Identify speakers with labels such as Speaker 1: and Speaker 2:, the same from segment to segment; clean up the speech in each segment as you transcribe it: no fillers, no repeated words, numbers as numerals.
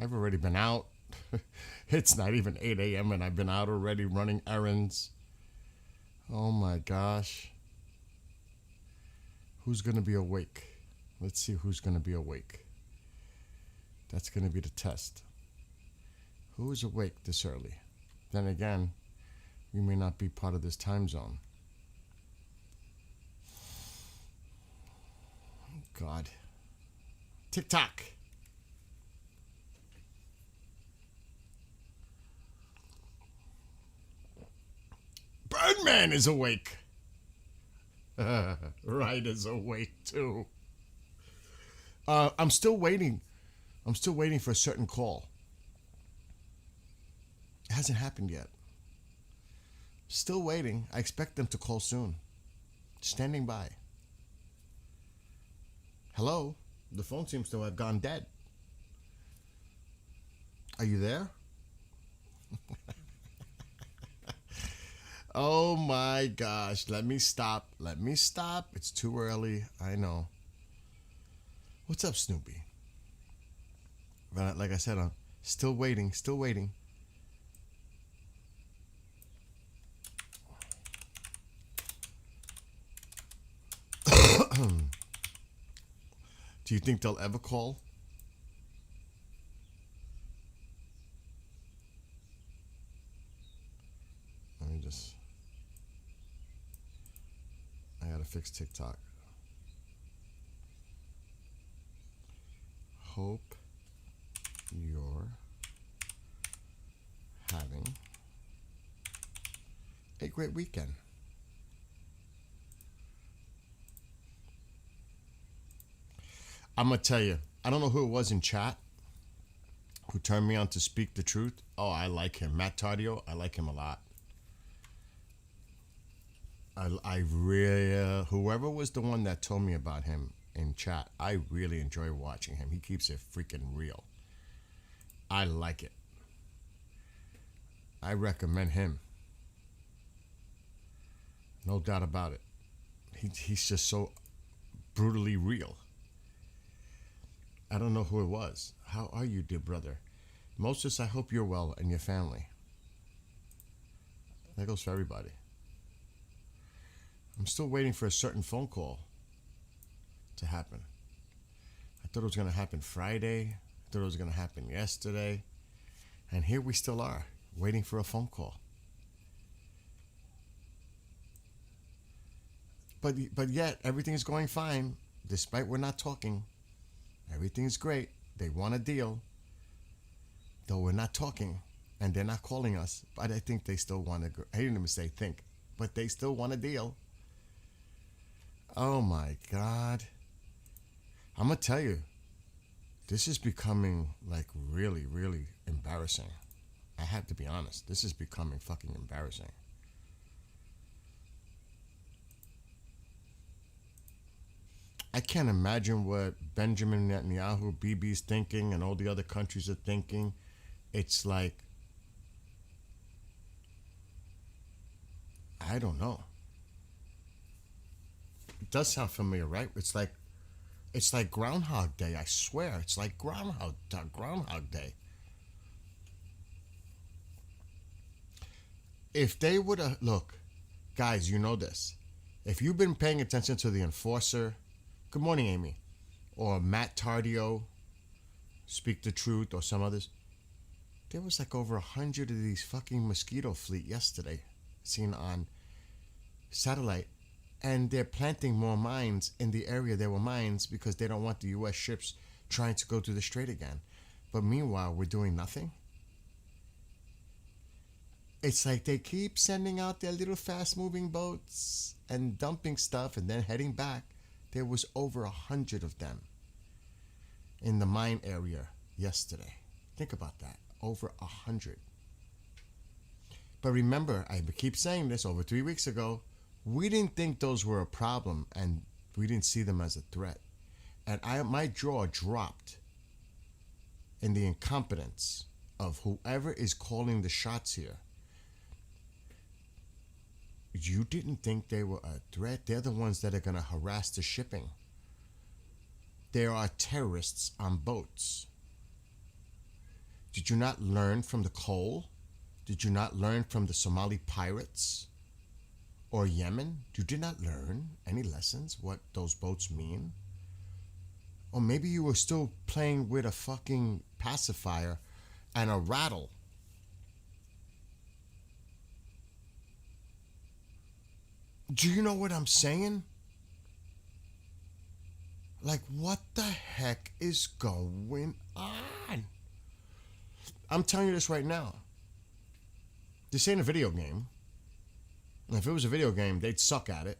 Speaker 1: I've already been out. It's not even 8 a.m. and I've been out already running errands. Oh my gosh. Who's going to be awake? Let's see who's going to be awake. That's going to be the test. Who is awake this early? Then again, we may not be part of this time zone. God. TikTok. Birdman is awake. Right is awake too. I'm still waiting. I'm still waiting for a certain call. It hasn't happened yet. Still waiting. I expect them to call soon. Standing by. Hello? The phone seems to have gone dead. Are you there? Oh my gosh. Let me stop. Let me stop. It's too early. I know. What's up, Snoopy? But like I said, I'm still waiting. Still waiting. Do you think they'll ever call? Let me just. I gotta fix TikTok. Hope you're having a great weekend. I'm gonna tell you, I don't know who it was in chat who turned me on to Speak the Truth. Oh, I like him. Matt Tardio, I like him a lot. I really, whoever was the one that told me about him in chat, I really enjoy watching him. He keeps it freaking real. I like it. I recommend him. No doubt about it. He's just so brutally real. I don't know who it was. How are you, dear brother? Moses, I hope you're well and your family. That goes for everybody. I'm still waiting for a certain phone call to happen. I thought it was going to happen Friday. I thought it was going to happen yesterday. And here we still are, waiting for a phone call. But yet, everything is going fine, despite we're not talking. Everything is great. They want a deal, though we're not talking, and they're not calling us. But I think they still want to. I didn't even say think, but they still want a deal. Oh my God! I'm gonna tell you, this is becoming like really, really embarrassing. I have to be honest. This is becoming fucking embarrassing. I can't imagine what Benjamin Netanyahu, Bibi's thinking, and all the other countries are thinking. It's like, I don't know. It does sound familiar, right? It's like Groundhog Day. I swear, it's like Groundhog Day. If they would have look, guys, you know this. If you've been paying attention to the Enforcer, good morning, Amy, or Matt Tardio, Speak the Truth, or some others, there was like over 100 of these fucking mosquito fleet yesterday, seen on satellite, and they're planting more mines in the area there were mines because they don't want the U.S. ships trying to go through the strait again. But meanwhile, we're doing nothing. It's like they keep sending out their little fast-moving boats and dumping stuff and then heading back. There was over 100 of them in the mine area yesterday. Think about that. Over 100. But remember, I keep saying this, over 3 weeks ago, we didn't think those were a problem and we didn't see them as a threat. And my jaw dropped in the incompetence of whoever is calling the shots here. You didn't think they were a threat? They're the ones that are going to harass the shipping. There are terrorists on boats. Did you not learn from the coal? Did you not learn from the Somali pirates? Or Yemen? You did not learn any lessons what those boats mean? Or maybe you were still playing with a fucking pacifier and a rattle. Do you know what I'm saying? Like, what the heck is going on? I'm telling you this right now. This ain't a video game. If it was a video game, they'd suck at it.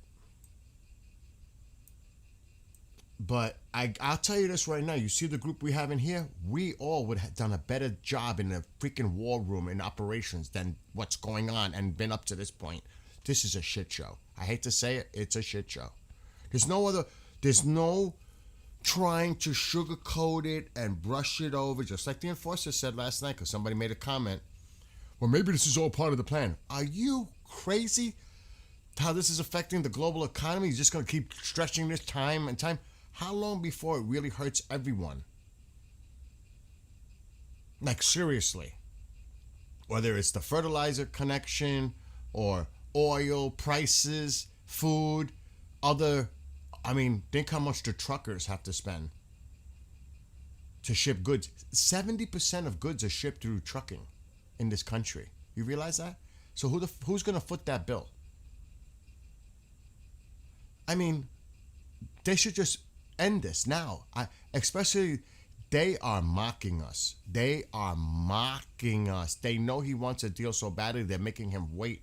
Speaker 1: But I'll tell you this right now. You see the group we have in here? We all would have done a better job in the freaking war room in operations than what's going on and been up to this point. This is a shit show. I hate to say it, it's a shit show. There's no trying to sugarcoat it and brush it over, just like the enforcer said last night, because somebody made a comment. Well, maybe this is all part of the plan. Are you crazy? How this is affecting the global economy? You're just going to keep stretching this time and time? How long before it really hurts everyone? Like, seriously. Whether it's the fertilizer connection or oil prices, food, think how much the truckers have to spend to ship goods. 70% of goods are shipped through trucking in this country. You realize that? So who's going to foot that bill? I mean, they should just end this now. Especially, they are mocking us. They are mocking us. They know he wants a deal so badly, they're making him wait.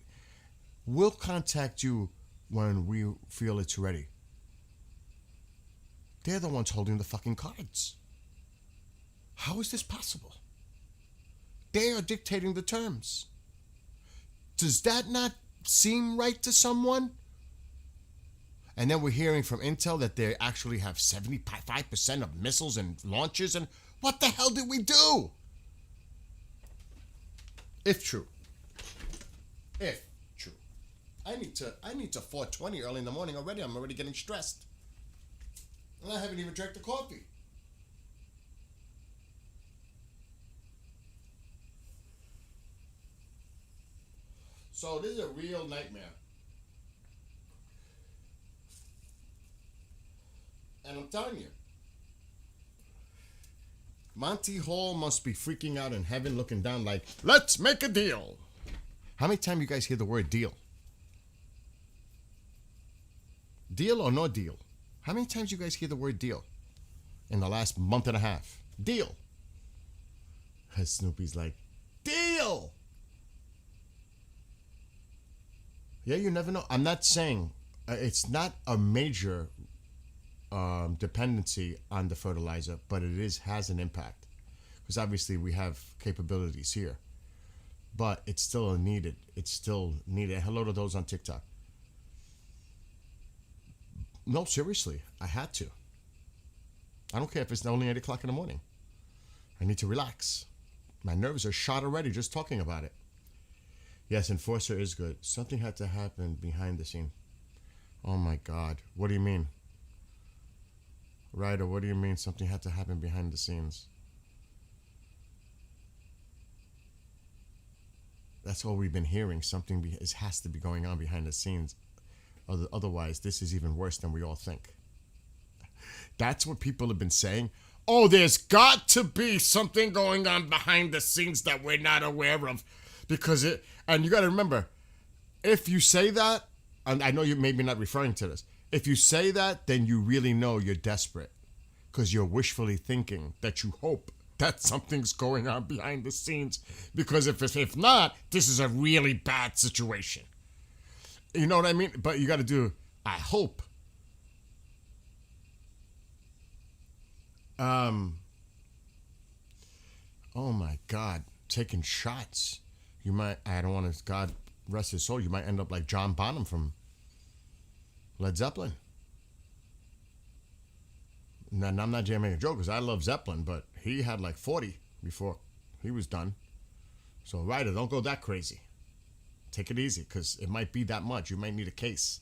Speaker 1: We'll contact you when we feel it's ready. They're the ones holding the fucking cards. How is this possible? They are dictating the terms. Does that not seem right to someone? And then we're hearing from Intel that they actually have 75% of missiles and launches. And what the hell did we do? If true. If true. I need to 420 early in the morning already. I'm already getting stressed. And I haven't even drank the coffee. So this is a real nightmare. And I'm telling you, Monty Hall must be freaking out in heaven looking down like, let's make a deal. How many times you guys hear the word deal? Deal or no deal? How many times you guys hear the word deal in the last month and a half? Deal. And Snoopy's like, deal. Yeah, you never know. I'm not saying it's not a major dependency on the fertilizer, but it has an impact because obviously we have capabilities here, but it's still needed. It's still needed. Hello to those on TikTok. No, seriously, I had to. I don't care if it's only 8 o'clock in the morning. I need to relax. My nerves are shot already just talking about it. Yes, Enforcer is good. Something had to happen behind the scene. Oh my God. What do you mean? Ryder, what do you mean something had to happen behind the scenes? That's all we've been hearing. Something has to be going on behind the scenes. Otherwise, this is even worse than we all think. That's what people have been saying. Oh, there's got to be something going on behind the scenes that we're not aware of. And you got to remember, if you say that, and I know you maybe not referring to this, if you say that, then you really know you're desperate because you're wishfully thinking that you hope that something's going on behind the scenes, because if not, this is a really bad situation. You know what I mean? But you got to do, I hope. Oh my God, taking shots. You might, I don't want to, God rest his soul, you might end up like John Bonham from Led Zeppelin. And I'm not just making a joke because I love Zeppelin, but he had like 40 before he was done. So, Ryder, don't go that crazy. Take it easy because it might be that much. You might need a case.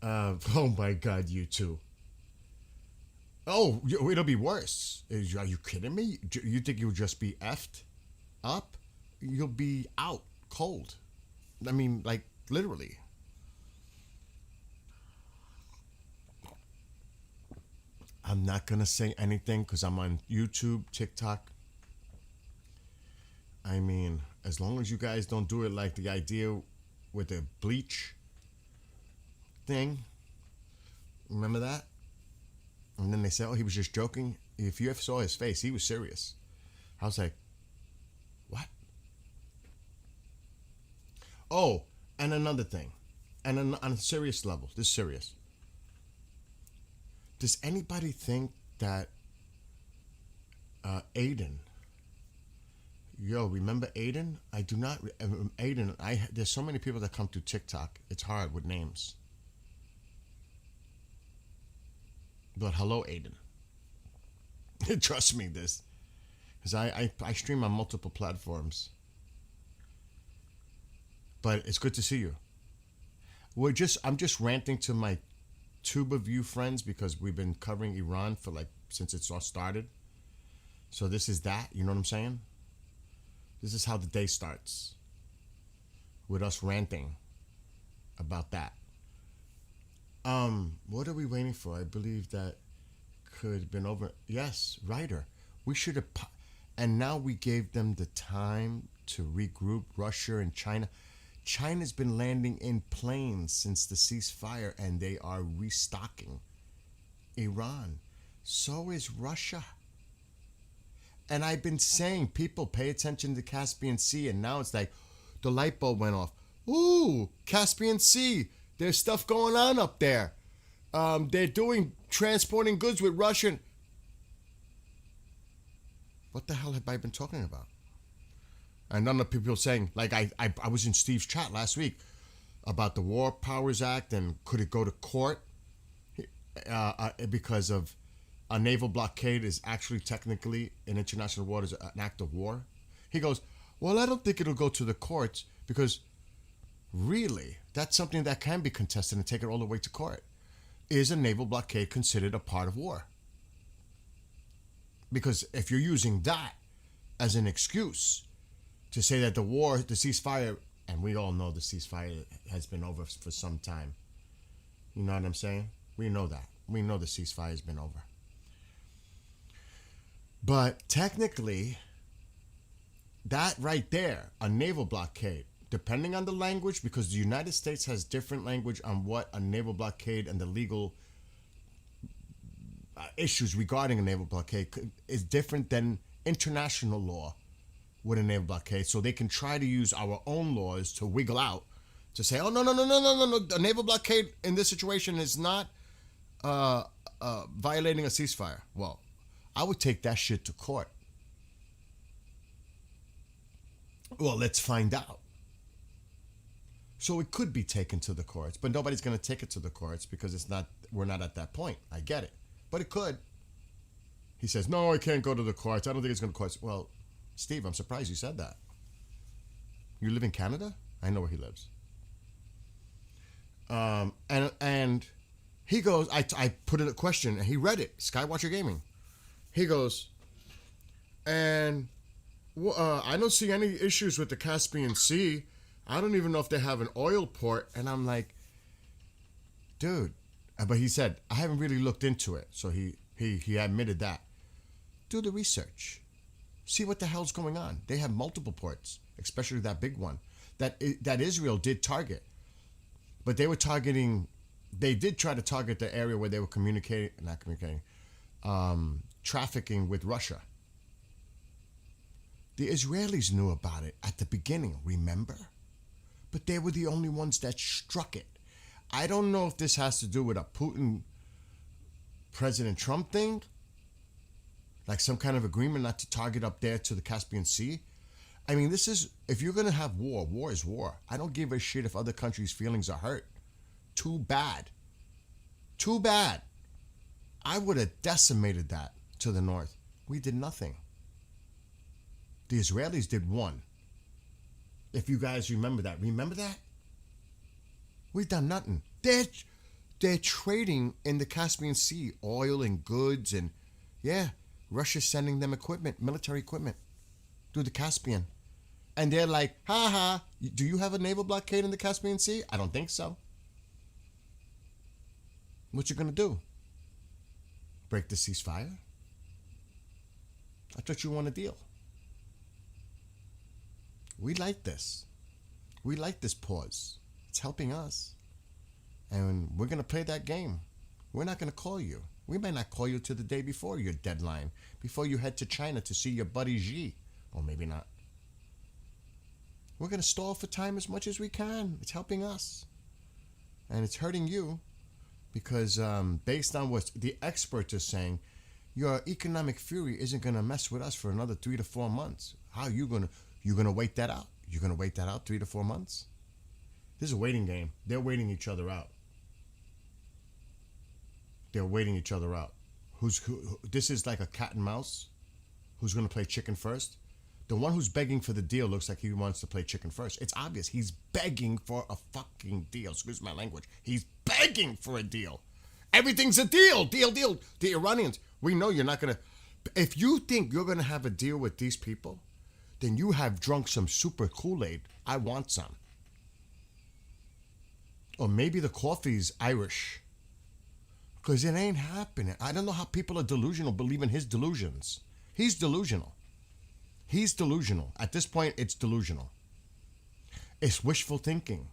Speaker 1: Oh my God, you two. Oh, it'll be worse. Are you kidding me? You think you'll just be effed up? You'll be out cold. I mean, like, literally. I'm not going to say anything because I'm on YouTube, TikTok. I mean, as long as you guys don't do it like the idea with the bleach thing. Remember that? And then they said, oh, he was just joking. If you ever saw his face, he was serious. I was like, what? Oh, and another thing. And on a serious level, this is serious. Does anybody think that Aiden, remember Aiden? I do not. Aiden, there's so many people that come through TikTok. It's hard with names. But hello, Aiden. Trust me, this. Because I stream on multiple platforms. But it's good to see you. I'm just ranting to my tube of you friends because we've been covering Iran for since it's all started. So this is that, you know what I'm saying? This is how the day starts. With us ranting about that. What are we waiting for? I believe that could have been over. Yes, Ryder. We should have, and now we gave them the time to regroup. Russia and China. China's been landing in planes since the ceasefire, and they are restocking. Iran. So is Russia. And I've been saying, people pay attention to the Caspian Sea, and now it's like the light bulb went off. Ooh, Caspian Sea. There's stuff going on up there. They're transporting goods with Russian. What the hell have I been talking about? And none of the people saying, like I was in Steve's chat last week about the War Powers Act and could it go to court because of a naval blockade is actually technically in international waters an act of war. He goes, well, I don't think it'll go to the courts because really, that's something that can be contested and take it all the way to court. Is a naval blockade considered a part of war? Because if you're using that as an excuse to say that the ceasefire, and we all know the ceasefire has been over for some time. You know what I'm saying? We know that. We know the ceasefire has been over. But technically, that right there, a naval blockade, depending on the language, because the United States has different language on what a naval blockade and the legal issues regarding a naval blockade is different than international law with a naval blockade. So they can try to use our own laws to wiggle out to say, oh, no. A naval blockade in this situation is not violating a ceasefire. Well, I would take that shit to court. Well, let's find out. So it could be taken to the courts, but nobody's going to take it to the courts because we're not at that point. I get it. But it could. He says, no, I can't go to the courts. I don't think it's going to courts. Well, Steve, I'm surprised you said that. You live in Canada? I know where he lives. And he goes, I put in a question and he read it, Skywatcher Gaming. He goes, and I don't see any issues with the Caspian Sea. I don't even know if they have an oil port. And I'm like, dude. But he said, I haven't really looked into it. So he admitted that. Do the research. See what the hell's going on. They have multiple ports, especially that big one that Israel did target. But they did try to target the area where they were trafficking with Russia. The Israelis knew about it at the beginning, remember? But they were the only ones that struck it. I don't know if this has to do with a Putin, President Trump thing, like some kind of agreement not to target up there to the Caspian Sea. I mean, if you're going to have war is war. I don't give a shit if other countries' feelings are hurt. Too bad. Too bad. I would have decimated that to the north. We did nothing. The Israelis did one. If you guys remember that. Remember that? We've done nothing. They're trading in the Caspian Sea, oil and goods, and yeah, Russia's sending them equipment, military equipment, through the Caspian. And they're like, ha ha, do you have a naval blockade in the Caspian Sea? I don't think so. What you gonna do? Break the ceasefire? I thought you want a deal. We like this. We like this pause. It's helping us. And we're going to play that game. We're not going to call you. We may not call you till the day before your deadline, before you head to China to see your buddy Xi. Or maybe not. We're going to stall for time as much as we can. It's helping us. And it's hurting you because based on what the experts are saying, your economic fury isn't going to mess with us for another 3 to 4 months. How are you going to wait that out? You're going to wait that out 3 to 4 months? This is a waiting game. They're waiting each other out. They're waiting each other out. This is like a cat and mouse. Who's going to play chicken first? The one who's begging for the deal looks like he wants to play chicken first. It's obvious. He's begging for a fucking deal. Excuse my language. He's begging for a deal. Everything's a deal. Deal. The Iranians, we know you're not going to... If you think you're going to have a deal with these people, then you have drunk some super Kool-Aid. I want some. Or maybe the coffee's Irish. Because it ain't happening. I don't know how people are delusional, believe in his delusions. He's delusional. He's delusional. At this point, it's delusional. It's wishful thinking.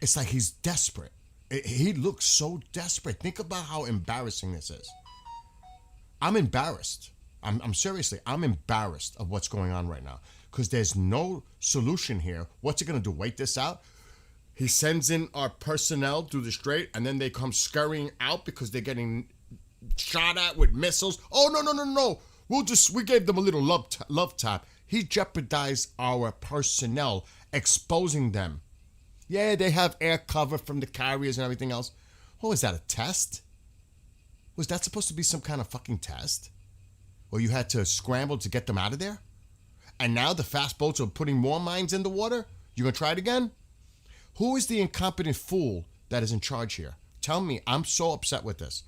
Speaker 1: It's like he's desperate. He looks so desperate. Think about how embarrassing this is. I'm embarrassed. I'm seriously, I'm embarrassed of what's going on right now. Because there's no solution here. What's he going to do? Wait this out? He sends in our personnel through the strait, and then they come scurrying out because they're getting shot at with missiles. Oh, no. We gave them a little love tap. He jeopardized our personnel, exposing them. Yeah, they have air cover from the carriers and everything else. What was that, a test? Was that supposed to be some kind of fucking test? Where you had to scramble to get them out of there? And now the fast boats are putting more mines in the water? You gonna try it again? Who is the incompetent fool that is in charge here? Tell me. I'm so upset with this.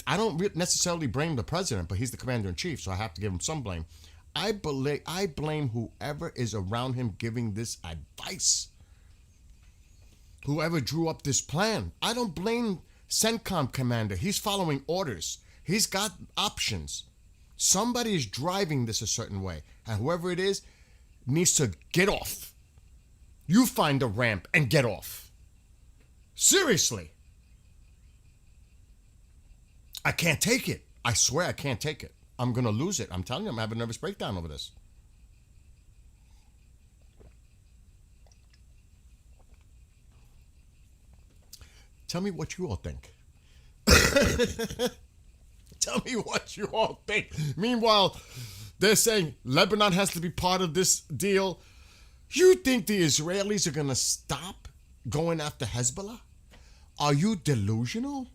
Speaker 1: I don't necessarily blame the president, but he's the commander-in-chief, so I have to give him some blame. I blame whoever is around him giving this advice. Whoever drew up this plan. I don't blame CENTCOM commander. He's following orders. He's got options. Somebody is driving this a certain way, and whoever it is needs to get off. You find a ramp and get off. Seriously. I can't take it. I swear I can't take it. I'm going to lose it. I'm telling you, I'm having a nervous breakdown over this. Tell me what you all think. Tell me what you all think. Meanwhile, they're saying Lebanon has to be part of this deal. You think the Israelis are going to stop going after Hezbollah? Are you delusional?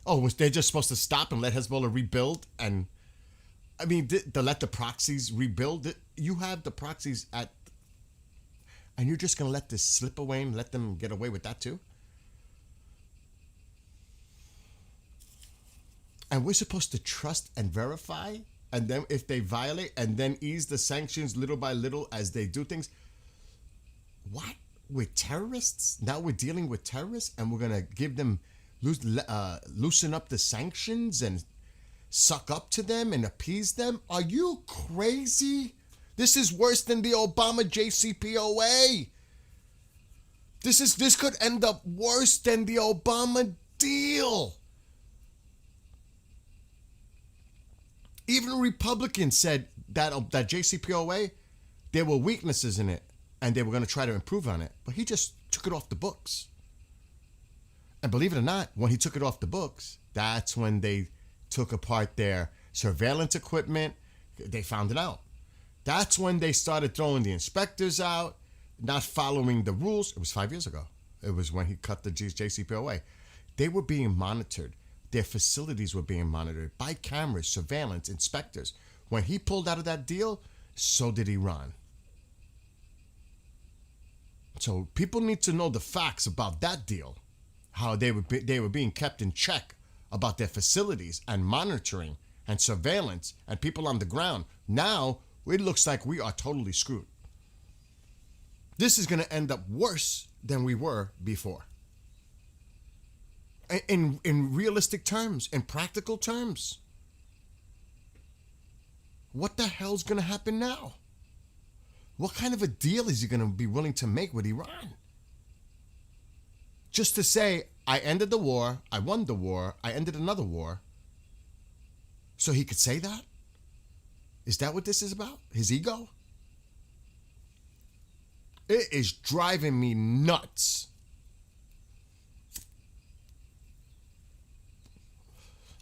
Speaker 1: Oh, was they just supposed to stop and let Hezbollah rebuild? And I mean, to let the proxies rebuild? You have the proxies and you're just going to let this slip away and let them get away with that too? And we're supposed to trust and verify? And then if they violate, and then ease the sanctions little by little as they do things? What? With terrorists? Now we're dealing with terrorists and we're going to give them, loosen up the sanctions and suck up to them and appease them? Are you crazy? This is worse than the Obama JCPOA. This could end up worse than the Obama deal. Even Republicans said that JCPOA, there were weaknesses in it, and they were going to try to improve on it. But he just took it off the books. And believe it or not, when he took it off the books, that's when they took apart their surveillance equipment. They found it out. That's when they started throwing the inspectors out, not following the rules. It was 5 years ago. It was when he cut the JCPOA. They were being monitored. Their facilities were being monitored by cameras, surveillance, inspectors. When he pulled out of that deal, so did Iran. So people need to know the facts about that deal. how they were being kept in check about their facilities and monitoring and surveillance and people on the ground. Now it looks like we are totally screwed. This is going to end up worse than we were before. In realistic terms, in practical terms. What the hell's going to happen now? What kind of a deal is he going to be willing to make with Iran? Just to say, I ended the war, I won the war, I ended another war. So he could say that? Is that what this is about? His ego? It is driving me nuts.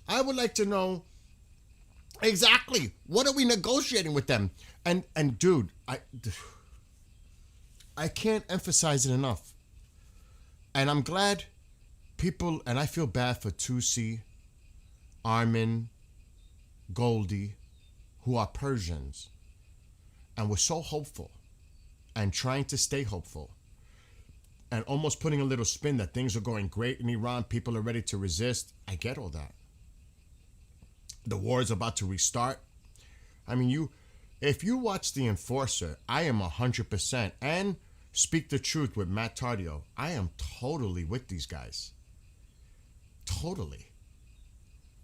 Speaker 1: I would like to know exactly what are we negotiating with them? And dude, I can't emphasize it enough. And I'm glad people, and I feel bad for Tusi, Armin, Goldie, who are Persians, and were so hopeful and trying to stay hopeful and almost putting a little spin that things are going great in Iran, people are ready to resist. I get all that. The war is about to restart. I mean, if you watch The Enforcer, I am 100%, and Speak the Truth with Matt Tardio, I am totally with these guys. Totally.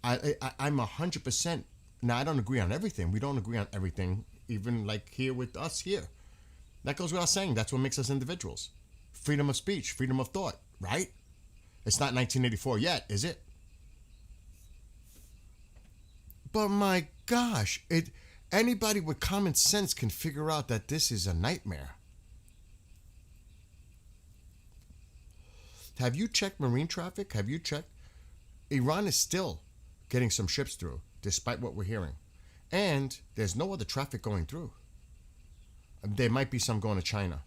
Speaker 1: I'm 100%. Now, I don't agree on everything. We don't agree on everything, even like here with us here. That goes without saying. That's what makes us individuals. Freedom of speech, freedom of thought, right? It's not 1984 yet, is it? But my gosh, anybody with common sense can figure out that this is a nightmare. Have you checked marine traffic? Have you checked? Iran is still getting some ships through, despite what we're hearing. And there's no other traffic going through. There might be some going to China,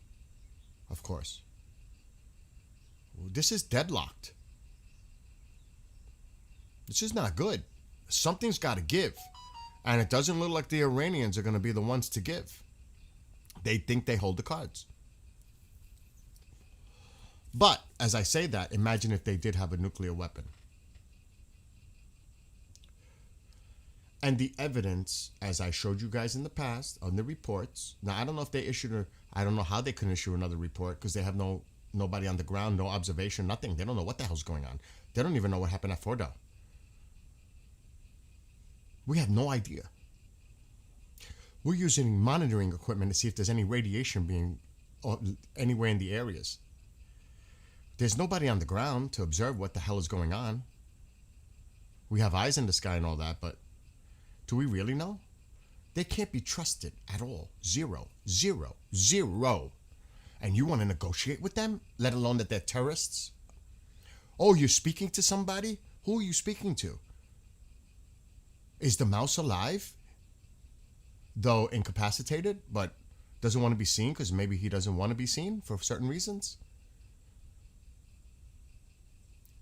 Speaker 1: of course. This is deadlocked. This is not good. Something's got to give. And it doesn't look like the Iranians are going to be the ones to give. They think they hold the cards. But, as I say that, imagine if they did have a nuclear weapon. And the evidence, as I showed you guys in the past, on the reports. Now, I don't know if they I don't know how they can issue another report because they have nobody on the ground, no observation, nothing. They don't know what the hell's going on. They don't even know what happened at Fordo. We have no idea. We're using monitoring equipment to see if there's any radiation being anywhere in the areas. There's nobody on the ground to observe what the hell is going on. We have eyes in the sky and all that, but do we really know? They can't be trusted at all. Zero. And you want to negotiate with them, let alone that they're terrorists? Oh, you're speaking to somebody? Who are you speaking to? Is the mouse alive? Though incapacitated, but doesn't want to be seen because maybe he doesn't want to be seen for certain reasons?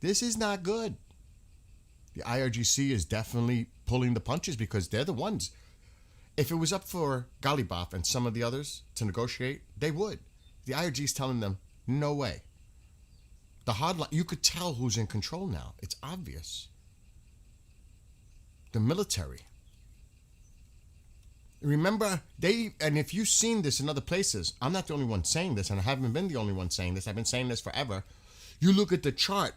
Speaker 1: This is not good. The IRGC is definitely pulling the punches because they're the ones. If it was up for Ghalibaf and some of the others to negotiate, they would. The IRG is telling them, no way. The hardline, you could tell who's in control now. It's obvious. The military. Remember, and if you've seen this in other places, I'm not the only one saying this, and I haven't been the only one saying this. I've been saying this forever. You look at the chart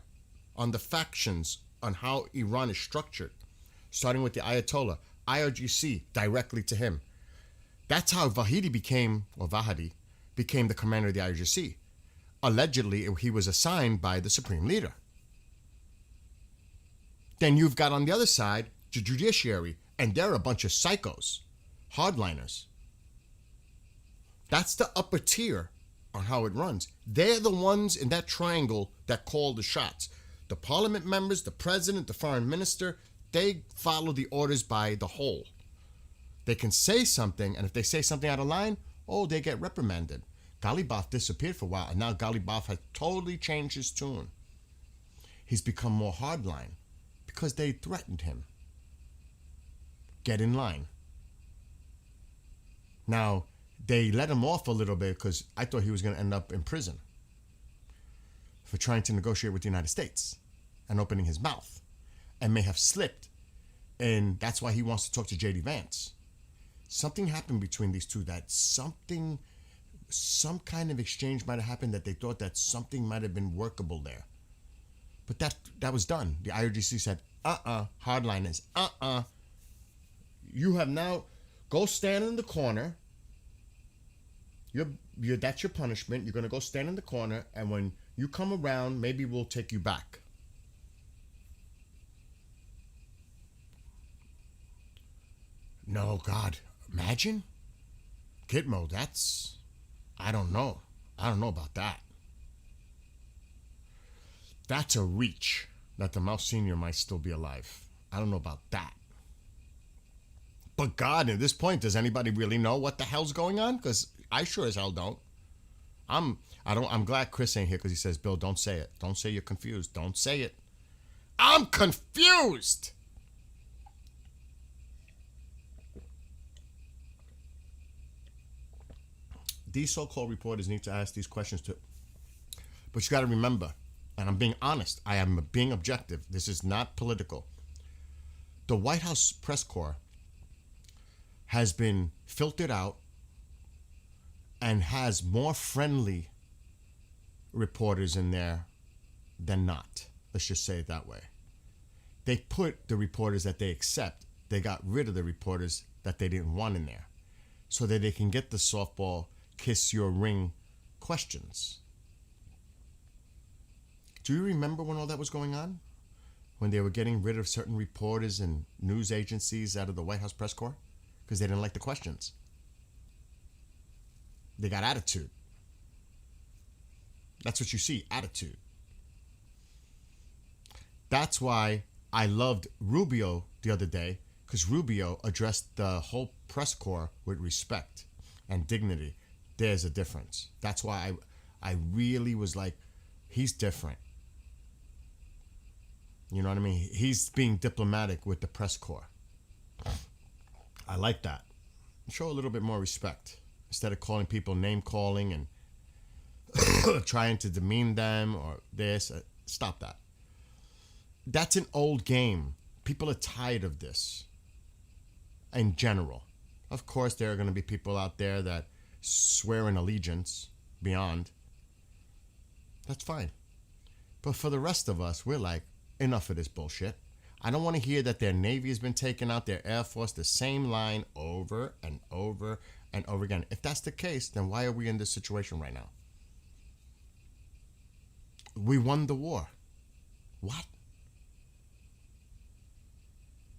Speaker 1: on the factions on how Iran is structured, starting with the Ayatollah, IRGC directly to him. That's how Vahidi became the commander of the IRGC. Allegedly, he was assigned by the supreme leader. Then you've got on the other side the judiciary, and they're a bunch of psychos, hardliners. That's the upper tier on how it runs. They're the ones in that triangle that call the shots. The parliament members, the president, the foreign minister, they follow the orders by the whole. They can say something, and if they say something out of line, they get reprimanded. Ghalibaf disappeared for a while, and now Ghalibaf has totally changed his tune. He's become more hardline because they threatened him. Get in line. Now, they let him off a little bit because I thought he was going to end up in prison. for trying to negotiate with the United States and opening his mouth, and may have slipped, and that's why he wants to talk to JD Vance. Something happened between these two, that some kind of exchange might have happened, that they thought that something might have been workable there. But that was done. The IRGC said, hardliners, you have now, go stand in the corner. That's your punishment. You're going to go stand in the corner, and when you come around, maybe we'll take you back. No, God, imagine? Gitmo, I don't know. I don't know about that. That's a reach that the Mouse Senior might still be alive. I don't know about that. But God, at this point, does anybody really know what the hell's going on? Because I sure as hell don't. I'm glad Chris ain't here, because he says, Bill, don't say it. Don't say you're confused. Don't say it. I'm confused. These so-called reporters need to ask these questions too. But you got to remember, and I'm being honest, I am being objective. This is not political. The White House press corps has been filtered out and has more friendly reporters in there than not. Let's just say it that way. They put the reporters that they accept. They got rid of the reporters that they didn't want in there, so that they can get the softball, kiss your ring questions. Do you remember when all that was going on? When they were getting rid of certain reporters and news agencies out of the White House press corps? Because they didn't like the questions. They got attitude. That's what you see, attitude. That's why I loved Rubio the other day, because Rubio addressed the whole press corps with respect and dignity. There's a difference. That's why I really was like, he's different. You know what I mean? He's being diplomatic with the press corps. I like that. Show a little bit more respect. Instead of calling people name calling and trying to demean them or this. Stop that. That's an old game. People are tired of this. In general. Of course, there are going to be people out there that swear an allegiance beyond. That's fine. But for the rest of us, we're like, enough of this bullshit. I don't want to hear that their Navy has been taken out, their Air Force, the same line over and over and over again. If that's the case, then why are we in this situation right now? We won the war. What?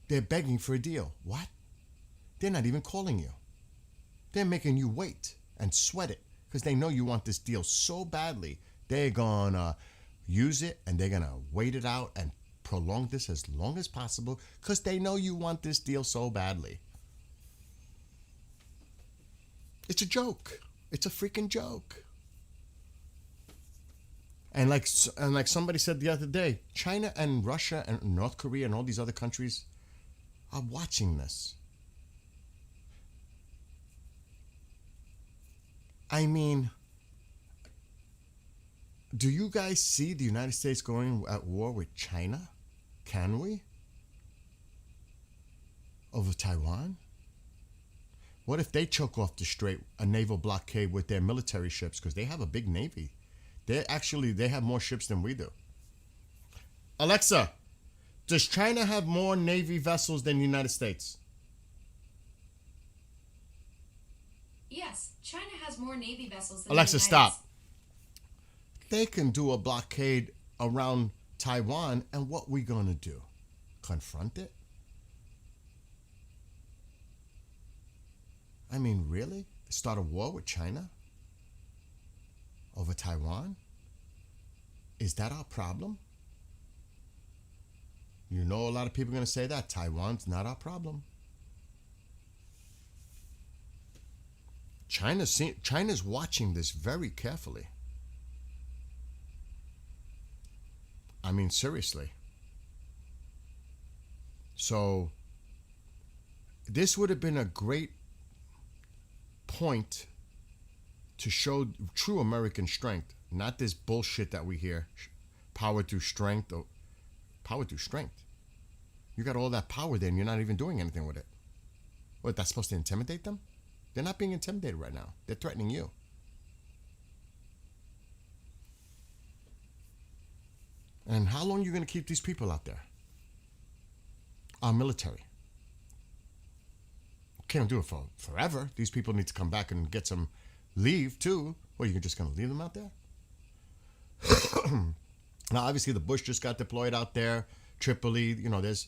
Speaker 1: They're begging for a deal. What? They're not even calling you. They're making you wait and sweat it because they know you want this deal so badly. They're going to use it and they're going to wait it out and prolong this as long as possible because they know you want this deal so badly. It's a joke. It's a freaking joke. And like somebody said the other day, China and Russia and North Korea and all these other countries are watching this. I mean, do you guys see the United States going at war with China? Can we? Over Taiwan? What if they choke off the strait, a naval blockade with their military ships? Because they have a big navy. They have more ships than we do. Alexa, does China have more navy vessels than the United States?
Speaker 2: Yes, China has more navy vessels than
Speaker 1: Alexa,
Speaker 2: the United
Speaker 1: stop. They can do a blockade around Taiwan, and what we gonna do? Confront it? I mean, really? Start a war with China? Over Taiwan? Is that our problem? You know a lot of people are gonna say that. Taiwan's not our problem. China's watching this very carefully. I mean, seriously. So, this would have been a great point to show true American strength not this bullshit that we hear. Power through strength. Or power through strength. You got all that power there and you're not even doing anything with it. What, that's supposed to intimidate them? They're not being intimidated right now. They're threatening you. And how long are you going to keep these people out there? Our military. Can't do it for forever. These people need to come back and get some leave too. Or you're just going to leave them out there? Now, obviously, the Bush just got deployed out there. Tripoli, there's...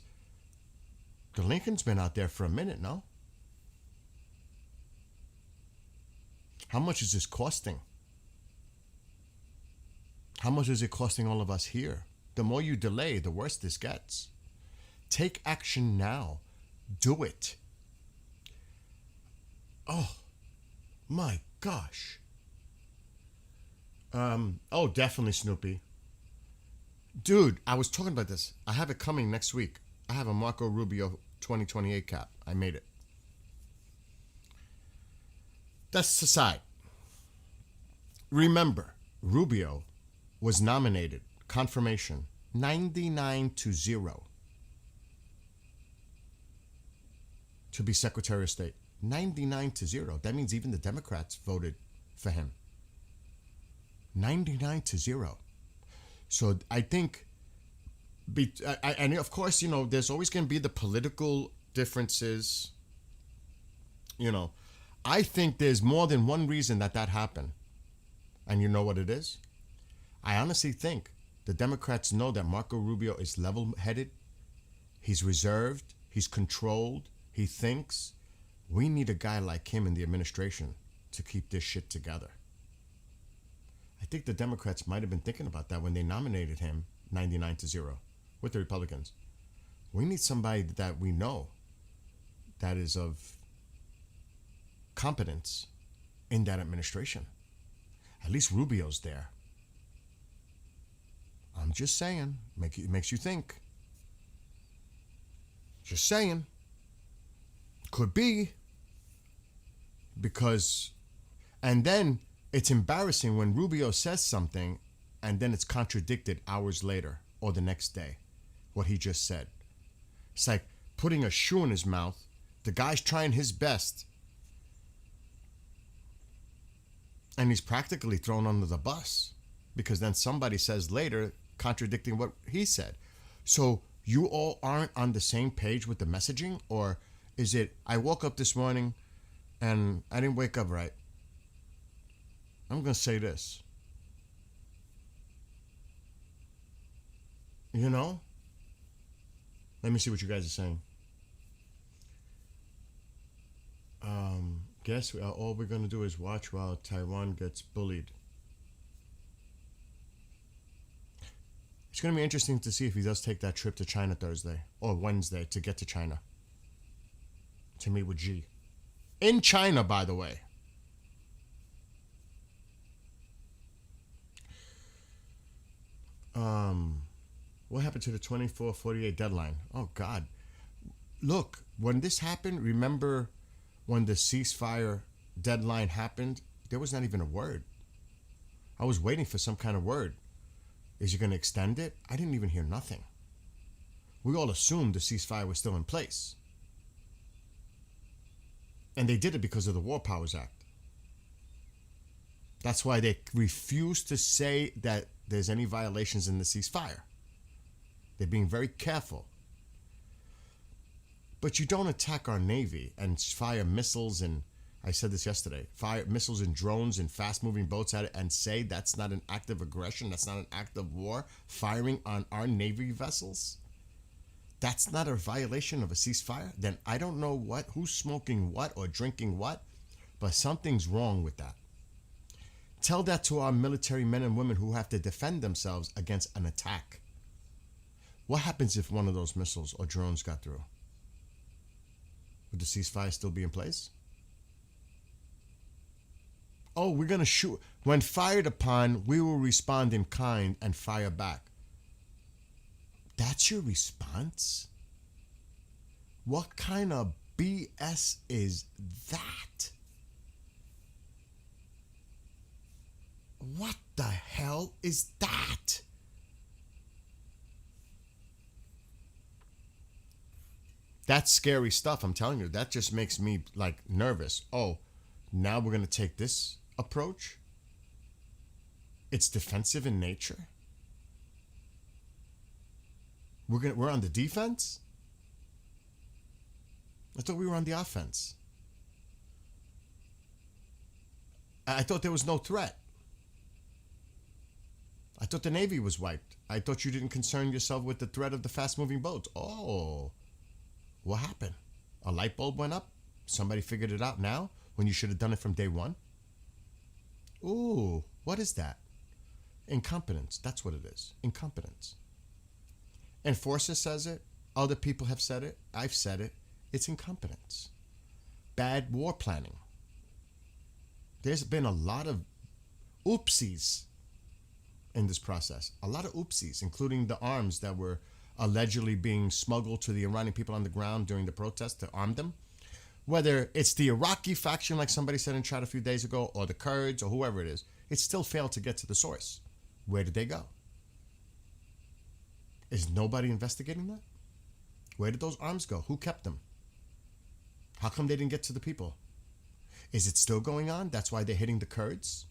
Speaker 1: The Lincoln's been out there for a minute, no? How much is this costing? How much is it costing all of us here? The more you delay, the worse this gets. Take action now. Do it. Oh, my gosh. Definitely Snoopy. Dude, I was talking about this. I have it coming next week. I have a Marco Rubio 2028 cap. I made it. That's aside. Remember, Rubio was nominated, confirmation, 99-0 to be Secretary of State. 99-0. That means even the Democrats voted for him. 99-0. So I think, and of course, there's always going to be the political differences. I think there's more than one reason that happened. And you know what it is? I honestly think the Democrats know that Marco Rubio is level-headed. He's reserved. He's controlled. He thinks. We need a guy like him in the administration to keep this shit together. I think the Democrats might have been thinking about that when they nominated him 99-0 with the Republicans. We need somebody that we know that is of competence in that administration. At least Rubio's there. I'm just saying. It makes you think. Just saying. Could be. Because, and then it's embarrassing when Rubio says something and then it's contradicted hours later or the next day, what he just said. It's like putting a shoe in his mouth. The guy's trying his best. And he's practically thrown under the bus because then somebody says later contradicting what he said. So you all aren't on the same page with the messaging? Or is it, I woke up this morning and I didn't wake up right? I'm going to say this. Let me see what you guys are saying. Guess all we're going to do is watch while Taiwan gets bullied. It's going to be interesting to see if he does take that trip to China Thursday or Wednesday to get to China. To meet with Xi. In China, by the way. What happened to the 24-48 deadline? Oh, God. Look, when this happened, remember when the ceasefire deadline happened? There was not even a word. I was waiting for some kind of word. Is he going to extend it? I didn't even hear nothing. We all assumed the ceasefire was still in place. And they did it because of the War Powers Act. That's why they refuse to say that there's any violations in the ceasefire. They're being very careful. But you don't attack our Navy and fire missiles and, I said this yesterday, fire missiles and drones and fast-moving boats at it and say that's not an act of aggression, that's not an act of war, firing on our Navy vessels. That's not a violation of a ceasefire. Then I don't know who's smoking what or drinking what, but something's wrong with that. Tell that to our military men and women who have to defend themselves against an attack. What happens if one of those missiles or drones got through? Would the ceasefire still be in place? Oh, we're going to shoot. When fired upon, we will respond in kind and fire back. That's your response? What kind of BS is that? What the heck? is that? That's scary stuff, I'm telling you. That just makes me like nervous. Oh, now we're going to take this approach? It's defensive in nature. We're on the defense? I thought we were on the offense. I thought there was no threat. I thought the Navy was wiped. I thought you didn't concern yourself with the threat of the fast-moving boats. Oh, what happened? A light bulb went up? Somebody figured it out now when you should have done it from day one? Ooh, what is that? Incompetence. That's what it is. Incompetence. Enforcer says it. Other people have said it. I've said it. It's incompetence. Bad war planning. There's been a lot of oopsies in this process. A lot of oopsies, including the arms that were allegedly being smuggled to the Iranian people on the ground during the protest to arm them. Whether it's the Iraqi faction, like somebody said in chat a few days ago, or the Kurds, or whoever it is, it still failed to get to the source. Where did they go? Is nobody investigating that? Where did those arms go? Who kept them? How come they didn't get to the people? Is it still going on? That's why they're hitting the Kurds?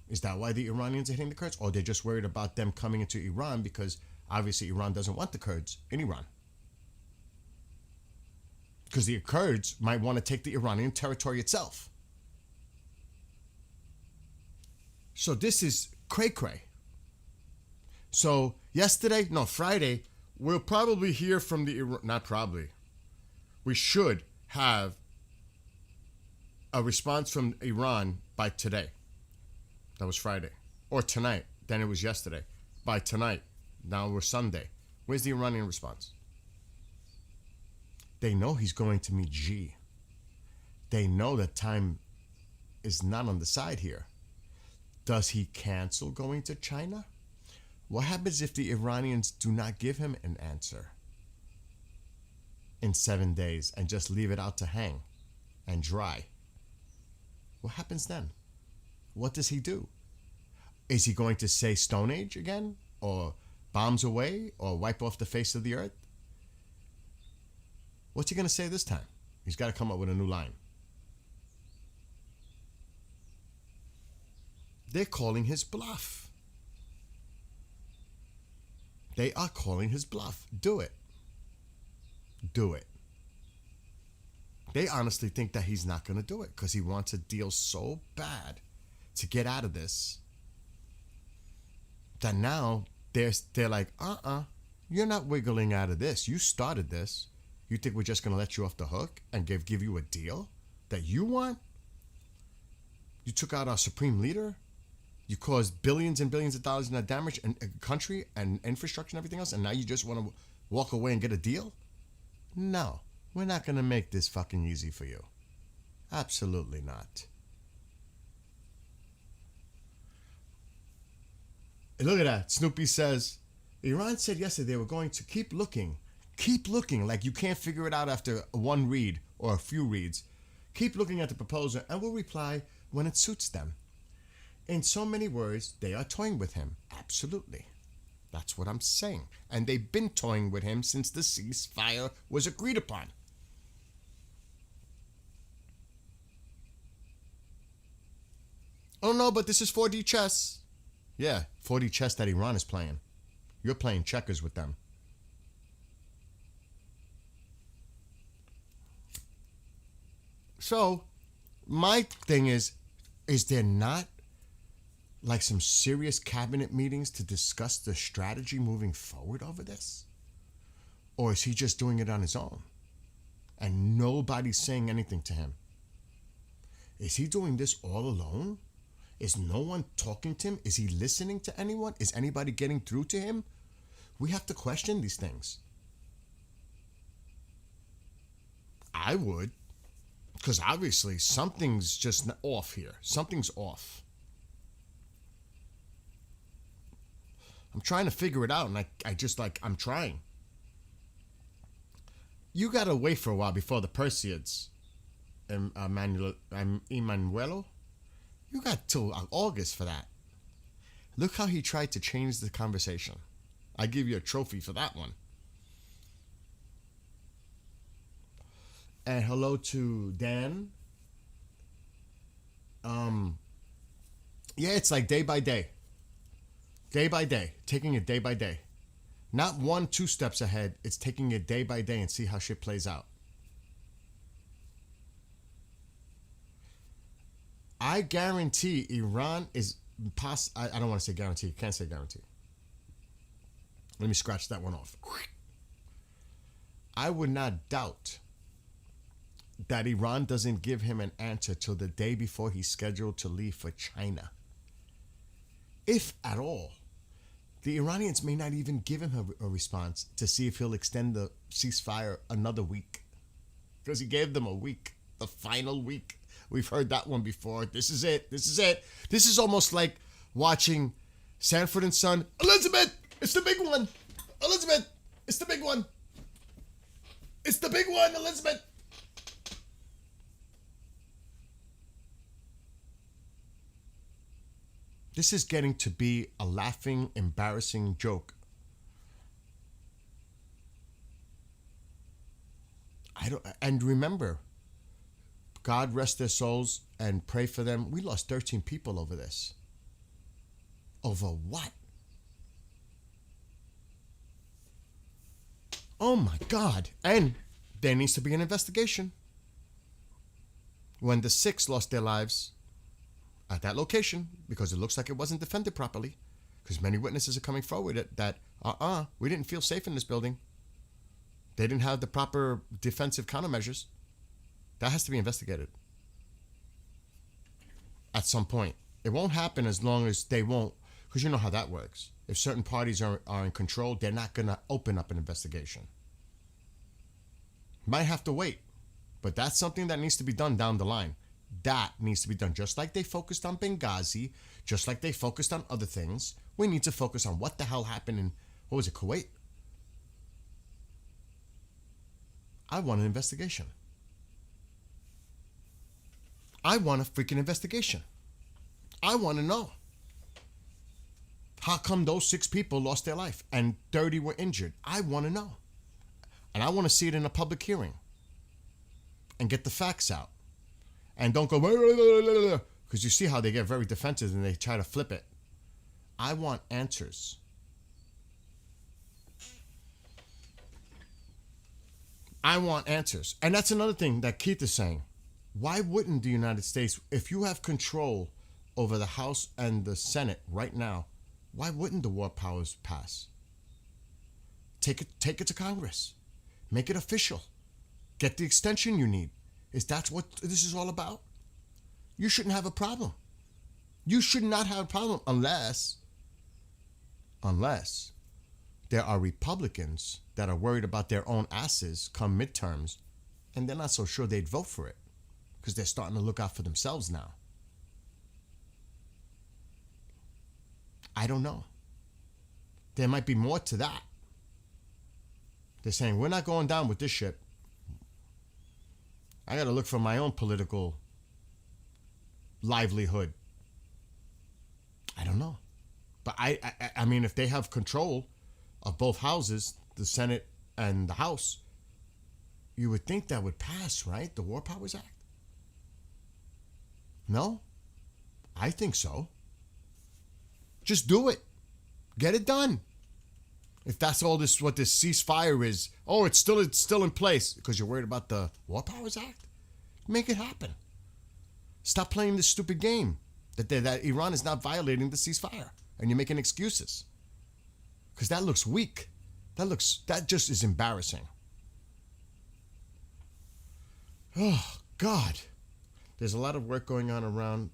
Speaker 1: Is that why the Iranians are hitting the Kurds? Or they're just worried about them coming into Iran because obviously Iran doesn't want the Kurds in Iran? Because the Kurds might want to take the Iranian territory itself. So this is cray-cray. So Friday, we'll probably hear from the, not probably, we should have a response from Iran by today. That was Friday. Or tonight. Then it was yesterday. By tonight. Now we're Sunday. Where's the Iranian response? They know he's going to meet Xi. They know that time is not on the side here. Does he cancel going to China? What happens if the Iranians do not give him an answer in 7 days and just leave it out to hang and dry? What happens then? What does he do? Is he going to say Stone Age again? Or bombs away? Or wipe off the face of the earth? What's he going to say this time? He's got to come up with a new line. They're calling his bluff. They are calling his bluff. Do it. Do it. They honestly think that he's not going to do it because he wants a deal so bad to get out of this that now they're like, you're not wiggling out of this. You started this. You think we're just going to let you off the hook and give you a deal that you want? You took out our supreme leader. You caused billions and billions of dollars in damage in a country and infrastructure and everything else, and now you just want to walk away and get a deal? No, we're not going to make this fucking easy for you. Absolutely not. Look at that. Snoopy says, Iran said yesterday they were going to keep looking. Keep looking, like you can't figure it out after one read or a few reads. Keep looking at the proposal and we'll reply when it suits them. In so many words, they are toying with him. Absolutely. That's what I'm saying. And they've been toying with him since the ceasefire was agreed upon. Oh no, but this is 4D chess. Yeah, 4D chess that Iran is playing. You're playing checkers with them. So, my thing is there not like some serious cabinet meetings to discuss the strategy moving forward over this? Or is he just doing it on his own? And nobody's saying anything to him? Is he doing this all alone? Is no one talking to him? Is he listening to anyone? Is anybody getting through to him? We have to question these things. I would. Because obviously something's just off here. Something's off. I'm trying to figure it out, and I'm trying. You gotta wait for a while before the Perseids, Emanuelo, you got till August for that. Look how he tried to change the conversation. I give you a trophy for that one. And hello to Dan. Yeah, it's like day by day. Day by day. Taking it day by day. Not 1-2 steps ahead. It's taking it day by day and see how shit plays out. I guarantee Iran is I don't want to say guarantee. Can't say guarantee. Let me scratch that one off. I would not doubt that Iran doesn't give him an answer till the day before he's scheduled to leave for China. If at all. The Iranians may not even give him a response to see if he'll extend the ceasefire another week. Because he gave them a week, the final week. We've heard that one before. This is it. This is it. This is almost like watching Sanford and Son. Elizabeth, it's the big one. Elizabeth, it's the big one. It's the big one, Elizabeth. This is getting to be a laughing, embarrassing joke. And remember, God rest their souls and pray for them. We lost 13 people over this. Over what? Oh my God. And there needs to be an investigation. When the 6 lost their lives at that location, because it looks like it wasn't defended properly, because many witnesses are coming forward that we didn't feel safe in this building. They didn't have the proper defensive countermeasures. That has to be investigated at some point. It won't happen as long as they won't, because you know how that works. If certain parties are in control, they're not going to open up an investigation. Might have to wait, but that's something that needs to be done down the line. That needs to be done. Just like they focused on Benghazi, just like they focused on other things, we need to focus on what the hell happened in, what was it, Kuwait? I want an investigation. I want a freaking investigation. I want to know. How come those 6 people lost their life and 30 were injured? I want to know. And I want to see it in a public hearing. And get the facts out. And don't go, because you see how they get very defensive and they try to flip it. I want answers. I want answers. And that's another thing that Keith is saying. Why wouldn't the United States, if you have control over the House and the Senate right now, why wouldn't the war powers pass? Take it to Congress. Make it official. Get the extension you need. Is that what this is all about? You shouldn't have a problem. You should not have a problem unless there are Republicans that are worried about their own asses come midterms and they're not so sure they'd vote for it because they're starting to look out for themselves now. I don't know. There might be more to that. They're saying, we're not going down with this shit. I got to look for my own political livelihood. I don't know. But I mean, if they have control of both houses, the Senate and the House, you would think that would pass, right? The War Powers Act? No? I think so. Just do it. Get it done. If that's all this, what this ceasefire is, it's still in place because you're worried about the War Powers Act? Make it happen. Stop playing this stupid game that Iran is not violating the ceasefire and you're making excuses. Because that looks weak. That just is embarrassing. Oh, God. There's a lot of work going on around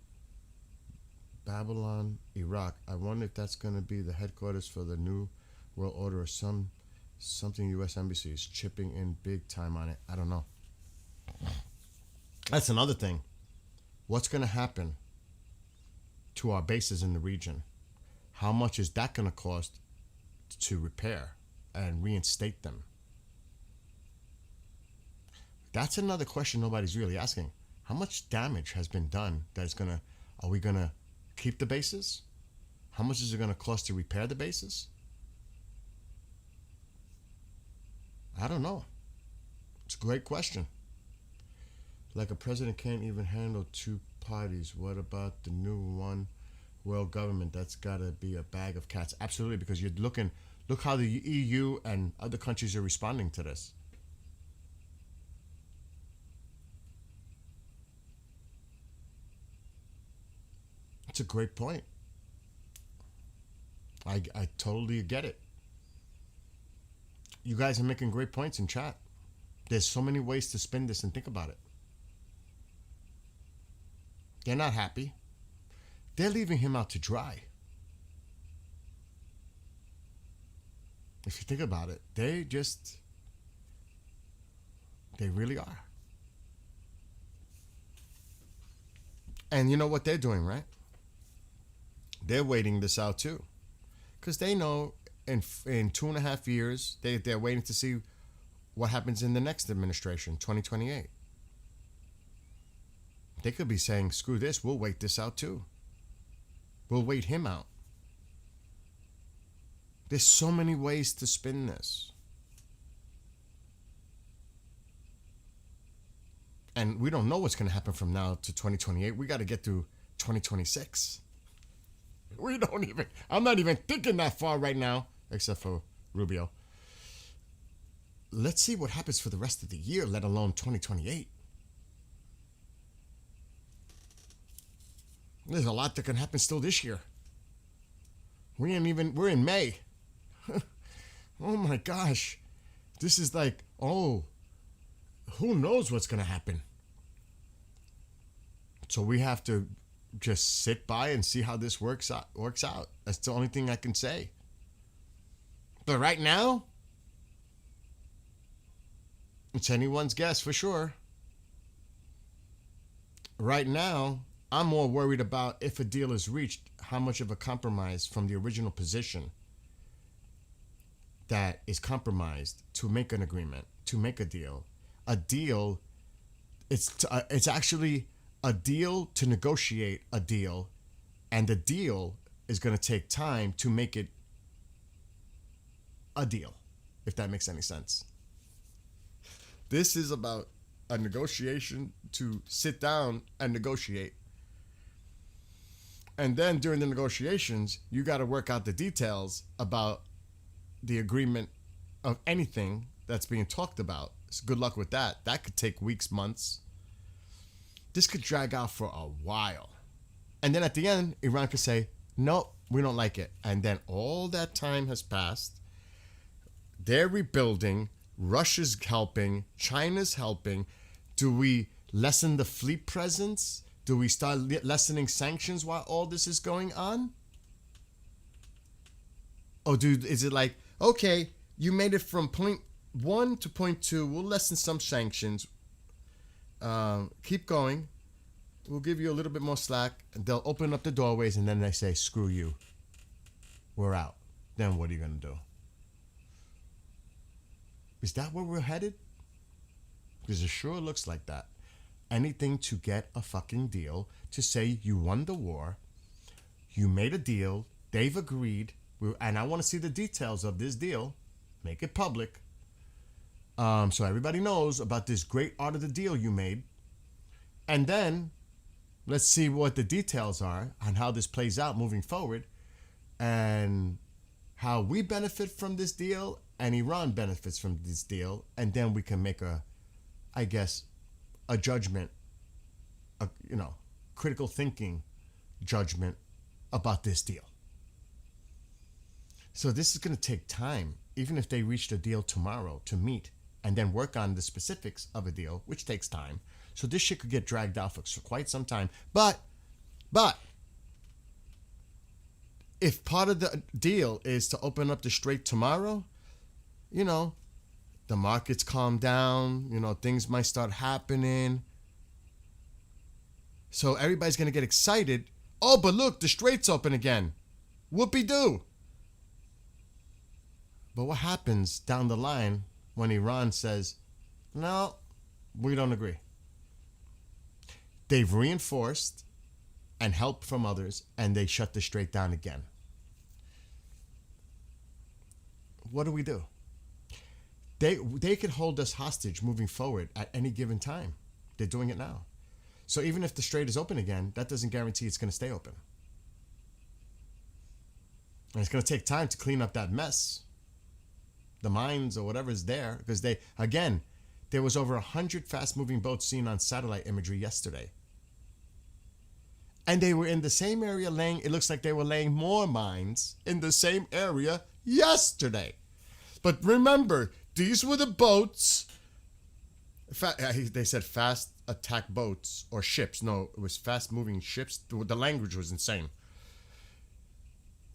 Speaker 1: Babylon, Iraq. I wonder if that's going to be the headquarters for the New World Order or something U.S. Embassy is chipping in big time on it. I don't know. That's another thing. What's going to happen to our bases in the region? How much is that going to cost to repair and reinstate them? That's another question nobody's really asking. How much damage has been done are we going to keep the bases? How much is it going to cost to repair the bases? I don't know. It's a great question. Like a president can't even handle two parties. What about the new one world government? That's got to be a bag of cats. Absolutely, because you're looking, look how the EU and other countries are responding to this. It's a great point. I totally get it. You guys are making great points in chat. There's so many ways to spin this, and think about it. They're not happy. They're leaving him out to dry. If you think about it, they really are. And you know what they're doing, right? They're waiting this out too. Because they know in 2.5 years, they're waiting to see what happens in the next administration, 2028. They could be saying, screw this, we'll wait this out too. We'll wait him out. There's so many ways to spin this. And we don't know what's going to happen from now to 2028. We got to get through 2026. We don't even, I'm not even thinking that far right now, except for Rubio. Let's see what happens for the rest of the year, let alone 2028. There's a lot that can happen still this year. We're in May. Oh my gosh. This is like, who knows what's going to happen? So we have to just sit by and see how this works out. That's the only thing I can say. But right now, it's anyone's guess for sure. Right now, I'm more worried about if a deal is reached, how much of a compromise from the original position that is compromised to make an agreement, to make a deal. A deal, it's actually a deal to negotiate a deal, and the deal is going to take time to make it a deal, if that makes any sense. This is about a negotiation to sit down and negotiate. And then during the negotiations, you got to work out the details about the agreement of anything that's being talked about. So good luck with that. That could take weeks, months. This could drag out for a while. And then at the end, Iran could say, no, we don't like it. And then all that time has passed. They're rebuilding. Russia's helping. China's helping. Do we lessen the fleet presence? Do we start lessening sanctions while all this is going on? Or is it like, okay, you made it from point 1 to point 2. We'll lessen some sanctions. Keep going. We'll give you a little bit more slack. And they'll open up the doorways, and then they say, screw you. We're out. Then what are you going to do? Is that where we're headed? Because it sure looks like that. Anything to get a fucking deal, to say you won the war, you made a deal, they've agreed, and I want to see the details of this deal, make it public, so everybody knows about this great art of the deal you made, and then let's see what the details are on how this plays out moving forward, and how we benefit from this deal, and Iran benefits from this deal, and then we can make a judgment, critical thinking judgment about this deal. So this is going to take time, even if they reached a deal tomorrow to meet and then work on the specifics of a deal, which takes time. So this shit could get dragged out for quite some time. But if part of the deal is to open up the strait tomorrow, the markets calm down, things might start happening. So everybody's going to get excited. Oh, but look, the strait's open again. Whoopee-doo. But what happens down the line when Iran says, no, we don't agree? They've reinforced and helped from others, and they shut the strait down again. what do we do? They could hold us hostage moving forward at any given time. They're doing it now. So even if the strait is open again, that doesn't guarantee it's going to stay open. And it's going to take time to clean up that mess, the mines or whatever is there, because there was over 100 fast-moving boats seen on satellite imagery yesterday. And they were in the same area it looks like they were laying more mines in the same area yesterday. But remember, these were the boats. They said fast attack boats or ships. No, it was fast-moving ships. The language was insane.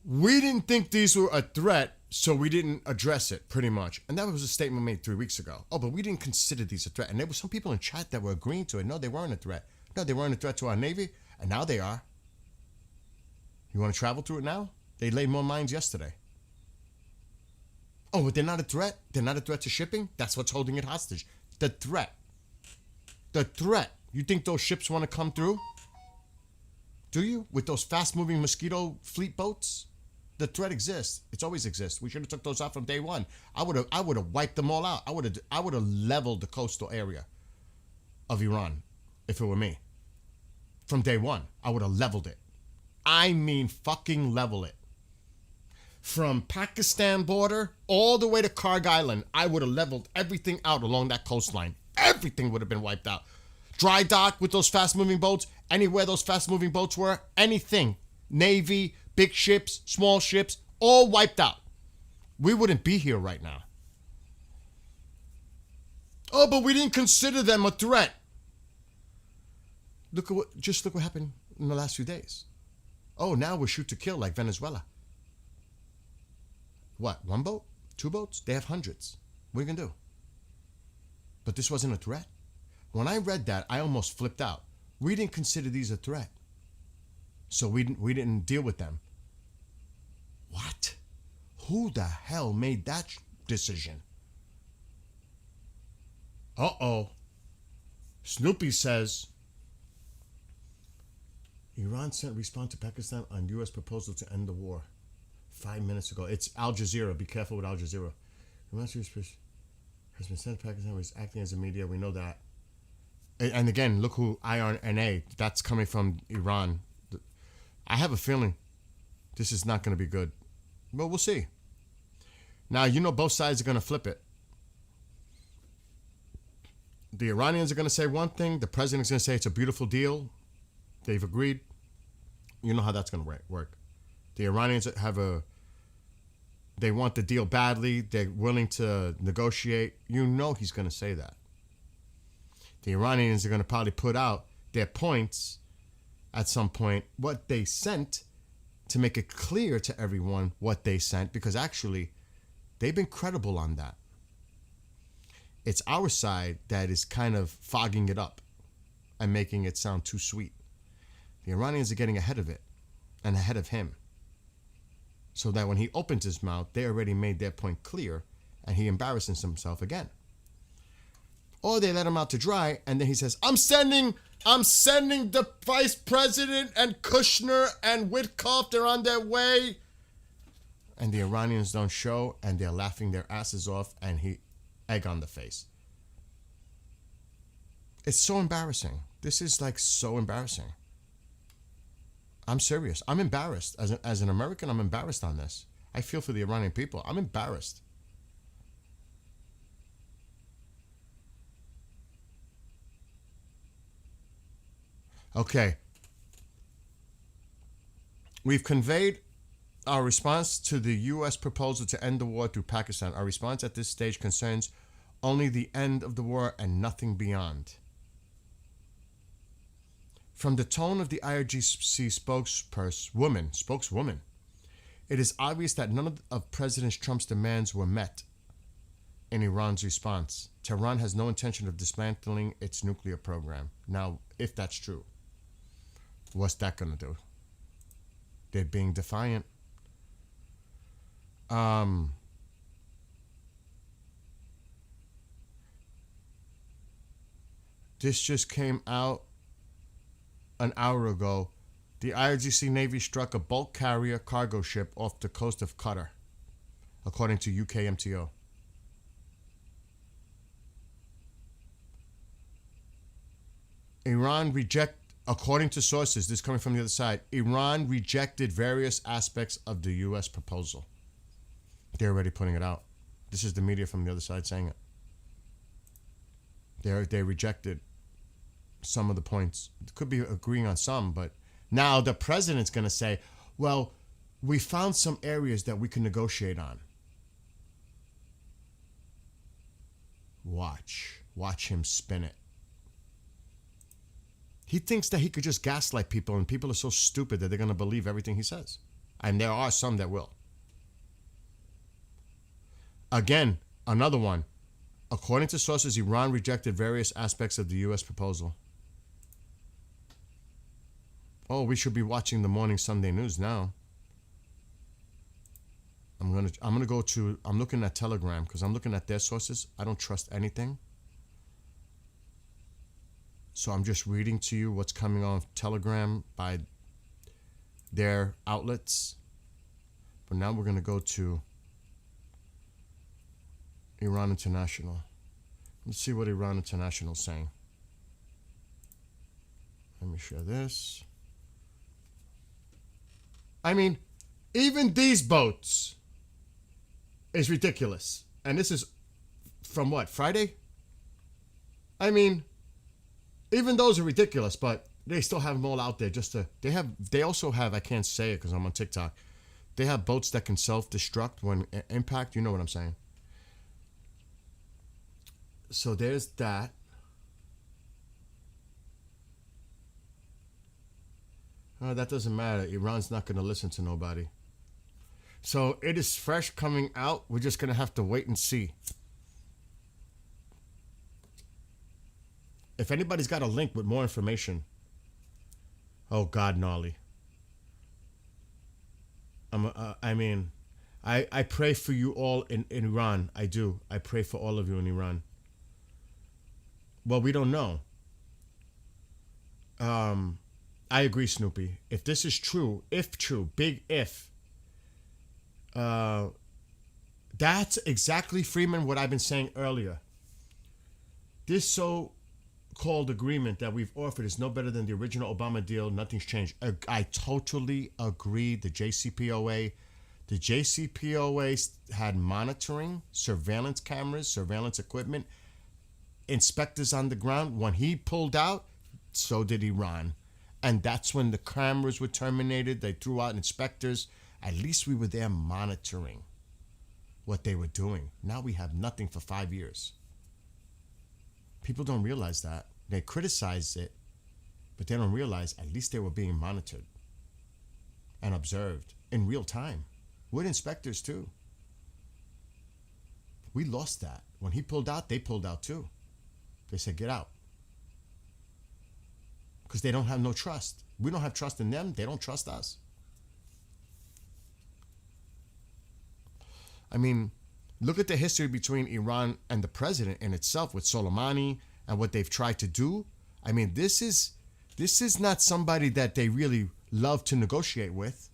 Speaker 1: We didn't think these were a threat, so we didn't address it, pretty much. And that was a statement made 3 weeks ago. Oh, but we didn't consider these a threat. And there were some people in chat that were agreeing to it. No, they weren't a threat. No, they weren't a threat to our Navy, and now they are. You want to travel through it now? They laid more mines yesterday. Oh, but they're not a threat? They're not a threat to shipping? That's what's holding it hostage. The threat. The threat. You think those ships want to come through? Do you? With those fast-moving Mosquito fleet boats? The threat exists. It's always exists. We should have took those out from day one. I would have wiped them all out. I would have leveled the coastal area of Iran if it were me. From day one, I would have leveled it. I mean fucking level it. From Pakistan border all the way to Karg Island, I would have leveled everything out along that coastline. Everything would have been wiped out. Dry dock with those fast-moving boats, anywhere those fast-moving boats were, anything. Navy, big ships, small ships, all wiped out. We wouldn't be here right now. Oh, but we didn't consider them a threat. Look what happened in the last few days. Oh, now we're shoot to kill like Venezuela. What, one boat? Two boats? They have hundreds. What are you gonna do? But this wasn't a threat. When I read that, I almost flipped out. We didn't consider these a threat. So we didn't deal with them. What? Who the hell made that decision? Uh-oh. Snoopy says, Iran sent response to Pakistan on U.S. proposal to end the war 5 minutes ago. It's Al Jazeera. Be careful with Al Jazeera. Iran has been sent to Pakistan, which is acting as a media. We know that. And again, look who IRNA. That's coming from Iran. I have a feeling this is not going to be good. But we'll see. Now, you know both sides are going to flip it. The Iranians are going to say one thing. The president's going to say it's a beautiful deal. They've agreed. You know how that's going to work. The Iranians they want the deal badly. They're willing to negotiate. You know he's going to say that. The Iranians are going to probably put out their points at some point, what they sent, to make it clear to everyone what they sent, because actually they've been credible on that. It's our side that is kind of fogging it up and making it sound too sweet. The Iranians are getting ahead of it and ahead of him, so that when he opens his mouth, they already made their point clear and he embarrasses himself again. Or they let him out to dry, and then he says, I'm sending the vice president and Kushner and Witkoff, they're on their way. And the Iranians don't show, and they're laughing their asses off, and he egg on the face. It's so embarrassing. This is like so embarrassing. I'm serious. I'm embarrassed. As an American, I'm embarrassed on this. I feel for the Iranian people. I'm embarrassed. Okay. We've conveyed our response to the U.S. proposal to end the war through Pakistan. Our response at this stage concerns only the end of the war and nothing beyond. From the tone of the IRGC spokeswoman, it is obvious that none of President Trump's demands were met in Iran's response. Tehran has no intention of dismantling its nuclear program. Now, if that's true, what's that going to do? They're being defiant. This just came out an hour ago. The IRGC Navy struck a bulk carrier cargo ship off the coast of Qatar. according to UKMTO. According to sources, this is coming from the other side, Iran rejected various aspects of the U.S. proposal. They're already putting it out. This is the media from the other side saying it. They rejected some of the points. Could be agreeing on some, but now the president's going to say, well, we found some areas that we can negotiate on. Watch him spin it. He thinks that he could just gaslight people, and people are so stupid that they're going to believe everything he says. And there are some that will. Again, another one. According to sources, Iran rejected various aspects of the U.S. proposal. Oh, we should be watching the morning Sunday news now. I'm looking at Telegram because I'm looking at their sources. I don't trust anything. So I'm just reading to you what's coming on Telegram by their outlets. But now we're going to go to Iran International. Let's see what Iran International is saying. Let me share this. I mean, even these boats is ridiculous. And this is from what, Friday? I mean, even those are ridiculous, but they still have them all out there just to, they also have, I can't say it because I'm on TikTok. They have boats that can self-destruct when impact. You know what I'm saying? So there's that. That doesn't matter. Iran's not going to listen to nobody. So it is fresh coming out. We're just going to have to wait and see. If anybody's got a link with more information. Oh, God, gnarly. I pray for you all in Iran. I do. I pray for all of you in Iran. Well, we don't know. I agree, Snoopy. If this is true, if true, big if, that's exactly, Freeman, what I've been saying earlier. This so-called agreement that we've offered is no better than the original Obama deal. Nothing's changed. I totally agree. The JCPOA had monitoring, surveillance cameras, surveillance equipment, inspectors on the ground. When he pulled out, so did Iran. And that's when the cameras were terminated. They threw out inspectors. At least we were there monitoring what they were doing. Now we have nothing for 5 years. People don't realize that. They criticize it, but they don't realize at least they were being monitored and observed in real time. We're inspectors too. We lost that. When he pulled out, they pulled out too. They said, get out. Because they don't have no trust. We don't have trust in them. They don't trust us. I mean, look at the history between Iran and the president in itself with Soleimani and what they've tried to do. I mean, this is not somebody that they really love to negotiate with.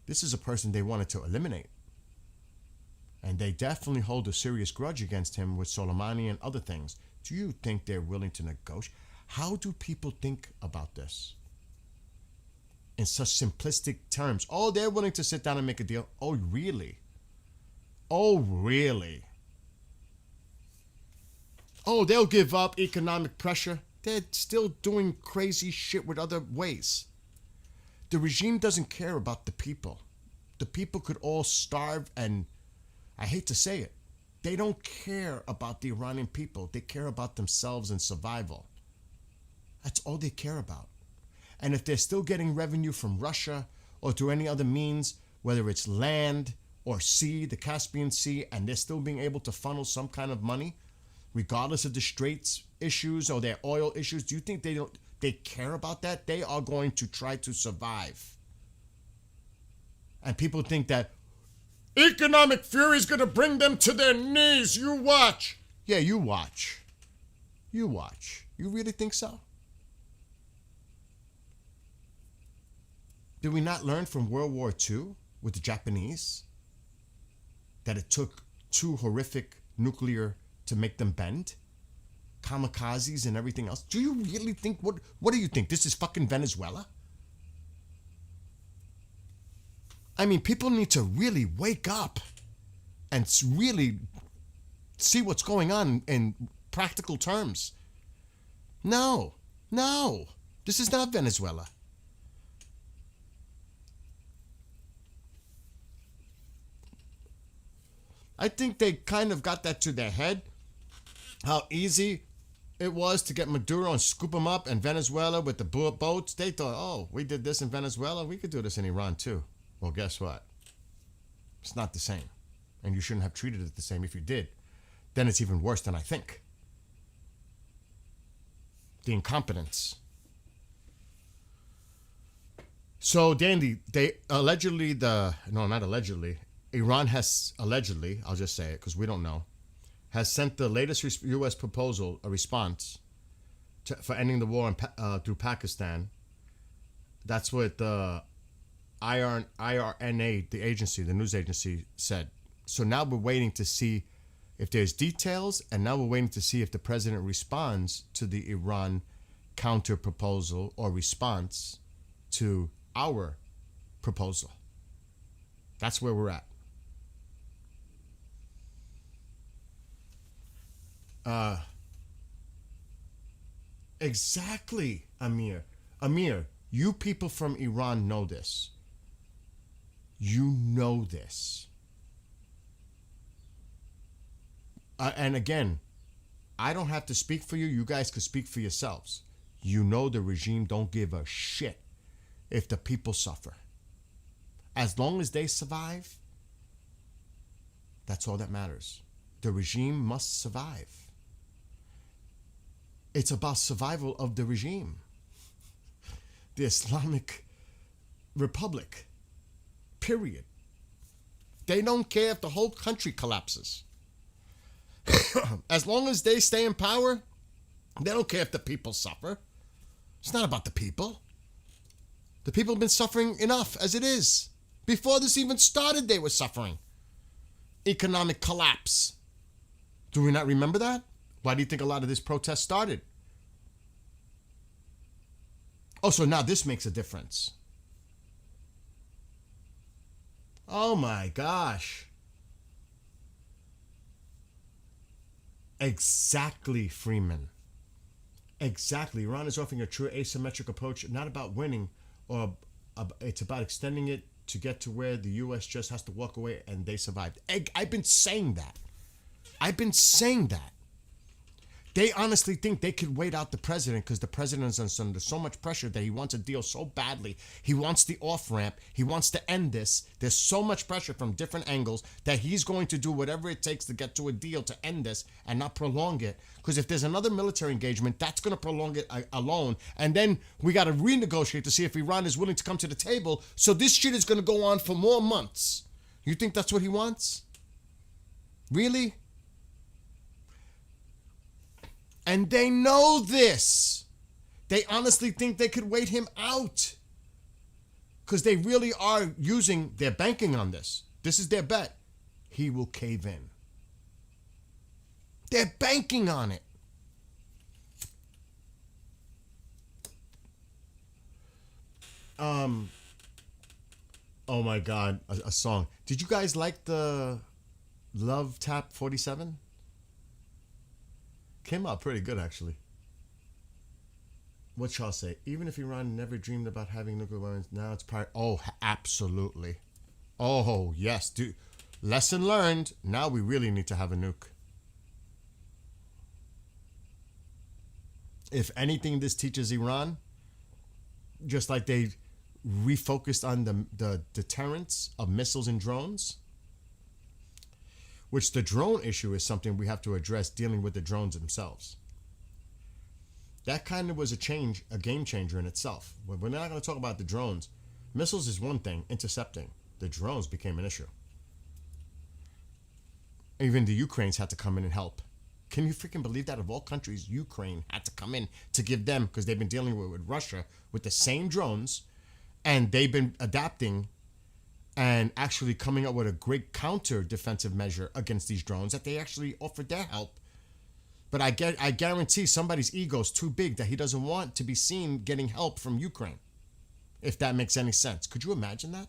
Speaker 1: This is a person they wanted to eliminate. And they definitely hold a serious grudge against him with Soleimani and other things. Do you think they're willing to negotiate? How do people think about this? In such simplistic terms. Oh, they're willing to sit down and make a deal. Oh, really? Oh, really? Oh, they'll give up economic pressure. They're still doing crazy shit with other ways. The regime doesn't care about the people. The people could all starve, and I hate to say it, they don't care about the Iranian people. They care about themselves and survival. That's all they care about. And if they're still getting revenue from Russia or through any other means, whether it's land or sea, the Caspian Sea, and they're still being able to funnel some kind of money, regardless of the Straits issues or their oil issues, do you think they care about that? They are going to try to survive. And people think that economic fury is going to bring them to their knees. You watch. Yeah, you watch. You watch. You really think so? Did we not learn from World War II with the Japanese? that it took two horrific nuclear to make them bend? Kamikazes and everything else. Do you really think, what do you think? This is fucking Venezuela? I mean, people need to really wake up and really see what's going on in practical terms. No, this is not Venezuela. I think they kind of got that to their head, how easy it was to get Maduro and scoop him up, and Venezuela with the boats. They thought, oh, we did this in Venezuela, we could do this in Iran too. Well, guess what? It's not the same. And you shouldn't have treated it the same. If you did, then it's even worse than I think. The incompetence. So, Dandy, they allegedly, not allegedly, Iran has allegedly, I'll just say it because we don't know, has sent the latest U.S. proposal, a response for ending the war through Pakistan. That's what the IRNA, the agency, the news agency, said. So now we're waiting to see if there's details, and now we're waiting to see if the president responds to the Iran counter proposal or response to our proposal. That's where we're at. Exactly, Amir. Amir, you people from Iran know this. You know this. And again, I don't have to speak for you. You guys could speak for yourselves. You know the regime don't give a shit if the people suffer. As long as they survive, that's all that matters. The regime must survive. It's about survival of the regime. The Islamic Republic. Period. They don't care if the whole country collapses. As long as they stay in power, they don't care if the people suffer. It's not about the people. The people have been suffering enough as it is. Before this even started, they were suffering. Economic collapse. Do we not remember that? Why do you think a lot of this protest started? Oh, so now this makes a difference. Oh my gosh. Exactly, Freeman. Exactly. Iran is offering a true asymmetric approach, not about winning, or it's about extending it to get to where the U.S. just has to walk away and they survived. I've been saying that. They honestly think they could wait out the president because the president is under so much pressure that he wants a deal so badly. He wants the off-ramp. He wants to end this. There's so much pressure from different angles that he's going to do whatever it takes to get to a deal to end this and not prolong it. Because if there's another military engagement, that's going to prolong it alone. And then we got to renegotiate to see if Iran is willing to come to the table. So this shit is going to go on for more months. You think that's what he wants? Really? And they know this. They honestly think they could wait him out. Because they really are they're banking on this. This is their bet. He will cave in. They're banking on it. Oh my God, a song. Did you guys like the Love Tap 47? Came out pretty good, actually. What y'all say? Even if Iran never dreamed about having nuclear weapons, now it's part. Oh, absolutely. Oh, yes, dude. Lesson learned. Now we really need to have a nuke. If anything, this teaches Iran, just like they refocused on the deterrence of missiles and drones, which the drone issue is something we have to address, dealing with the drones themselves. That kind of was a game changer in itself. We're not going to talk about the drones. Missiles is one thing, intercepting. The drones became an issue. Even the Ukrainians had to come in and help. Can you freaking believe that? Of all countries, Ukraine had to come in to give them, because they've been dealing with Russia with the same drones, and they've been adapting and actually coming up with a great counter defensive measure against these drones, that they actually offered their help. But I guarantee somebody's ego is too big that he doesn't want to be seen getting help from Ukraine. If that makes any sense. Could you imagine that?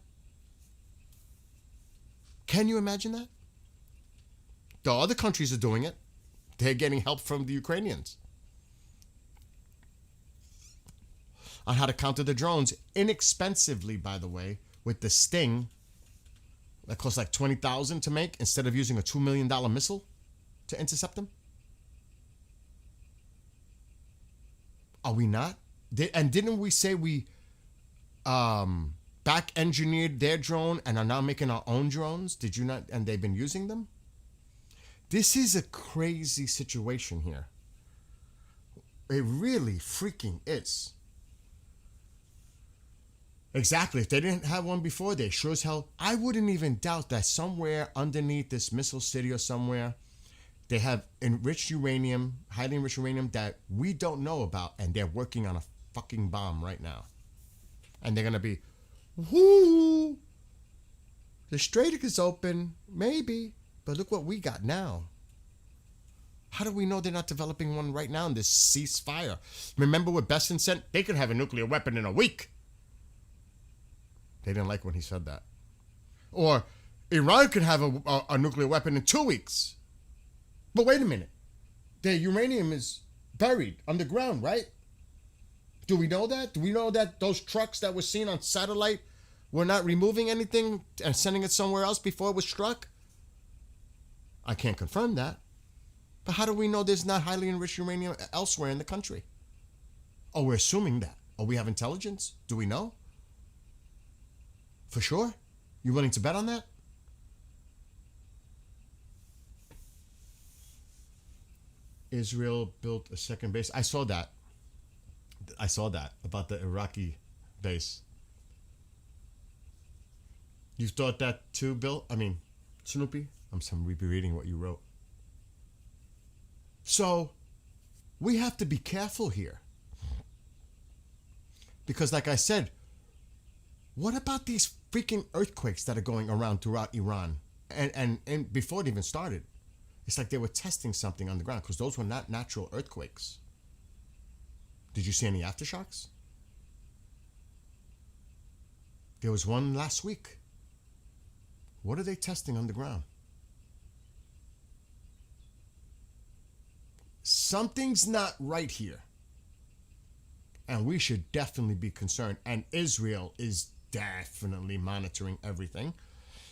Speaker 1: Can you imagine that? The other countries are doing it. They're getting help from the Ukrainians on how to counter the drones inexpensively, by the way, with the Sting that costs like $20,000 to make instead of using a $2 million missile to intercept them. Are we not? And didn't we say we back engineered their drone and are now making our own drones? Did you not? And they've been using them? This is a crazy situation here. It really freaking is. Exactly. If they didn't have one before, they sure as hell. I wouldn't even doubt that somewhere underneath this missile city or somewhere, they have enriched uranium, highly enriched uranium that we don't know about, and they're working on a fucking bomb right now. And they're going to be, whoo, the Strait is open, maybe, but look what we got now. How do we know they're not developing one right now in this ceasefire? Remember what Besson said? They could have a nuclear weapon in a week. They didn't like when he said that. Or Iran could have a nuclear weapon in 2 weeks. But wait a minute. The uranium is buried underground, right? Do we know that? Do we know that those trucks that were seen on satellite were not removing anything and sending it somewhere else before it was struck? I can't confirm that. But how do we know there's not highly enriched uranium elsewhere in the country? Oh, we're assuming that. Oh, we have intelligence? Do we know? For sure? You willing to bet on that? Israel built a second base. I saw that about the Iraqi base. You thought that too, Bill? I mean, Snoopy? I'm reading what you wrote. So, we have to be careful here. Because like I said, what about these freaking earthquakes that are going around throughout Iran? And before it even started, it's like they were testing something on the ground because those were not natural earthquakes. Did you see any aftershocks? There was one last week. What are they testing on the ground? Something's not right here. And we should definitely be concerned. And Israel is definitely monitoring everything.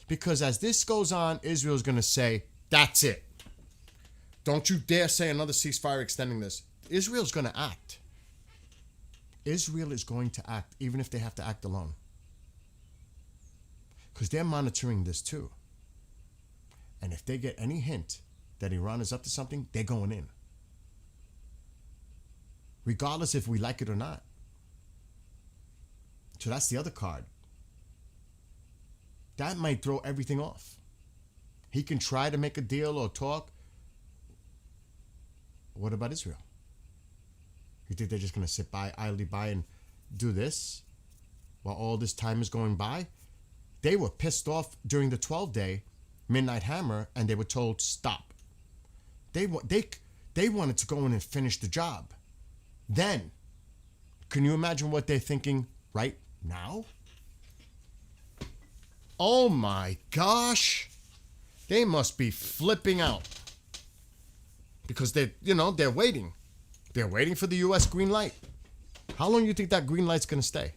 Speaker 1: Because as this goes on, Israel's going to say, that's it. Don't you dare say another ceasefire extending this. Israel's going to act. Israel is going to act, even if they have to act alone. Because they're monitoring this too. And if they get any hint that Iran is up to something, they're going in. Regardless if we like it or not. So that's the other card. That might throw everything off. He can try to make a deal or talk. What about Israel? You think they're just going to sit by, idly by and do this while all this time is going by? They were pissed off during the 12-day Midnight Hammer and they were told stop. They wanted to go in and finish the job. Then, can you imagine what they're thinking right now? Oh my gosh. They must be flipping out. Because they're waiting. They're waiting for the U.S. green light. How long do you think that green light's going to stay?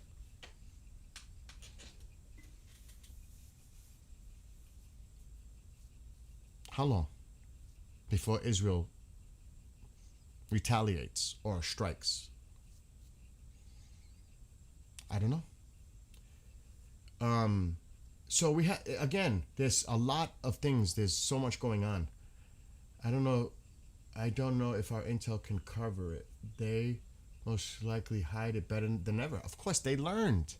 Speaker 1: How long before Israel retaliates or strikes? I don't know. So we have, again, there's a lot of things. There's so much going on. I don't know if our intel can cover it. They most likely hide it better than ever. Of course, they learned.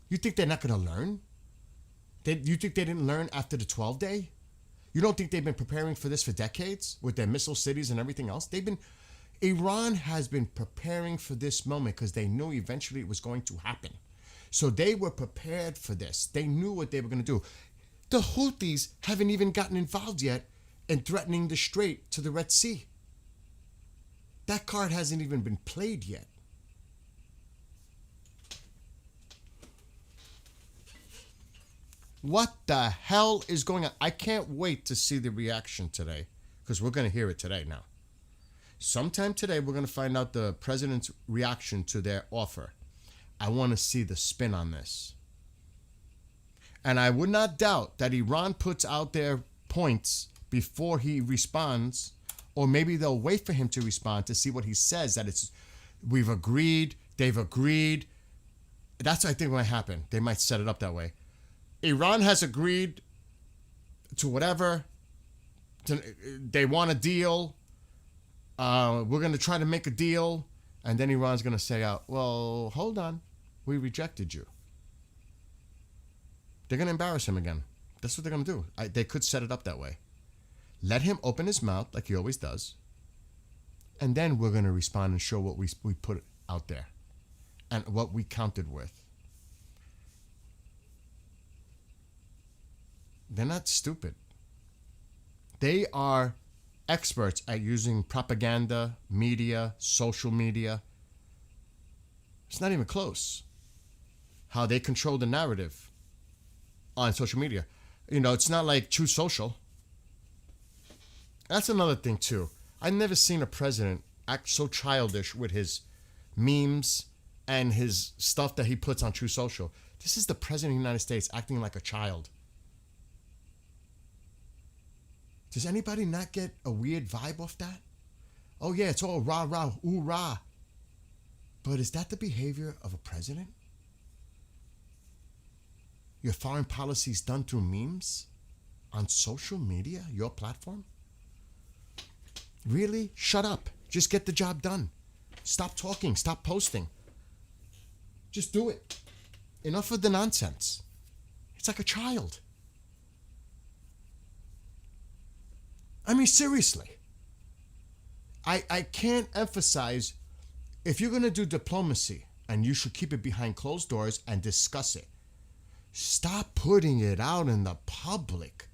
Speaker 1: You think they're not going to learn? You think they didn't learn after the 12-day? You don't think they've been preparing for this for decades with their missile cities and everything else? Iran has been preparing for this moment because they knew eventually it was going to happen. So they were prepared for this. They knew what they were going to do. The Houthis haven't even gotten involved yet in threatening the Strait to the Red Sea. That card hasn't even been played yet. What the hell is going on? I can't wait to see the reaction today, because we're going to hear it today now. Sometime today, we're going to find out the president's reaction to their offer. I want to see the spin on this. And I would not doubt that Iran puts out their points before he responds, or maybe they'll wait for him to respond to see what he says, that it's, we've agreed, they've agreed. That's what I think might happen. They might set it up that way. Iran has agreed to whatever. They want a deal. We're going to try to make a deal. And then Iran's going to say out, well, hold on. We rejected you. They're going to embarrass him again. That's what they're going to do. They could set it up that way. Let him open his mouth like he always does. And then we're going to respond and show what we put out there. And what we countered with. They're not stupid. They are experts at using propaganda, media, social media. It's not even close. How they control the narrative on social media. You know, it's not like True Social. That's another thing too. I've never seen a president act so childish with his memes and his stuff that he puts on True Social. This is the president of the United States acting like a child. Does anybody not get a weird vibe off that? Oh yeah, it's all rah rah, ooh rah. But is that the behavior of a president? Your foreign policy is done through memes? On social media, your platform? Really? Shut up. Just get the job done. Stop talking. Stop posting. Just do it. Enough of the nonsense. It's like a child. I mean, seriously. I can't emphasize, if you're going to do diplomacy, and you should keep it behind closed doors and discuss it, stop putting it out in the public.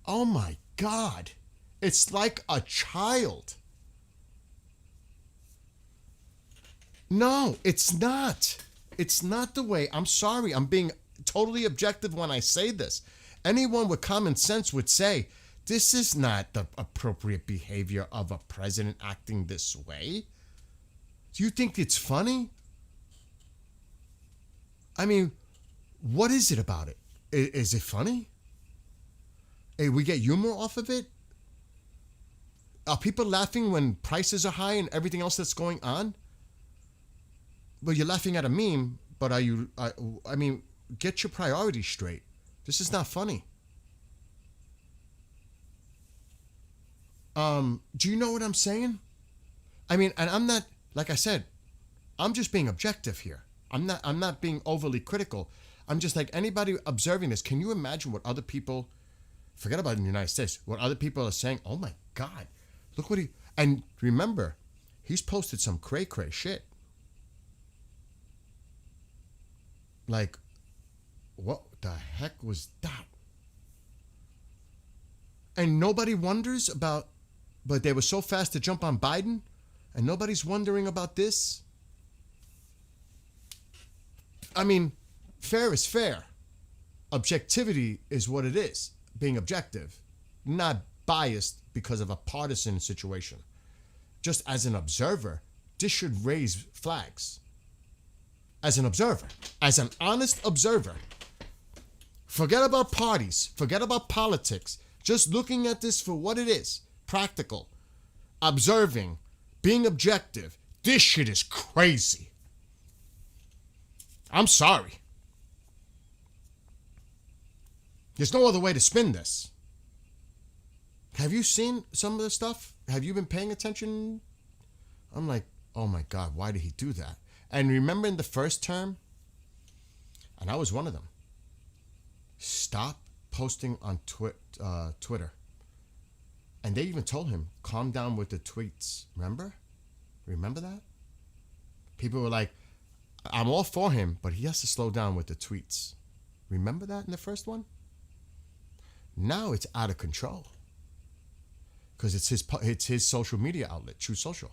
Speaker 1: Oh my God. It's like a child. No, it's not. It's not the way. I'm sorry. I'm being totally objective when I say this. Anyone with common sense would say, this is not the appropriate behavior of a president acting this way. Do you think it's funny? I mean, what is it about it? Is it funny? Hey, we get humor off of it? Are people laughing when prices are high and everything else that's going on? Well, you're laughing at a meme, but are you, I mean, get your priorities straight. This is not funny. Do you know what I'm saying? I mean, and I'm not, like I said, I'm just being objective here. I'm not being overly critical. I'm just like anybody observing this. Can you imagine what other people, forget about in the United States, what other people are saying? Oh my God, look what and remember, he's posted some cray shit. Like, what the heck was that? And nobody wonders about, but they were so fast to jump on Biden, and nobody's wondering about this. I mean, fair is fair. Objectivity is what it is. Being objective, not biased because of a partisan situation. Just as an observer, this should raise flags. As an observer, as an honest observer. Forget about parties, forget about politics. Just looking at this for what it is. Practical, observing, being objective. This shit is crazy. I'm sorry. There's no other way to spin this. Have you seen some of the stuff? Have you been paying attention? I'm like, oh my God, why did he do that? And remember in the first term, and I was one of them, stop posting on Twitter. And they even told him, calm down with the tweets. Remember that? People were like, I'm all for him, but he has to slow down with the tweets. Remember that in the first one? Now it's out of control because it's his social media outlet, True Social.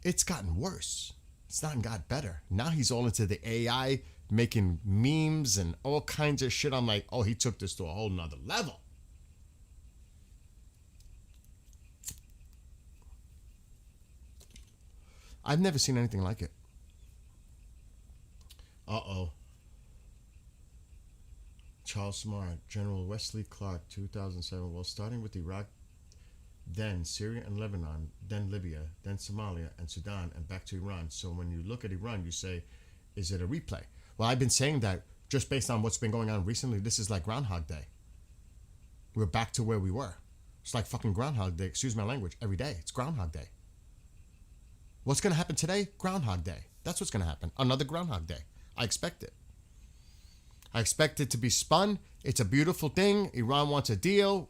Speaker 1: It's gotten worse. It's not got better. Now he's all into the AI, making memes and all kinds of shit. I'm like, oh, he took this to a whole nother level. I've never seen anything like it. Uh-oh. Charles Smart, General Wesley Clark, 2007. Well, starting with Iraq, then Syria and Lebanon, then Libya, then Somalia and Sudan, and back to Iran. So when you look at Iran, you say, is it a replay? Well, I've been saying that just based on what's been going on recently. This is like Groundhog Day. We're back to where we were. It's like fucking Groundhog Day. Excuse my language. Every day. It's Groundhog Day. What's going to happen today? Groundhog Day. That's what's going to happen. Another Groundhog Day. I expect it. I expect it to be spun. It's a beautiful thing. Iran wants a deal.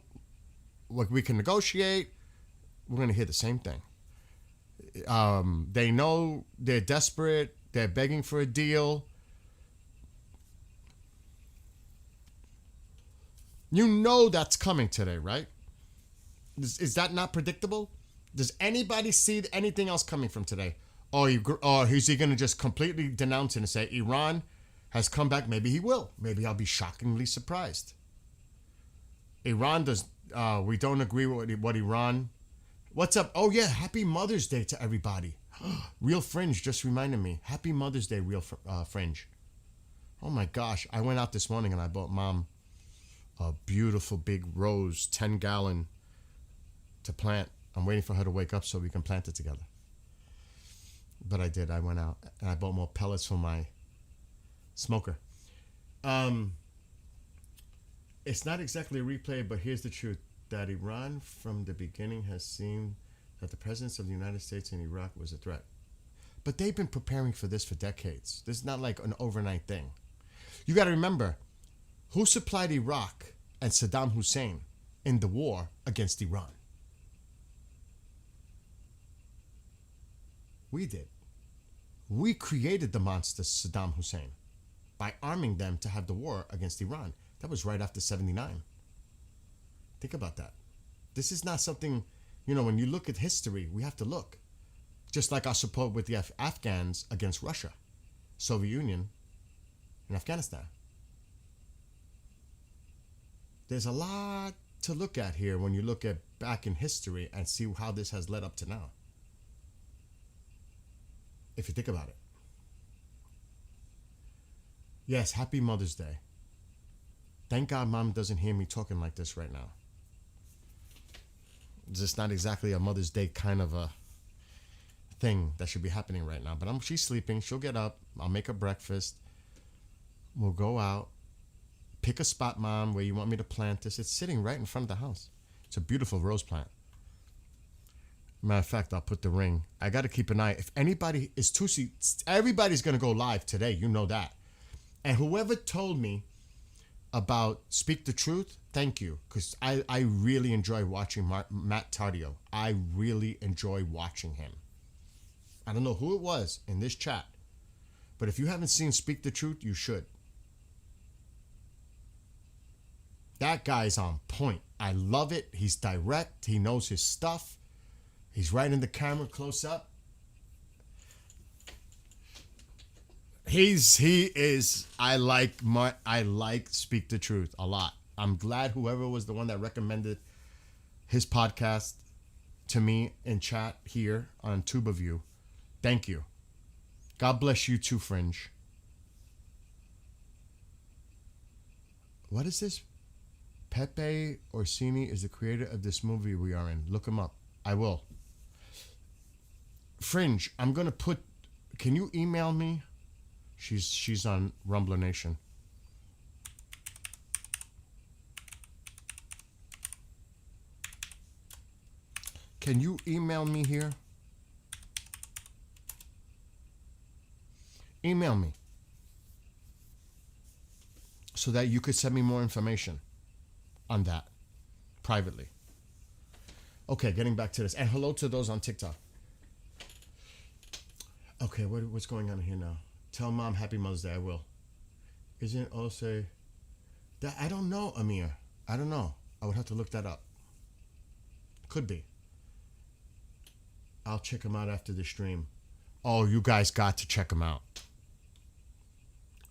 Speaker 1: We can negotiate. We're going to hear the same thing. They know they're desperate. They're begging for a deal. You know that's coming today, right? Is that not predictable? Does anybody see anything else coming from today? Or is he going to just completely denounce it and say Iran has come back? Maybe he will. Maybe I'll be shockingly surprised. Iran does. We don't agree with what Iran. What's up? Oh yeah, happy Mother's Day to everybody. Real Fringe just reminded me. Happy Mother's Day, Real Fringe. Oh my gosh, I went out this morning and I bought Mom a beautiful big rose, 10-gallon to plant. I'm waiting for her to wake up so we can plant it together. But I did. I went out and I bought more pellets for my smoker. It's not exactly a replay, but here's the truth. That Iran from the beginning has seen that the presence of the United States in Iraq was a threat. But they've been preparing for this for decades. This is not like an overnight thing. You got to remember, who supplied Iraq and Saddam Hussein in the war against Iran? We did. We created the monster Saddam Hussein by arming them to have the war against Iran. That was right after 79. Think about that. This is not something, when you look at history, we have to look. Just like our support with the Afghans against Russia, Soviet Union, and Afghanistan. There's a lot to look at here when you look at back in history and see how this has led up to now. If you think about it. Yes, happy Mother's Day. Thank God Mom doesn't hear me talking like this right now. It's not exactly a Mother's Day kind of a thing that should be happening right now. But she's sleeping. She'll get up. I'll make her breakfast. We'll go out. Pick a spot, Mom, where you want me to plant this. It's sitting right in front of the house. It's a beautiful rose plant. Matter of fact, I'll put the ring. I got to keep an eye. If anybody is everybody's going to go live today. You know that. And whoever told me about Speak the Truth, thank you. Because I really enjoy watching Matt Tardio. I really enjoy watching him. I don't know who it was in this chat. But if you haven't seen Speak the Truth, you should. That guy's on point. I love it. He's direct. He knows his stuff. He's right in the camera close up. I like Speak the Truth a lot. I'm glad whoever was the one that recommended his podcast to me in chat here on TubeView. Thank you. God bless you too, Fringe. What is this? Pepe Orsini is the creator of this movie we are in. Look him up. I will. Fringe, I'm going to put... Can you email me? She's on Rumbler Nation. Can you email me here? Email me. So that you could send me more information on that privately. Okay, getting back to this. And hello to those on TikTok. Okay, what's going on here now? Tell mom Happy Mother's Day. I will. Isn't it also that? I don't know, Amir. I don't know. I would have to look that up. Could be. I'll check him out after the stream. Oh, you guys got to check him out.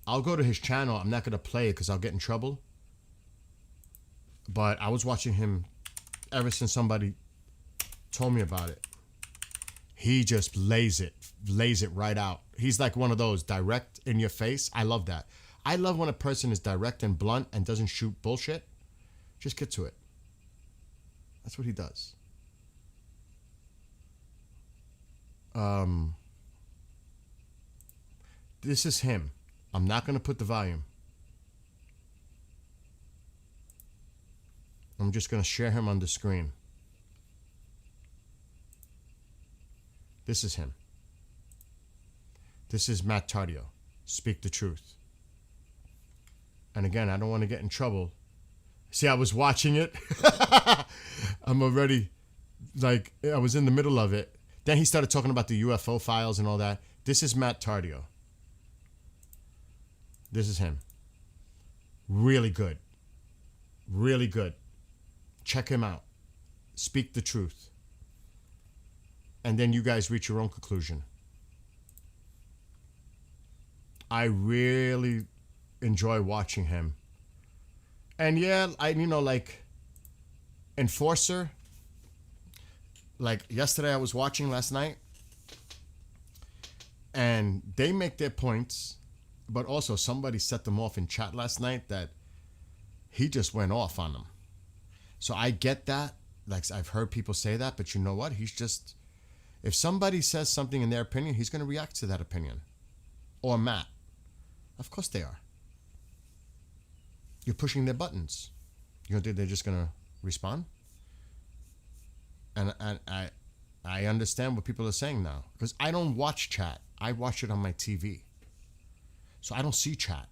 Speaker 1: I'll go to his channel. I'm not going to play it because I'll get in trouble. But I was watching him ever since somebody told me about it. He just lays it right out. He's like one of those direct in your face. I love that. I love when a person is direct and blunt and doesn't shoot bullshit. Just get to it. That's what he does. This is him. I'm not going to put the volume. I'm just going to share him on the screen. This is him. This is Matt Tardio. Speak the truth. And again, I don't want to get in trouble. See, I was watching it. I'm already, like, I was in the middle of it. Then he started talking about the UFO files and all that. This is Matt Tardio. This is him. Really good. Really good. Check him out. Speak the truth. And then you guys reach your own conclusion. I really enjoy watching him. And yeah, like Enforcer. Like yesterday I was watching last night. And they make their points. But also somebody set them off in chat last night that he just went off on them. So I get that. Like I've heard people say that. But you know what? He's just... If somebody says something in their opinion, he's going to react to that opinion. Or Matt. Of course they are. You're pushing their buttons. You don't think they're just going to respond? And I understand what people are saying now. Because I don't watch chat. I watch it on my TV. So I don't see chat.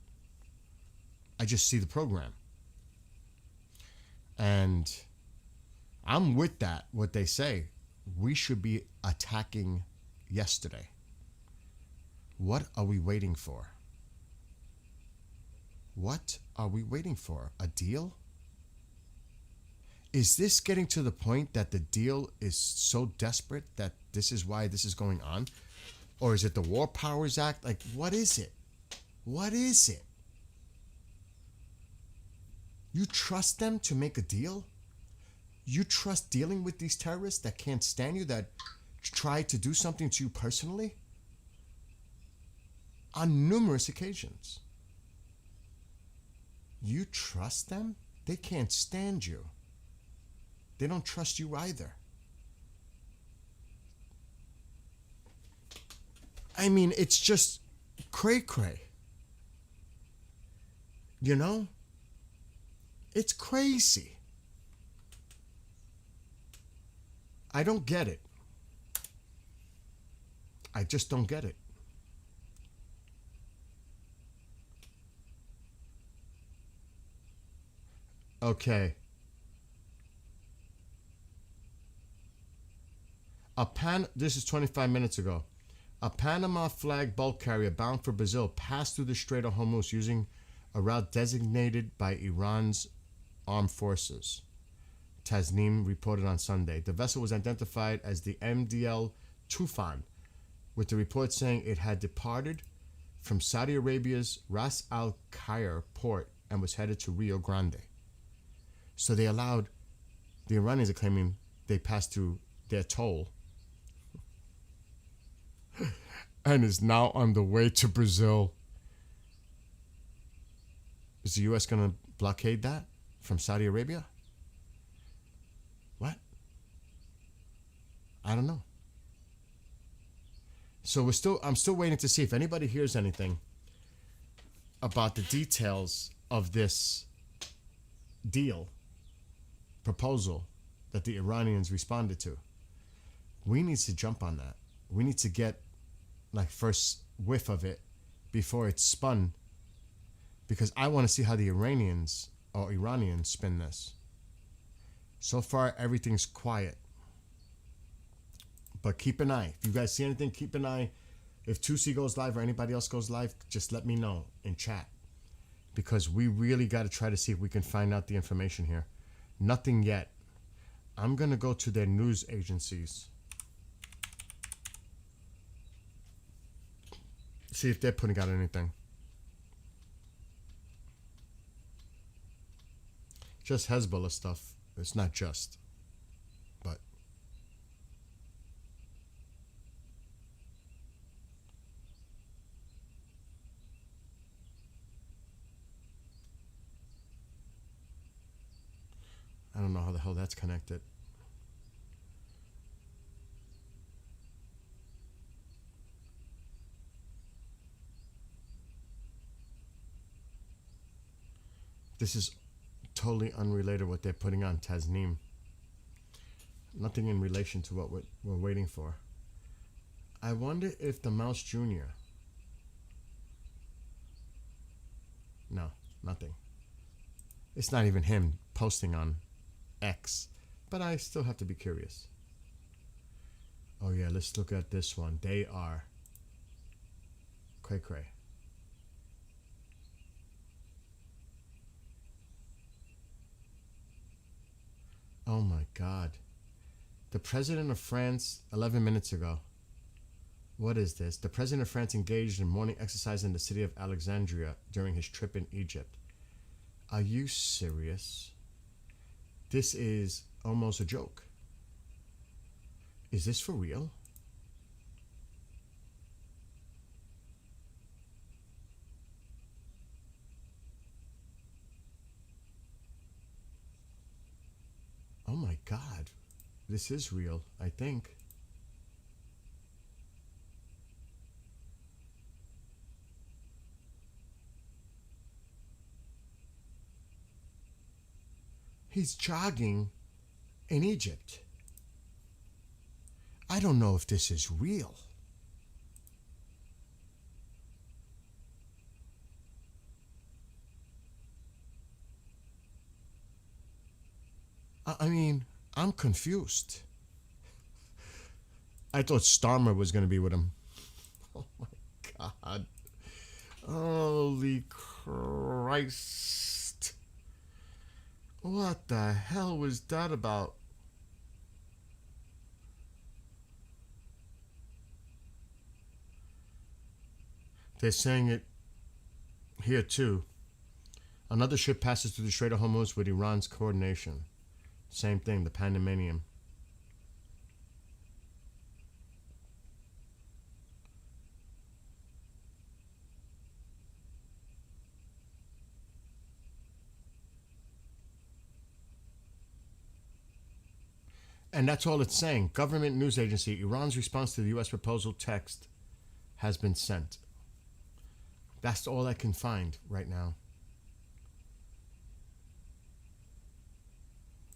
Speaker 1: I just see the program. And I'm with that, what they say. We should be attacking yesterday. What are we waiting for? What are we waiting for? A deal? Is this getting to the point that the deal is so desperate that this is why this is going on? Or is it the War Powers Act? Like, what is it? What is it? You trust them to make a deal? You trust dealing with these terrorists that can't stand you, that try to do something to you personally? On numerous occasions. You trust them? They can't stand you. They don't trust you either. I mean, it's just cray-cray. You know? It's crazy. I don't get it. I just don't get it. Okay. This is 25 minutes ago. A Panama flag bulk carrier bound for Brazil passed through the Strait of Hormuz using a route designated by Iran's armed forces. Tasnim reported on Sunday. The vessel was identified as the MDL Tufan, with the report saying it had departed from Saudi Arabia's Ras Al Khair port and was headed to Rio Grande. So they allowed, the Iranians are claiming they passed through their toll and is now on the way to Brazil. Is the U.S. going to blockade that from Saudi Arabia? What? I don't know. So I'm still waiting to see if anybody hears anything about the details of this deal, proposal that the Iranians responded to. We need to jump on that. We need to get like first whiff of it before it's spun, because I want to see how the Iranians spin this. So far, everything's quiet. But keep an eye. If you guys see anything, keep an eye If 2C goes live or anybody else goes live, just let me know in chat. Because we really got to try to see if we can find out the information here. Nothing yet. I'm going to go to their news agencies. See if they're putting out anything. Just Hezbollah stuff. It's not just. But. I don't know how the hell that's connected. This is totally unrelated what they're putting on Tasneem. Nothing in relation to what we're waiting for. I wonder if the Mouse Jr. No, nothing. It's not even him posting on X, but I still have to be curious. Oh yeah, let's look at this one. They are cray cray. Oh my God. The president of France 11 minutes ago. What is this? The president of France engaged in morning exercise in the city of Alexandria during his trip in Egypt. Are you serious? This is almost a joke. Is this for real? Oh my God. This is real, I think. He's jogging in Egypt. I don't know if this is real. I mean, I'm confused. I thought Starmer was going to be with him. Oh my God. Holy Christ. What the hell was that about? They're saying it here too. Another ship passes through the Strait of Hormuz with Iran's coordination. Same thing, the Panamanian. And that's all it's saying. Government news agency, Iran's response to the U.S. proposal text has been sent. That's all I can find right now.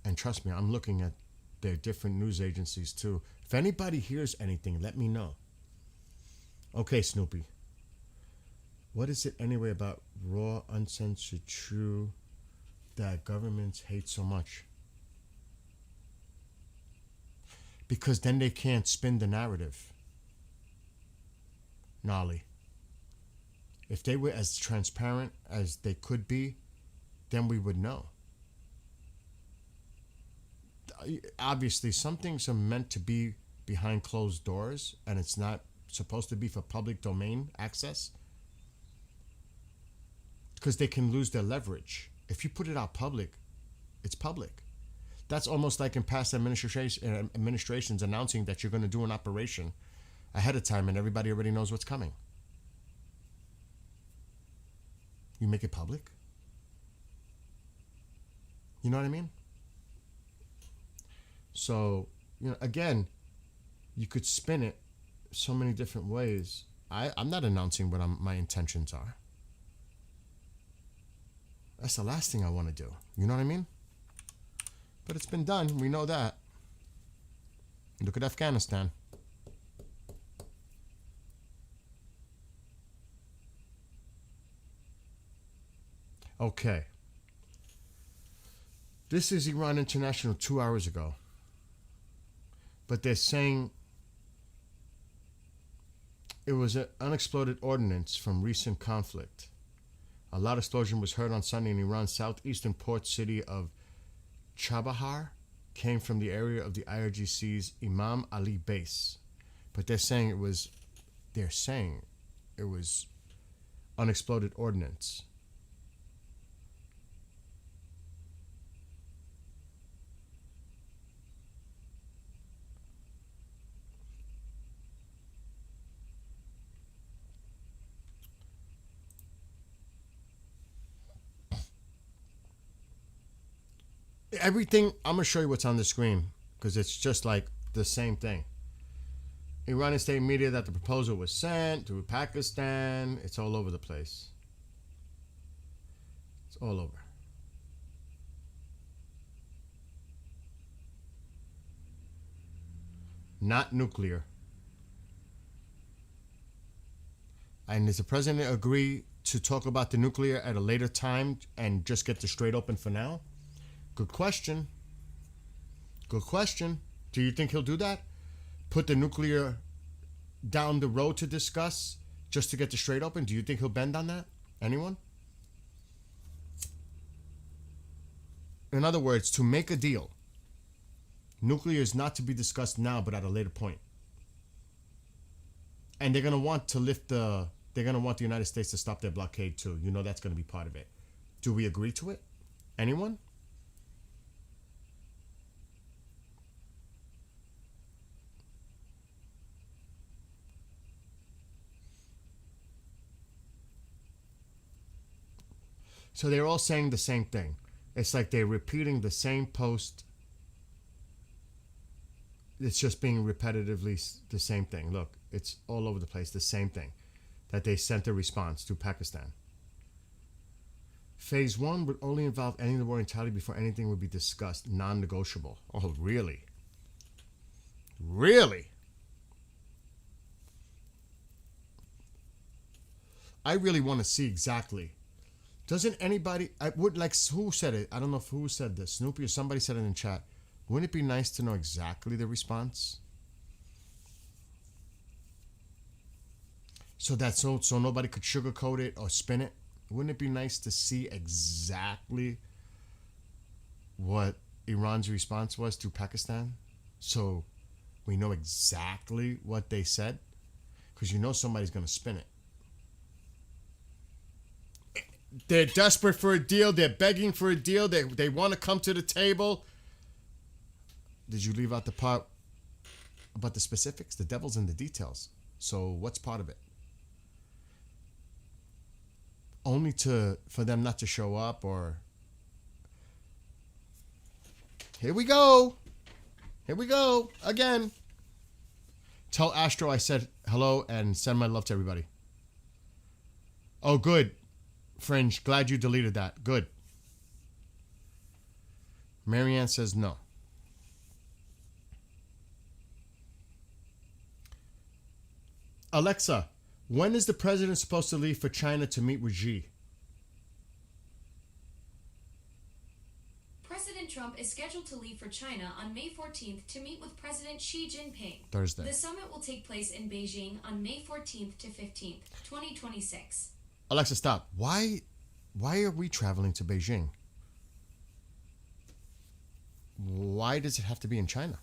Speaker 1: And trust me, I'm looking at their different news agencies too. If anybody hears anything, let me know. Okay, Snoopy. What is it anyway about raw, uncensored, true that governments hate so much? Because then they can't spin the narrative. Gnarly. If they were as transparent as they could be, then we would know. Obviously, some things are meant to be behind closed doors, and it's not supposed to be for public domain access, because they can lose their leverage. If you put it out public, it's public. That's almost like in past administrations announcing that you're going to do an operation ahead of time and everybody already knows what's coming. You make it public. You know what I mean? So, again, you could spin it so many different ways. I'm not announcing what my intentions are. That's the last thing I want to do. You know what I mean? But it's been done. We know that. Look at Afghanistan. Okay. This is Iran International 2 hours ago. But they're saying It was an unexploded ordnance from recent conflict. A loud explosion was heard on Sunday in Iran's southeastern port city of Chabahar. Came from the area of the IRGC's Imam Ali base, but they're saying it was unexploded ordnance. Everything, I'm going to show you what's on the screen because it's just like the same thing. Iranian state media that the proposal was sent to Pakistan. It's all over the place. It's all over. Not nuclear. And does the president agree to talk about the nuclear at a later time and just get the straight open for now? Good question. Good question. Do you think he'll do that? Put the nuclear down the road to discuss just to get the straight open? Do you think he'll bend on that? Anyone? In other words, to make a deal, nuclear is not to be discussed now, but at a later point. And they're going to want to they're going to want the United States to stop their blockade too. You know that's going to be part of it. Do we agree to it? Anyone? So they're all saying the same thing. It's like they're repeating the same post. It's just being repetitively the same thing. Look, it's all over the place, the same thing. That they sent a response to Pakistan. Phase 1 would only involve ending the war entirely before anything would be discussed. Non-negotiable. Oh, really? Really? I really want to see exactly. Doesn't anybody, I would like, who said it? I don't know who said this. Snoopy or somebody said it in chat. Wouldn't it be nice to know exactly the response? So nobody could sugarcoat it or spin it? Wouldn't it be nice to see exactly what Iran's response was to Pakistan? So we know exactly what they said? Because you know somebody's going to spin it. They're desperate for a deal. They're begging for a deal. They want to come to the table. Did you leave out the part about the specifics? The devil's in the details. So what's part of it? Only for them not to show up or... Here we go. Here we go. Again. Tell Astro I said hello and send my love to everybody. Oh, good. Fringe, glad you deleted that. Good. Marianne says no. Alexa, when is the president supposed to leave for China to meet with Xi?
Speaker 2: President Trump is scheduled to leave for China on May 14th to meet with President Xi Jinping.
Speaker 1: Thursday.
Speaker 2: The summit will take place in Beijing on May 14th to 15th, 2026.
Speaker 1: Alexa, stop. Why are we traveling to Beijing? Why does it have to be in China?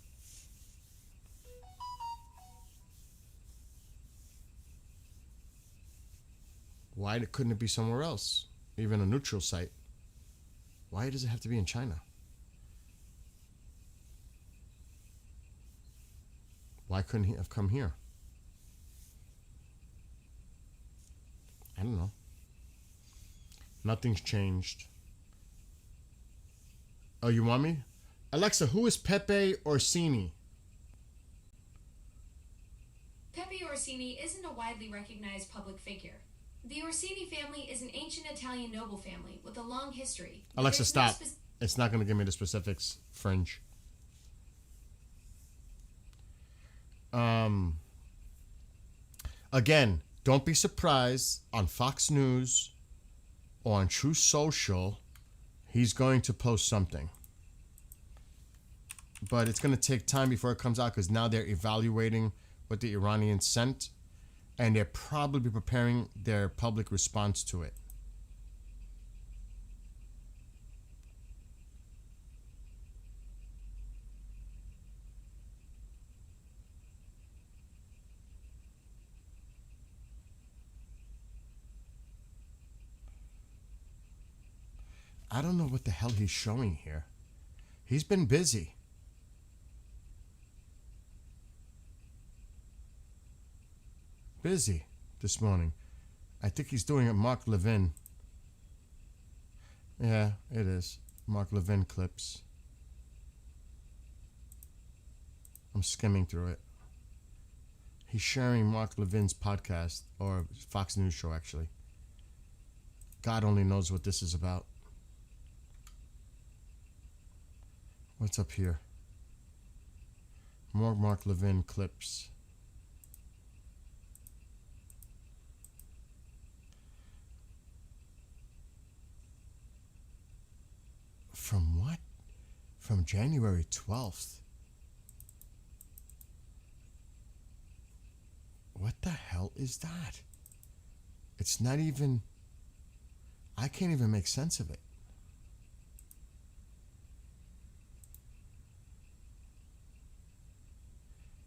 Speaker 1: Why couldn't it be somewhere else? Even a neutral site. Why does it have to be in China? Why couldn't he have come here? I don't know. Nothing's changed. Oh, you want me? Alexa, who is Pepe Orsini?
Speaker 2: Pepe Orsini isn't a widely recognized public figure. The Orsini family is an ancient Italian noble family with a long history.
Speaker 1: Alexa, stop. It's not going to give me the specifics, Fringe. Again, don't be surprised on Fox News or on True Social, he's going to post something. But it's going to take time before it comes out because now they're evaluating what the Iranians sent. And they're probably preparing their public response to it. I don't know what the hell he's showing here. He's been busy. Busy this morning. I think he's doing a Mark Levin. Yeah, it is. Mark Levin clips. I'm skimming through it. He's sharing Mark Levin's podcast, or Fox News show, actually. God only knows what this is about. What's up here? More Mark Levin clips. From what? From January 12th. What the hell is that? It's not even... I can't even make sense of it.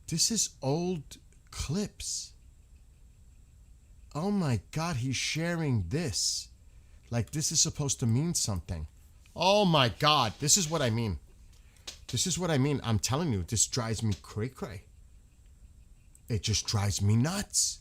Speaker 1: This is old clips. Oh my God, he's sharing this. Like this is supposed to mean something. Oh my God, this is what I mean. This is what I mean. I'm telling you, this drives me cray-cray. It just drives me nuts.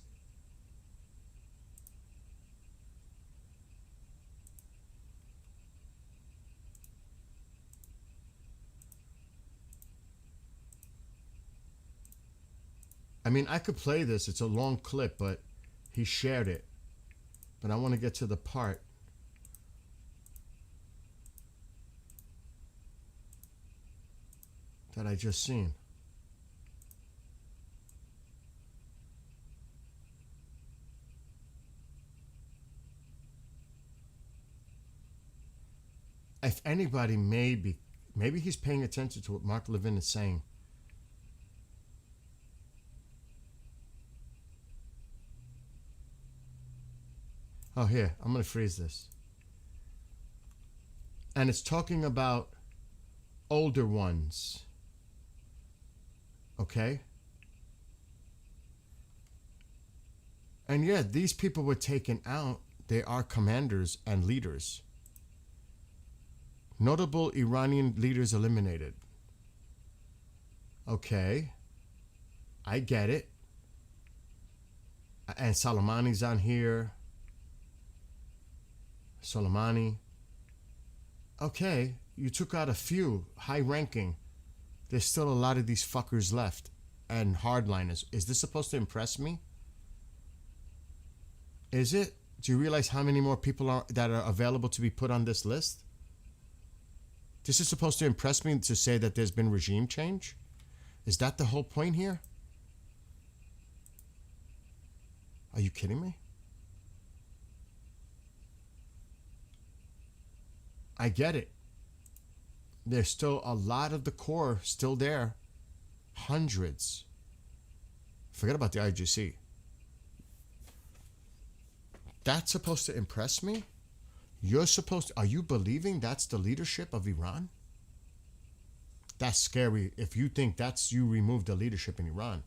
Speaker 1: I mean, I could play this. It's a long clip, but he shared it. But I want to get to the part that I just seen. If anybody, maybe he's paying attention to what Mark Levin is saying. Oh, here, I'm going to freeze this. And it's talking about older ones. Okay? And yeah, these people were taken out. They are commanders and leaders. Notable Iranian leaders eliminated. Okay. I get it. And Soleimani's on here. Soleimani. Okay, you took out a few high ranking. There's still a lot of these fuckers left and hardliners. Is this supposed to impress me? Is it? Do you realize how many more people are that are available to be put on this list? This is supposed to impress me to say that there's been regime change? Is that the whole point here? Are you kidding me? I get it. There's still a lot of the core still there. Hundreds. Forget about the IGC. That's supposed to impress me? You're supposed to... Are you believing that's the leadership of Iran? That's scary. If you think that's you remove the leadership in Iran,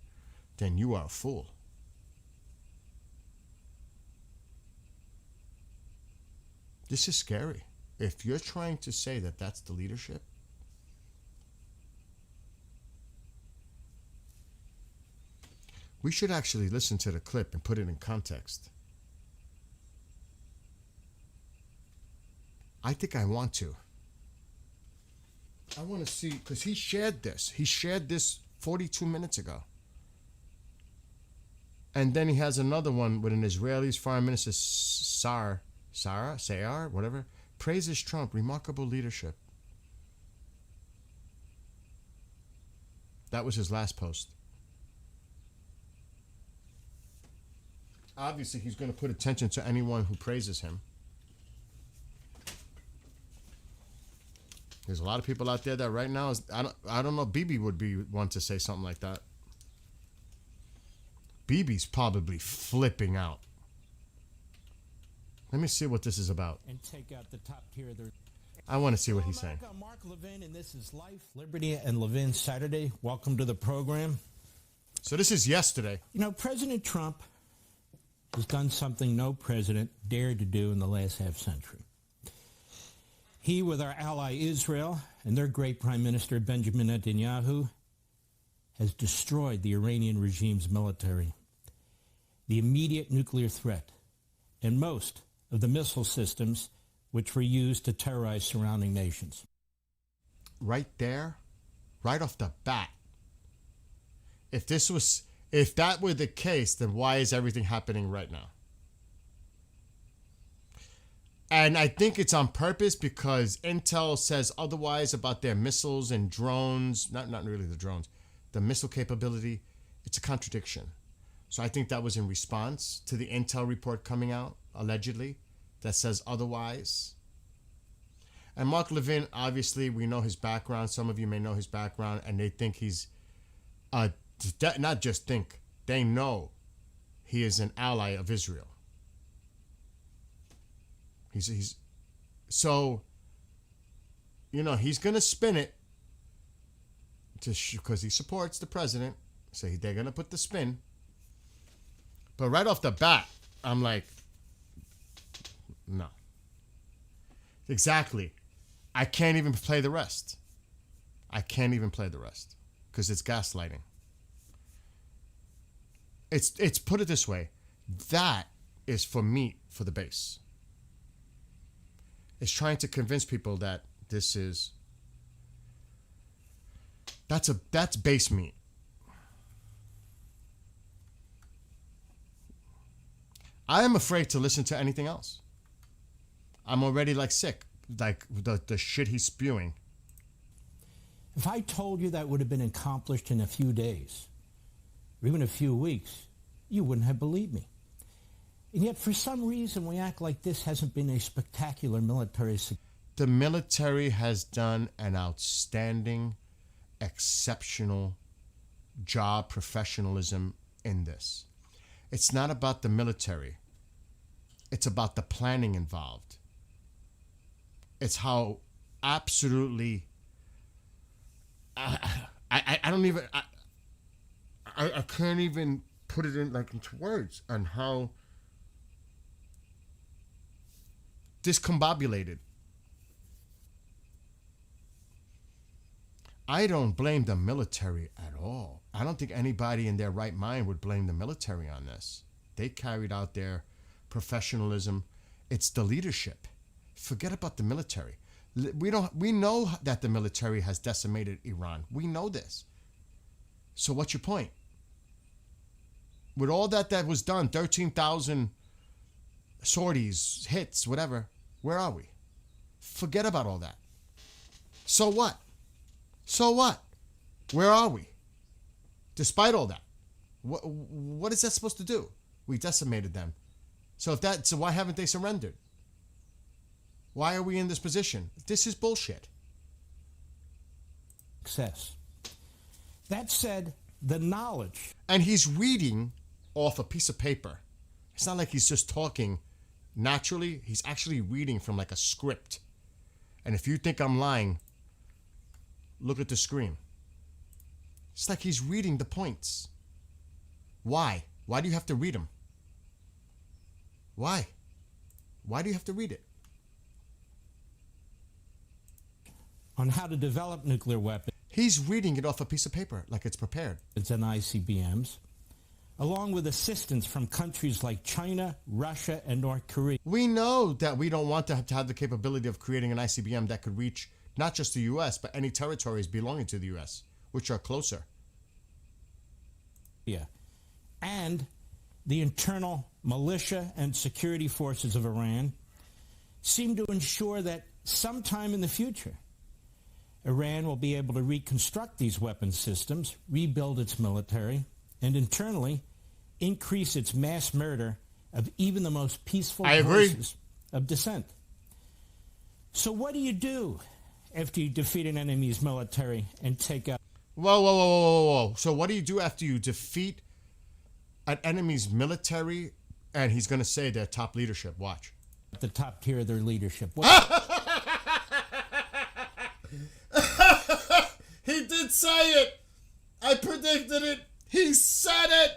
Speaker 1: then you are a fool. This is scary. If you're trying to say that that's the leadership, we should actually listen to the clip and put it in context. I think I want to. I want to see, because he shared this. He shared this 42 minutes ago. And then he has another one with an Israeli foreign minister, Sayar, whatever, praises Trump, remarkable leadership. That was his last post. Obviously, he's going to put attention to anyone who praises him. There's a lot of people out there that right now I don't know. Bibi would be one to say something like that. Bibi's probably flipping out. Let me see what this is about.
Speaker 3: And take out the top tier of their.
Speaker 1: I want to see what he's saying.
Speaker 3: I'm Mark Levin, and this is Life, Liberty, and Levin Saturday. Welcome to the program.
Speaker 1: So this is yesterday.
Speaker 3: You know, President Trump has done something no president dared to do in the last half century. He, with our ally Israel and their great Prime Minister Benjamin Netanyahu, has destroyed the Iranian regime's military, the immediate nuclear threat, and most of the missile systems which were used to terrorize surrounding nations.
Speaker 1: Right there, right off the bat. If that were the case, then why is everything happening right now? And I think it's on purpose because Intel says otherwise about their missiles and drones. Not really the drones. The missile capability. It's a contradiction. So I think that was in response to the Intel report coming out, allegedly, that says otherwise. And Mark Levin, obviously, we know his background. Some of you may know his background, and they think he's, not just think, they know he is an ally of Israel. So, you know, he's going to spin it because he supports the president. So they're going to put the spin. But right off the bat, I'm like, no. Exactly. I can't even play the rest. Because it's gaslighting. It's put it this way. That is for meat for the base. It's trying to convince people that that's base meat. I am afraid to listen to anything else. I'm already sick, the shit he's spewing.
Speaker 3: If I told you that would have been accomplished in a few days, or even a few weeks, you wouldn't have believed me. And yet, for some reason, we act like this hasn't been a spectacular military success.
Speaker 1: The military has done an outstanding, exceptional job, professionalism in this. It's not about the military. It's about the planning involved. It's how absolutely... I don't even... I can't even put it into words on how discombobulated. I don't blame the military at all. I don't think anybody in their right mind would blame the military on this. They carried out their professionalism. It's the leadership. Forget about the military. We know that the military has decimated Iran. We know this. So what's your point? With all that was done, 13,000 sorties, hits, whatever, where are we? Forget about all that. So what? So what? Where are we? Despite all that, what is that supposed to do? We decimated them. So why haven't they surrendered? Why are we in this position? This is bullshit.
Speaker 3: Success. That said, the knowledge.
Speaker 1: And he's reading off a piece of paper. It's not like he's just talking naturally. He's actually reading from a script. And if you think I'm lying, look at the screen. It's like he's reading the points. Why? Why do you have to read them? Why? Why do you have to read it?
Speaker 3: On how to develop nuclear weapons.
Speaker 1: He's reading it off a piece of paper like it's prepared.
Speaker 3: And ICBMs, along with assistance from countries like China, Russia, and North Korea.
Speaker 1: We know that we don't want to have the capability of creating an ICBM that could reach not just the U.S., but any territories belonging to the U.S., which are closer.
Speaker 3: Yeah. And the internal militia and security forces of Iran seem to ensure that sometime in the future, Iran will be able to reconstruct these weapon systems, rebuild its military, and internally increase its mass murder of even the most peaceful voices of dissent. So what do you do after you defeat an enemy's military and take out...
Speaker 1: Whoa. So what do you do after you defeat an enemy's military, and he's going to say their top leadership. Watch.
Speaker 3: At the top tier of their leadership.
Speaker 1: He did say it. I predicted it. He said it.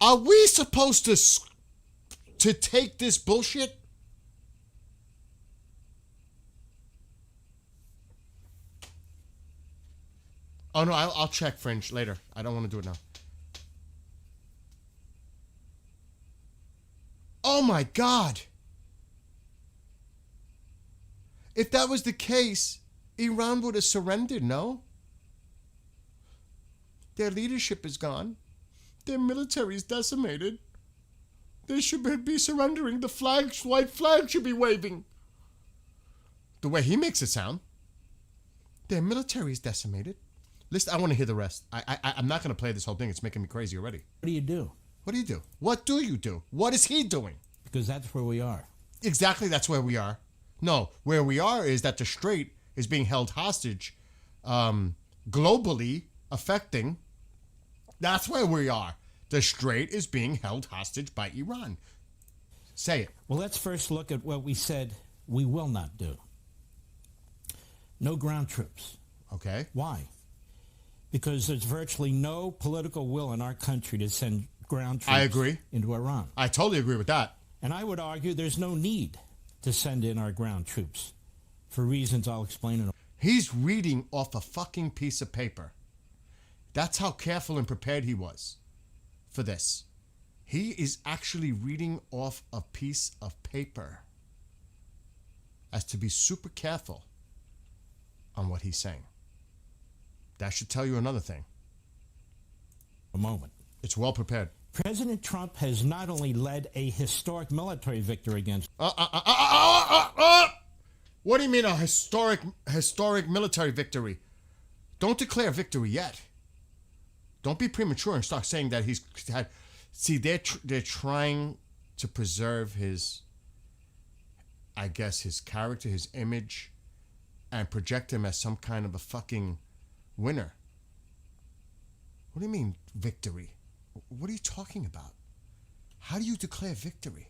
Speaker 1: Are we supposed to take this bullshit? Oh no, I'll check Fringe later. I don't want to do it now. Oh my God. If that was the case, Iran would have surrendered, no? Their leadership is gone. Their military is decimated. They should be surrendering. The white flag should be waving. The way he makes it sound. Their military is decimated. Listen, I want to hear the rest. I'm not going to play this whole thing. It's making me crazy already.
Speaker 3: What do you do?
Speaker 1: What do you do? What do you do? What is he doing?
Speaker 3: Because that's where we are.
Speaker 1: Exactly, that's where we are. No, where we are is that the Strait is being held hostage, globally affecting. That's where we are. The Strait is being held hostage by Iran. Say it.
Speaker 3: Well, let's first look at what we said we will not do. No ground troops.
Speaker 1: Okay.
Speaker 3: Why? Because there's virtually no political will in our country to send ground troops
Speaker 1: I agree.
Speaker 3: into Iran.
Speaker 1: I totally agree with that.
Speaker 3: And I would argue there's no need to send in our ground troops for reasons I'll explain in a
Speaker 1: He's reading off a fucking piece of paper. That's how careful and prepared he was for this. He is actually reading off a piece of paper as to be super careful on what he's saying. That should tell you another thing.
Speaker 3: moment.
Speaker 1: It's well prepared.
Speaker 3: President Trump has not only led a historic military victory against
Speaker 1: What do you mean a historic military victory? Don't declare victory yet. Don't be premature and start saying that he's had. See, they're trying to preserve his, I guess, his character, his image, and project him as some kind of a fucking winner. What do you mean victory? What are you talking about? How do you declare victory?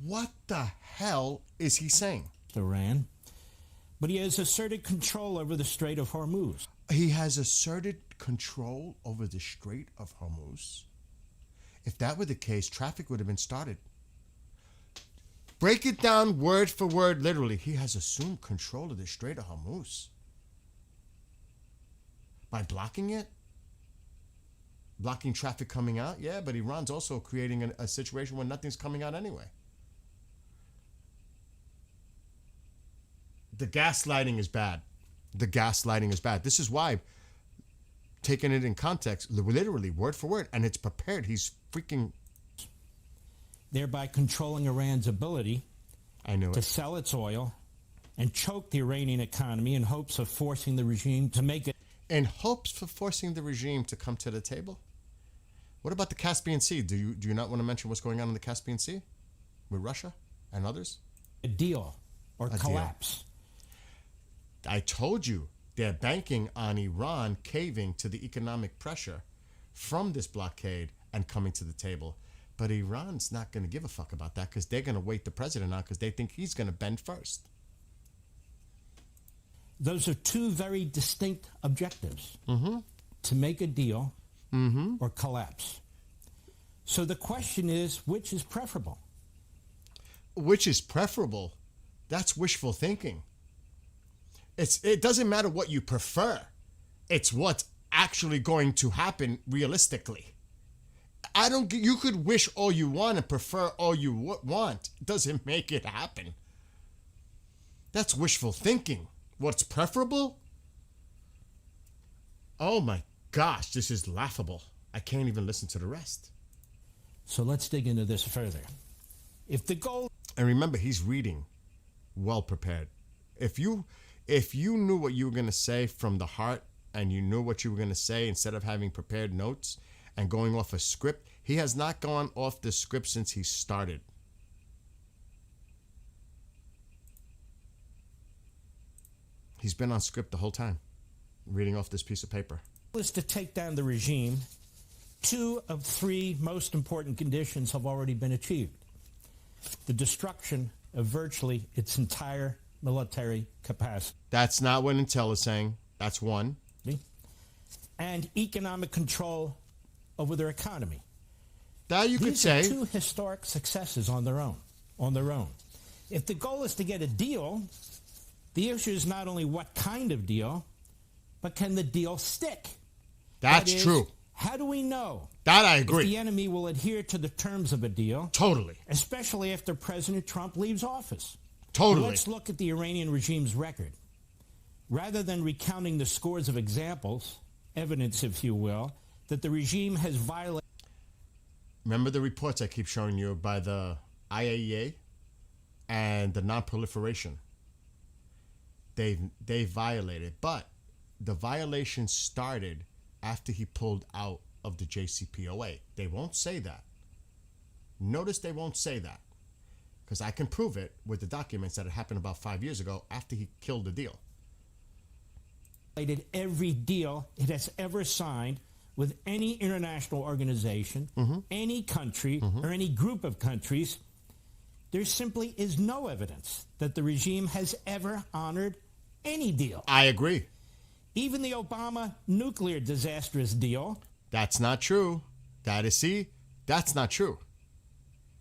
Speaker 1: What the hell is he saying?
Speaker 3: Iran, but he has asserted control over the Strait of Hormuz.
Speaker 1: He has asserted control over the Strait of Hormuz. If that were the case, traffic would have been started. Break it down word for word, literally. He has assumed control of the Strait of Hormuz. By blocking it? Blocking traffic coming out? Yeah, but Iran's also creating a situation where nothing's coming out anyway. The gaslighting is bad. The gaslighting is bad. This is why, taking it in context, literally word for word, and it's prepared. He's freaking...
Speaker 3: Thereby controlling Iran's ability
Speaker 1: to
Speaker 3: sell its oil and choke the Iranian economy in hopes of forcing the regime to make it...
Speaker 1: In hopes for forcing the regime to come to the table? What about the Caspian Sea? Do you not want to mention what's going on in the Caspian Sea with Russia and others?
Speaker 3: A deal or collapse.
Speaker 1: I told you they're banking on Iran caving to the economic pressure from this blockade and coming to the table. But Iran's not going to give a fuck about that because they're going to wait the president out because they think he's going to bend first.
Speaker 3: Those are two very distinct objectives.
Speaker 1: Mm-hmm.
Speaker 3: To make a deal
Speaker 1: Mm-hmm.
Speaker 3: or collapse. So the question is, which is preferable?
Speaker 1: Which is preferable? That's wishful thinking. It doesn't matter what you prefer. It's what's actually going to happen realistically. You could wish all you want and prefer all you want. It doesn't make it happen. That's wishful thinking. What's preferable? Oh my gosh, this is laughable. I can't even listen to the rest.
Speaker 3: So let's dig into this further. If the goal...
Speaker 1: And remember, he's reading well prepared. If you knew what you were going to say from the heart and you knew what you were going to say instead of having prepared notes and going off a script, he has not gone off the script since he started. He's been on script the whole time. reading off this piece of paper.
Speaker 3: is to take down the regime, 2 of 3 most important conditions have already been achieved. The destruction of virtually its entire military capacity.
Speaker 1: That's not what Intel is saying. That's one.
Speaker 3: And economic control over their economy.
Speaker 1: That you could
Speaker 3: These
Speaker 1: say.
Speaker 3: are 2 historic successes on their own. If the goal is to get a deal, the issue is not only what kind of deal, but can the deal stick?
Speaker 1: That's
Speaker 3: That is,
Speaker 1: true.
Speaker 3: How do we know
Speaker 1: That I
Speaker 3: if
Speaker 1: agree.
Speaker 3: the enemy will adhere to the terms of a deal,
Speaker 1: Totally.
Speaker 3: especially after President Trump leaves office?
Speaker 1: Totally.
Speaker 3: Let's look at the Iranian regime's record. Rather than recounting the scores of examples, evidence, if you will, that the regime has violated.
Speaker 1: Remember the reports I keep showing you by the IAEA and the non-proliferation? They violated, but the violation started after he pulled out of the JCPOA. They won't say that. Notice they won't say that, because I can prove it with the documents that it happened about 5 years ago after he killed the deal.
Speaker 3: Every deal it has ever signed with any international organization, any country, or any group of countries. There simply is no evidence that the regime has ever honored any deal.
Speaker 1: I agree.
Speaker 3: Even the Obama nuclear disastrous deal.
Speaker 1: That's not true. That's not true.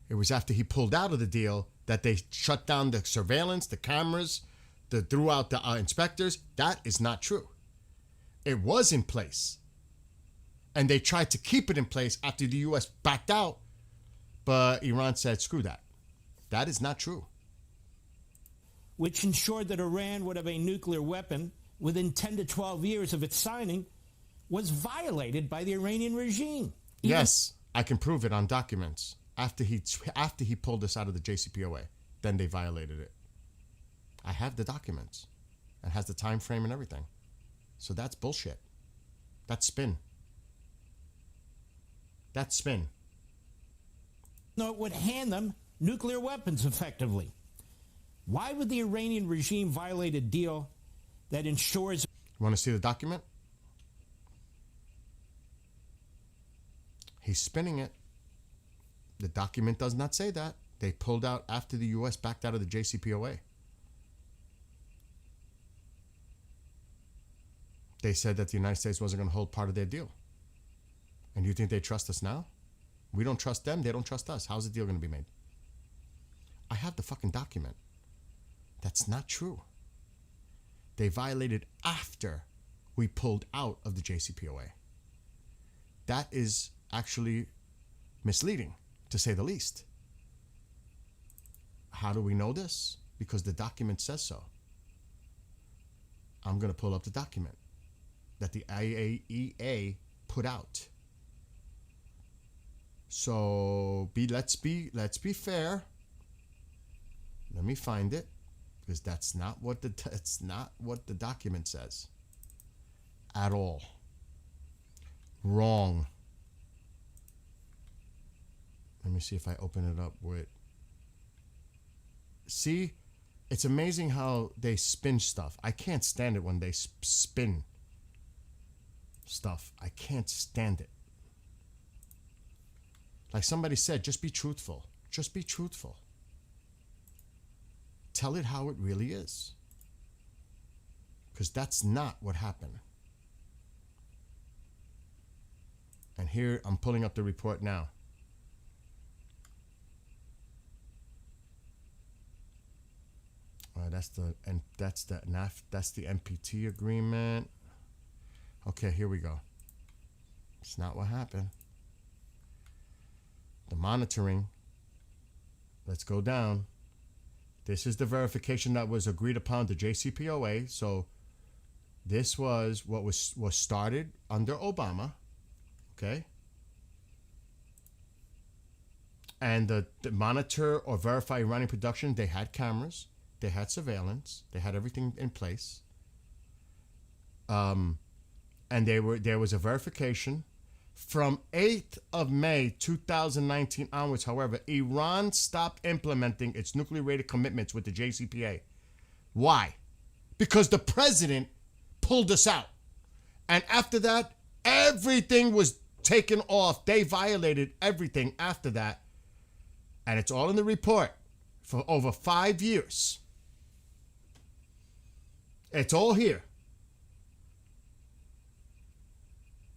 Speaker 1: It was after he pulled out of the deal that they shut down the surveillance, the cameras, threw out the inspectors. That is not true. It was in place. And they tried to keep it in place after the U.S. backed out. But Iran said, screw that. That is not true.
Speaker 3: Which ensured that Iran would have a nuclear weapon within 10 to 12 years of its signing, was violated by the Iranian regime.
Speaker 1: Yes, I can prove it on documents. After he pulled us out of the JCPOA, then they violated it. I have the documents. It has the time frame and everything. So that's bullshit. That's spin. That's spin.
Speaker 3: No, it would hand them nuclear weapons effectively. Why would the Iranian regime violate a deal that ensures...
Speaker 1: You want to see the document? He's spinning it. The document does not say that. They pulled out after the U.S. backed out of the JCPOA. They said that the United States wasn't going to hold part of their deal. And you think they trust us now? We don't trust them. They don't trust us. How's the deal going to be made? I have the fucking document. That's not true. They violated after we pulled out of the JCPOA. That is actually misleading, to say the least. How do we know this? Because the document says so. I'm going to pull up the document that the IAEA put out. So let's be fair. Let me find it, because that's not what the document says at all. Wrong. Let me see if I open it up with. See, it's amazing how they spin stuff. I can't stand it when they spin stuff. I can't stand it. Like somebody said, just be truthful. Just be truthful. Tell it how it really is. Because that's not what happened. And here, I'm pulling up the report now. That's the NPT agreement. Okay, here we go. It's not what happened. The monitoring. Let's go down. This is the verification that was agreed upon, the JCPOA. So this was what was started under Obama. Okay. And the monitor or verify Iranian production, they had cameras, they had surveillance, they had everything in place. And there was a verification. From 8th of May 2019 onwards, however, Iran stopped implementing its nuclear-rated commitments with the JCPOA. Why? Because the president pulled us out. And after that, everything was taken off. They violated everything after that. And it's all in the report for over 5 years. It's all here.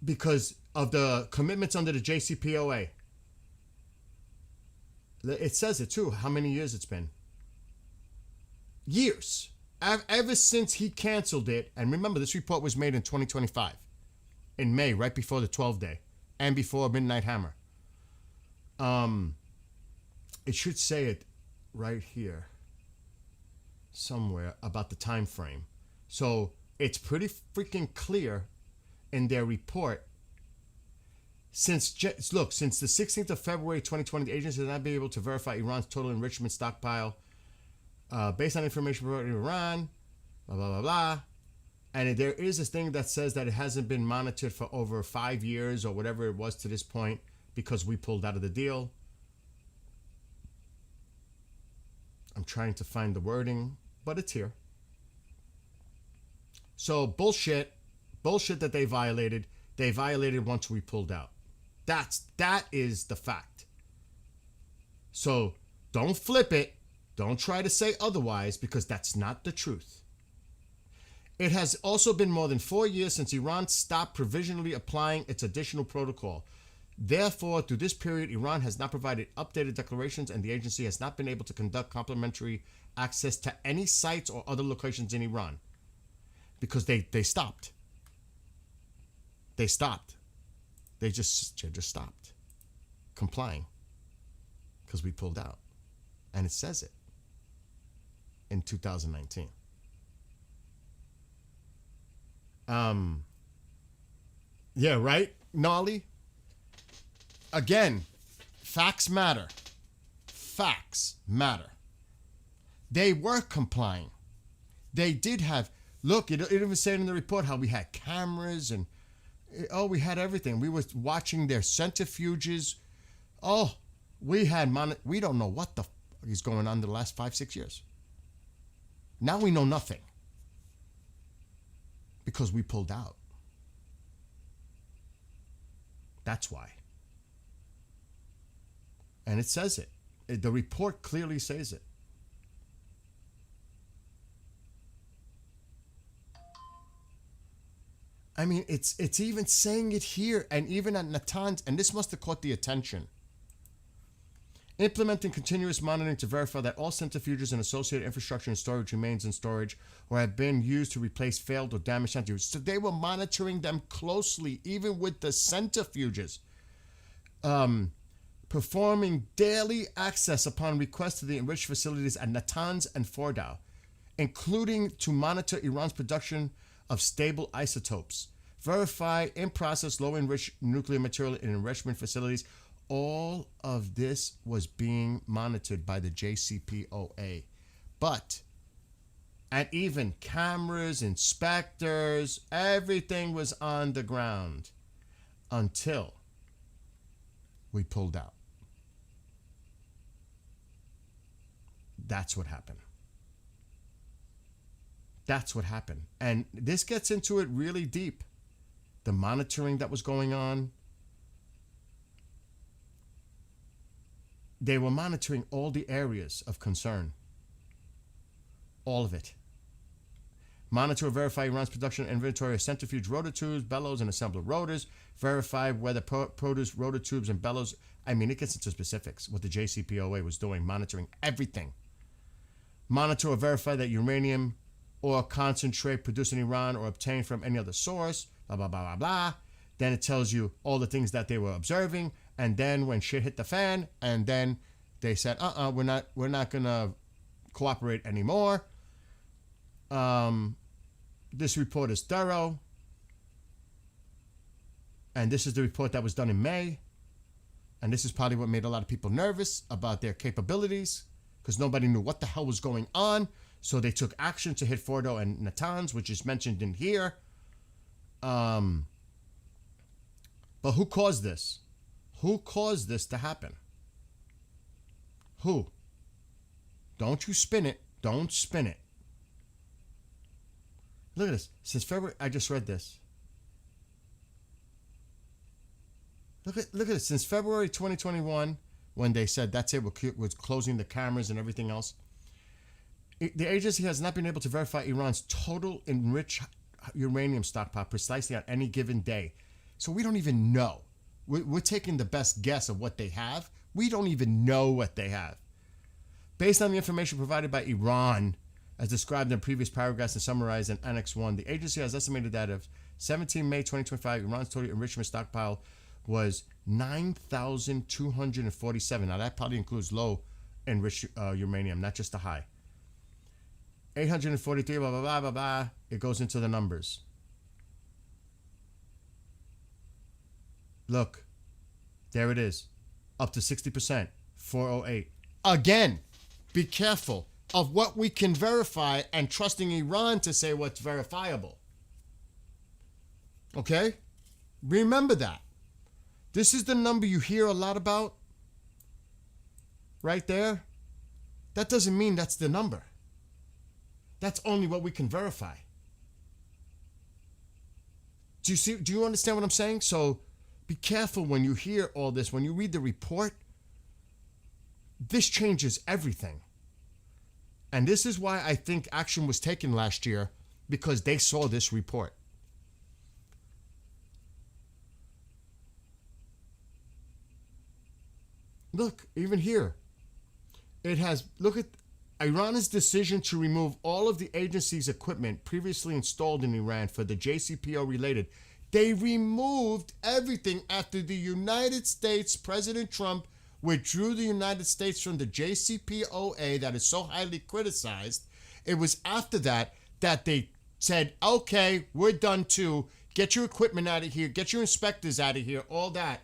Speaker 1: Because of the commitments under the JCPOA. It says it too, how many years it's been. Years. Ever since he canceled it, and remember, this report was made in 2025, in May, right before the 12 day, and before Midnight Hammer. It should say it right here, somewhere, about the time frame. So it's pretty freaking clear in their report. Since the 16th of February 2020, the agency has not been able to verify Iran's total enrichment stockpile based on information provided in Iran, blah, blah, blah, blah. And there is this thing that says that it hasn't been monitored for over 5 years or whatever it was to this point because we pulled out of the deal. I'm trying to find the wording, but it's here. So bullshit that they violated once we pulled out. That is the fact. So don't flip it. Don't try to say otherwise, because that's not the truth. It has also been more than 4 years since Iran stopped provisionally applying its additional protocol. Therefore, through this period, Iran has not provided updated declarations, and the agency has not been able to conduct complimentary access to any sites or other locations in Iran, because they stopped. They stopped. They just stopped complying because we pulled out. And it says it in 2019. Yeah, right, Nolly? Again, facts matter. Facts matter. They were complying. They did have, look, it even said in the report how we had cameras and, we had everything. We were watching their centrifuges. We don't know what the is going on the last 5-6 years. Now we know nothing because we pulled out. That's why. And it says it. The report clearly says it. I mean, it's even saying it here, and even at Natanz, and this must have caught the attention. Implementing continuous monitoring to verify that all centrifuges and associated infrastructure and storage remains in storage or have been used to replace failed or damaged centrifuges. So they were monitoring them closely, even with the centrifuges. Performing daily access upon request to the enriched facilities at Natanz and Fordow, including to monitor Iran's production of stable isotopes, verify in-process low-enriched nuclear material in enrichment facilities. All of this was being monitored by the JCPOA. And even cameras, inspectors, everything was on the ground until we pulled out. That's what happened. That's what happened. And this gets into it really deep. The monitoring that was going on. They were monitoring all the areas of concern. All of it. Monitor or verify Iran's production and inventory of centrifuge rotor tubes, bellows, and assembler rotors. Verify whether produce rotor tubes and bellows. I mean, it gets into specifics. What the JCPOA was doing, monitoring everything. Monitor or verify that uranium or concentrate produced in Iran or obtained from any other source. Blah, blah, blah, blah, blah. Then it tells you all the things that they were observing. And then when shit hit the fan, and then they said, we're not gonna cooperate anymore. This report is thorough. And this is the report that was done in May. And this is probably what made a lot of people nervous about their capabilities, because nobody knew what the hell was going on. So they took action to hit Fordow and Natanz, which is mentioned in here. But who caused this? Who caused this to happen? Who? Don't you spin it. Don't spin it. Look at this. Since February, I just read this. Look at this. Since February 2021, when they said that's it, we're closing the cameras and everything else, the agency has not been able to verify Iran's total enriched uranium stockpile precisely on any given day. So we don't even know. We're taking the best guess of what they have. We don't even know what they have. Based on the information provided by Iran, as described in previous paragraphs and summarized in Annex 1, the agency has estimated that of 17 May 2025, Iran's total enrichment stockpile was 9,247. Now, that probably includes low enriched uranium, not just the high. 843, blah, blah, blah, blah, blah. It goes into the numbers. Look, there it is. Up to 60%, 408. Again, be careful of what we can verify and trusting Iran to say what's verifiable. Okay? Remember that. This is the number you hear a lot about. Right there. That doesn't mean that's the number. That's only what we can verify. Do you understand what I'm saying? So be careful when you hear all this. When you read the report, this changes everything. And this is why I think action was taken last year, because they saw this report. Look, even here, it has, look at Iran's decision to remove all of the agency's equipment previously installed in Iran for the JCPO related. They removed everything after the United States, President Trump withdrew the United States from the JCPOA that is so highly criticized. It was after that they said, okay, we're done too. Get your equipment out of here. Get your inspectors out of here. All that.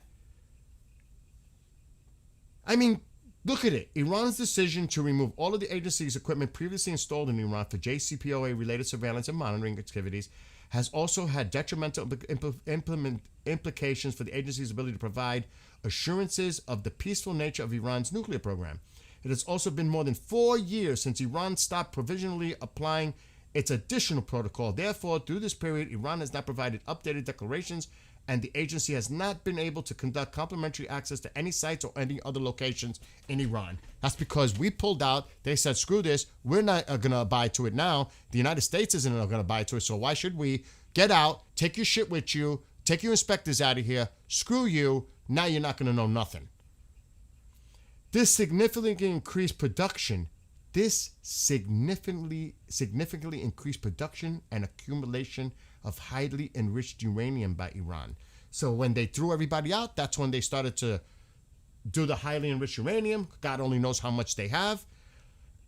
Speaker 1: I mean, look at it. Iran's decision to remove all of the agency's equipment previously installed in Iran for JCPOA-related surveillance and monitoring activities has also had detrimental implications for the agency's ability to provide assurances of the peaceful nature of Iran's nuclear program. It has also been more than 4 years since Iran stopped provisionally applying its additional protocol. Therefore, through this period, Iran has not provided updated declarations, and the agency has not been able to conduct complimentary access to any sites or any other locations in Iran. That's because we pulled out. They said, screw this. We're not going to abide to it now. The United States isn't going to abide to it, so why should we? Get out. Take your shit with you. Take your inspectors out of here. Screw you. Now you're not going to know nothing. This significantly increased production. This significantly increased production and accumulation of highly enriched uranium by Iran. So when they threw everybody out, that's when they started to do the highly enriched uranium. God only knows how much they have.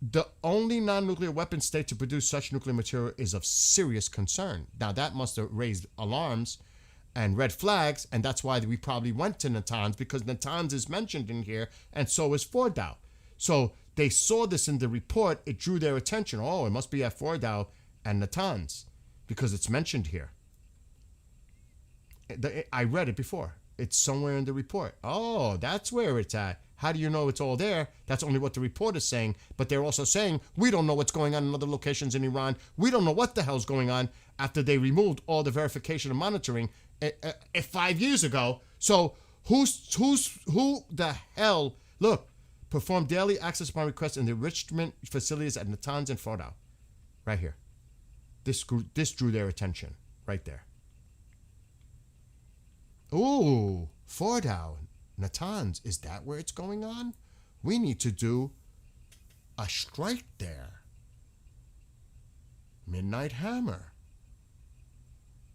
Speaker 1: The only non-nuclear weapon state to produce such nuclear material is of serious concern. Now that must have raised alarms and red flags, and that's why we probably went to Natanz, because Natanz is mentioned in here, and so is Fordow. So they saw this in the report. It drew their attention. Oh, it must be at Fordow and Natanz, because it's mentioned here. I read it before. It's somewhere in the report. Oh, that's where it's at. How do you know it's all there? That's only what the report is saying. But they're also saying, we don't know what's going on in other locations in Iran. We don't know what the hell's going on after they removed all the verification and monitoring 5 years ago. So who the hell, look, performed daily access upon request in the enrichment facilities at Natanz and Fordow. Right here. This drew their attention right there. Ooh, Fordow, Natanz, is that where it's going on? We need to do a strike there. Midnight Hammer.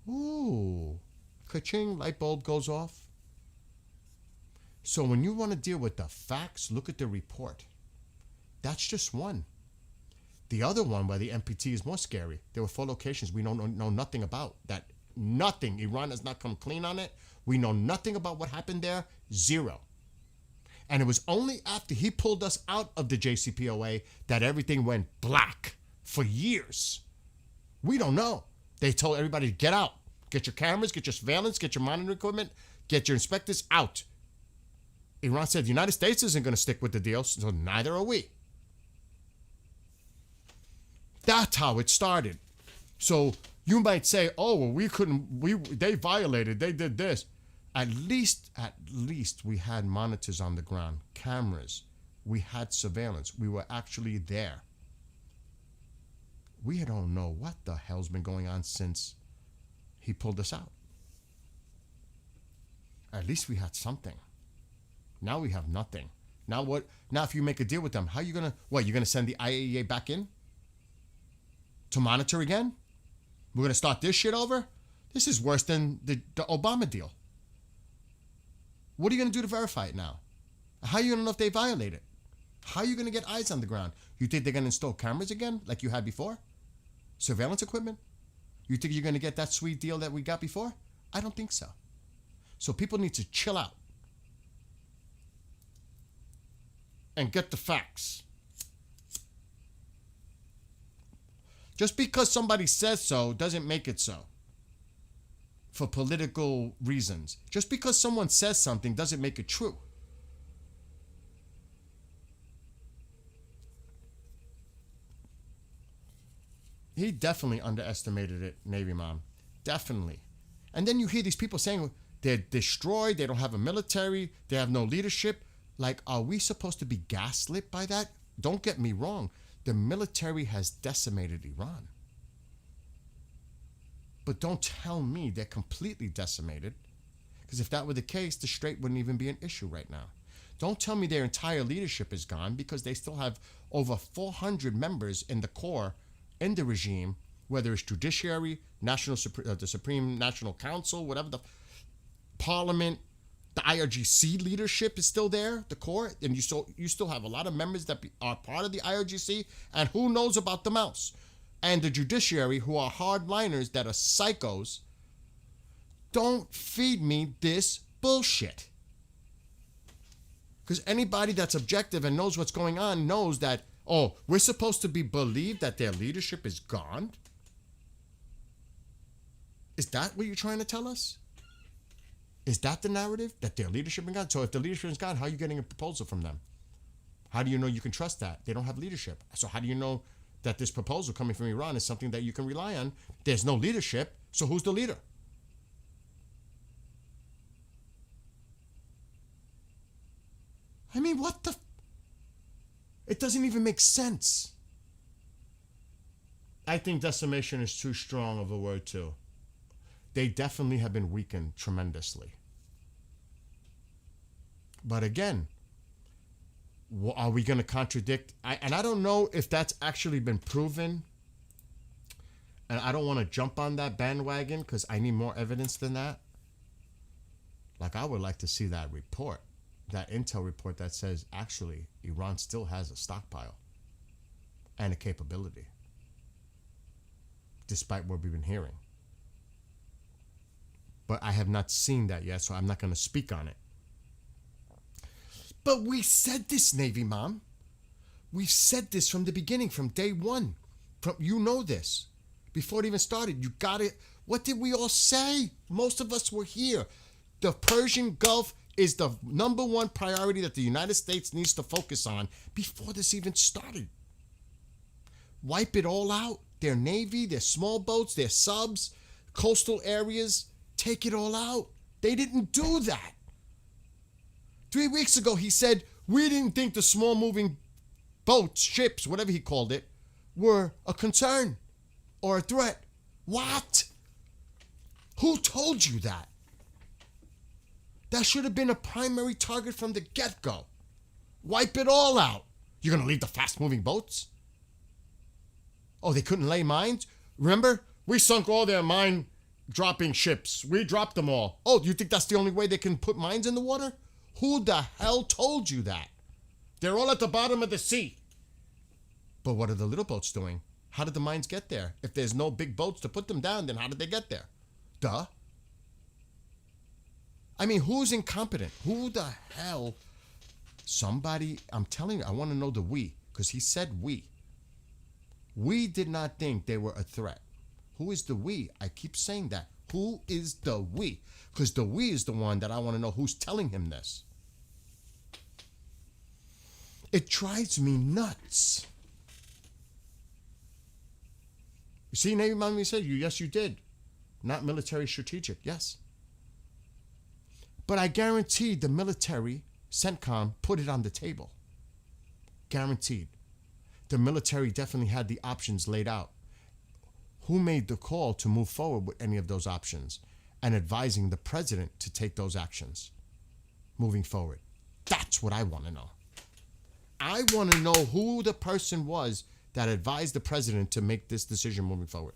Speaker 1: Ooh, ka-ching, light bulb goes off. So when you want to deal with the facts, look at the report. That's just one. The other one, where the NPT is more scary, there were 4 locations we don't know nothing about. That nothing. Iran has not come clean on it. We know nothing about what happened there. 0. And it was only after he pulled us out of the JCPOA that everything went black for years. We don't know. They told everybody to get out. Get your cameras, get your surveillance, get your monitoring equipment, get your inspectors out. Iran said the United States isn't going to stick with the deal, so neither are we. That's how it started. So you might say, oh, well, they violated, they did this. At least we had monitors on the ground, cameras. We had surveillance. We were actually there. We don't know what the hell's been going on since he pulled us out. At least we had something. Now we have nothing. Now what? Now if you make a deal with them, how you gonna, what, you're gonna send the IAEA back in? To monitor again? We're gonna start this shit over? This is worse than the Obama deal. What are you gonna do to verify it now? How are you gonna know if they violate it? How are you gonna get eyes on the ground? You think they're gonna install cameras again like you had before? Surveillance equipment? You think you're gonna get that sweet deal that we got before? I don't think so. So people need to chill out and get the facts. Just because somebody says so doesn't make it so. For political reasons. Just because someone says something doesn't make it true. He definitely underestimated it, Navy Mom. Definitely. And then you hear these people saying they're destroyed, they don't have a military, they have no leadership. Like, are we supposed to be gaslit by that? Don't get me wrong. The military has decimated Iran. But don't tell me they're completely decimated. Because if that were the case, the Strait wouldn't even be an issue right now. Don't tell me their entire leadership is gone, because they still have over 400 members in the core, in the regime, whether it's judiciary, the Supreme National Council, whatever, the parliament, the IRGC leadership is still there, the core, and you still have a lot of members that are part of the IRGC, and who knows about the mouse? And the judiciary, who are hardliners that are psychos. Don't feed me this bullshit. Because anybody that's objective and knows what's going on knows that, oh, we're supposed to be believed that their leadership is gone? Is that what you're trying to tell us? Is that the narrative? That their leadership is gone? So if the leadership is gone, how are you getting a proposal from them? How do you know you can trust that? They don't have leadership. So how do you know that this proposal coming from Iran is something that you can rely on? There's no leadership, so who's the leader? I mean, what the... It doesn't even make sense. I think decimation is too strong of a word, too. They definitely have been weakened tremendously. But again, are we going to contradict? And I don't know if that's actually been proven. And I don't want to jump on that bandwagon because I need more evidence than that. Like, I would like to see that report, that intel report that says, actually, Iran still has a stockpile and a capability, despite what we've been hearing. But I have not seen that yet, so I'm not going to speak on it. But we said this, Navy Mom. We've said this from the beginning, from day one. You know this. Before it even started, you got it. What did we all say? Most of us were here. The Persian Gulf is the number one priority that the United States needs to focus on before this even started. Wipe it all out. Their navy, their small boats, their subs, coastal areas. Take it all out. They didn't do that. 3 weeks ago, he said, we didn't think the small moving boats, ships, whatever he called it, were a concern or a threat. What? Who told you that? That should have been a primary target from the get-go. Wipe it all out. You're going to leave the fast-moving boats? Oh, they couldn't lay mines? Remember? We sunk all their mine-dropping ships. We dropped them all. Oh, do you think that's the only way they can put mines in the water? Who the hell told you that? They're all at the bottom of the sea. But what are the little boats doing? How did the mines get there? If there's no big boats to put them down, then how did they get there? Duh. I mean, who's incompetent? Who the hell? Somebody, I'm telling you, I want to know the we, because he said we. We did not think they were a threat. Who is the we? I keep saying that. Who is the we? Because the we is the one that I want to know who's telling him this. It drives me nuts. You see, Navy Mommy said, yes, you did. Not military strategic, yes. But I guarantee the military, CENTCOM, put it on the table. Guaranteed. The military definitely had the options laid out. Who made the call to move forward with any of those options and advising the president to take those actions moving forward? That's what I want to know. I want to know who the person was that advised the president to make this decision moving forward.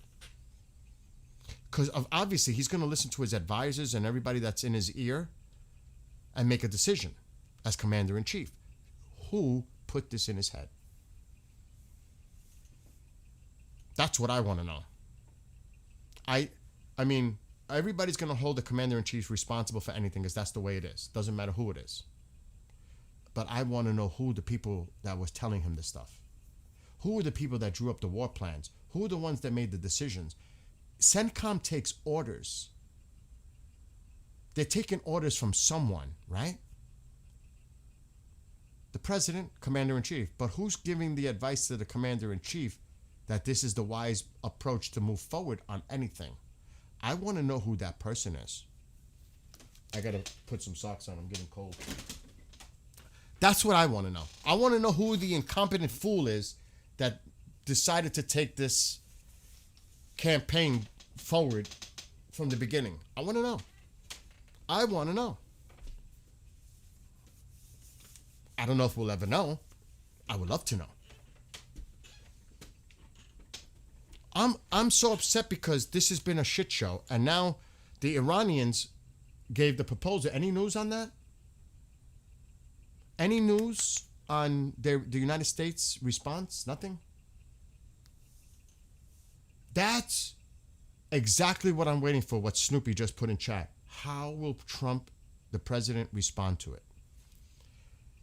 Speaker 1: Because obviously he's going to listen to his advisors and everybody that's in his ear and make a decision as commander-in-chief. Who put this in his head? That's what I want to know. I mean, everybody's going to hold the commander-in-chief responsible for anything because that's the way it is. Doesn't matter who it is. But I want to know who the people that was telling him this stuff. Who are the people that drew up the war plans? Who are the ones that made the decisions? CENTCOM takes orders. They're taking orders from someone, right? The president, commander-in-chief. But who's giving the advice to the commander-in-chief that this is the wise approach to move forward on anything? I want to know who that person is. I got to put some socks on. I'm getting cold. That's what I want to know. I want to know who the incompetent fool is that decided to take this campaign forward from the beginning. I want to know. I want to know. I don't know if we'll ever know. I would love to know. I'm so upset because this has been a shit show, and now the Iranians gave the proposal. Any news on that? Any news on the United States response? Nothing? That's exactly what I'm waiting for, what Snoopy just put in chat. How will Trump, the president, respond to it?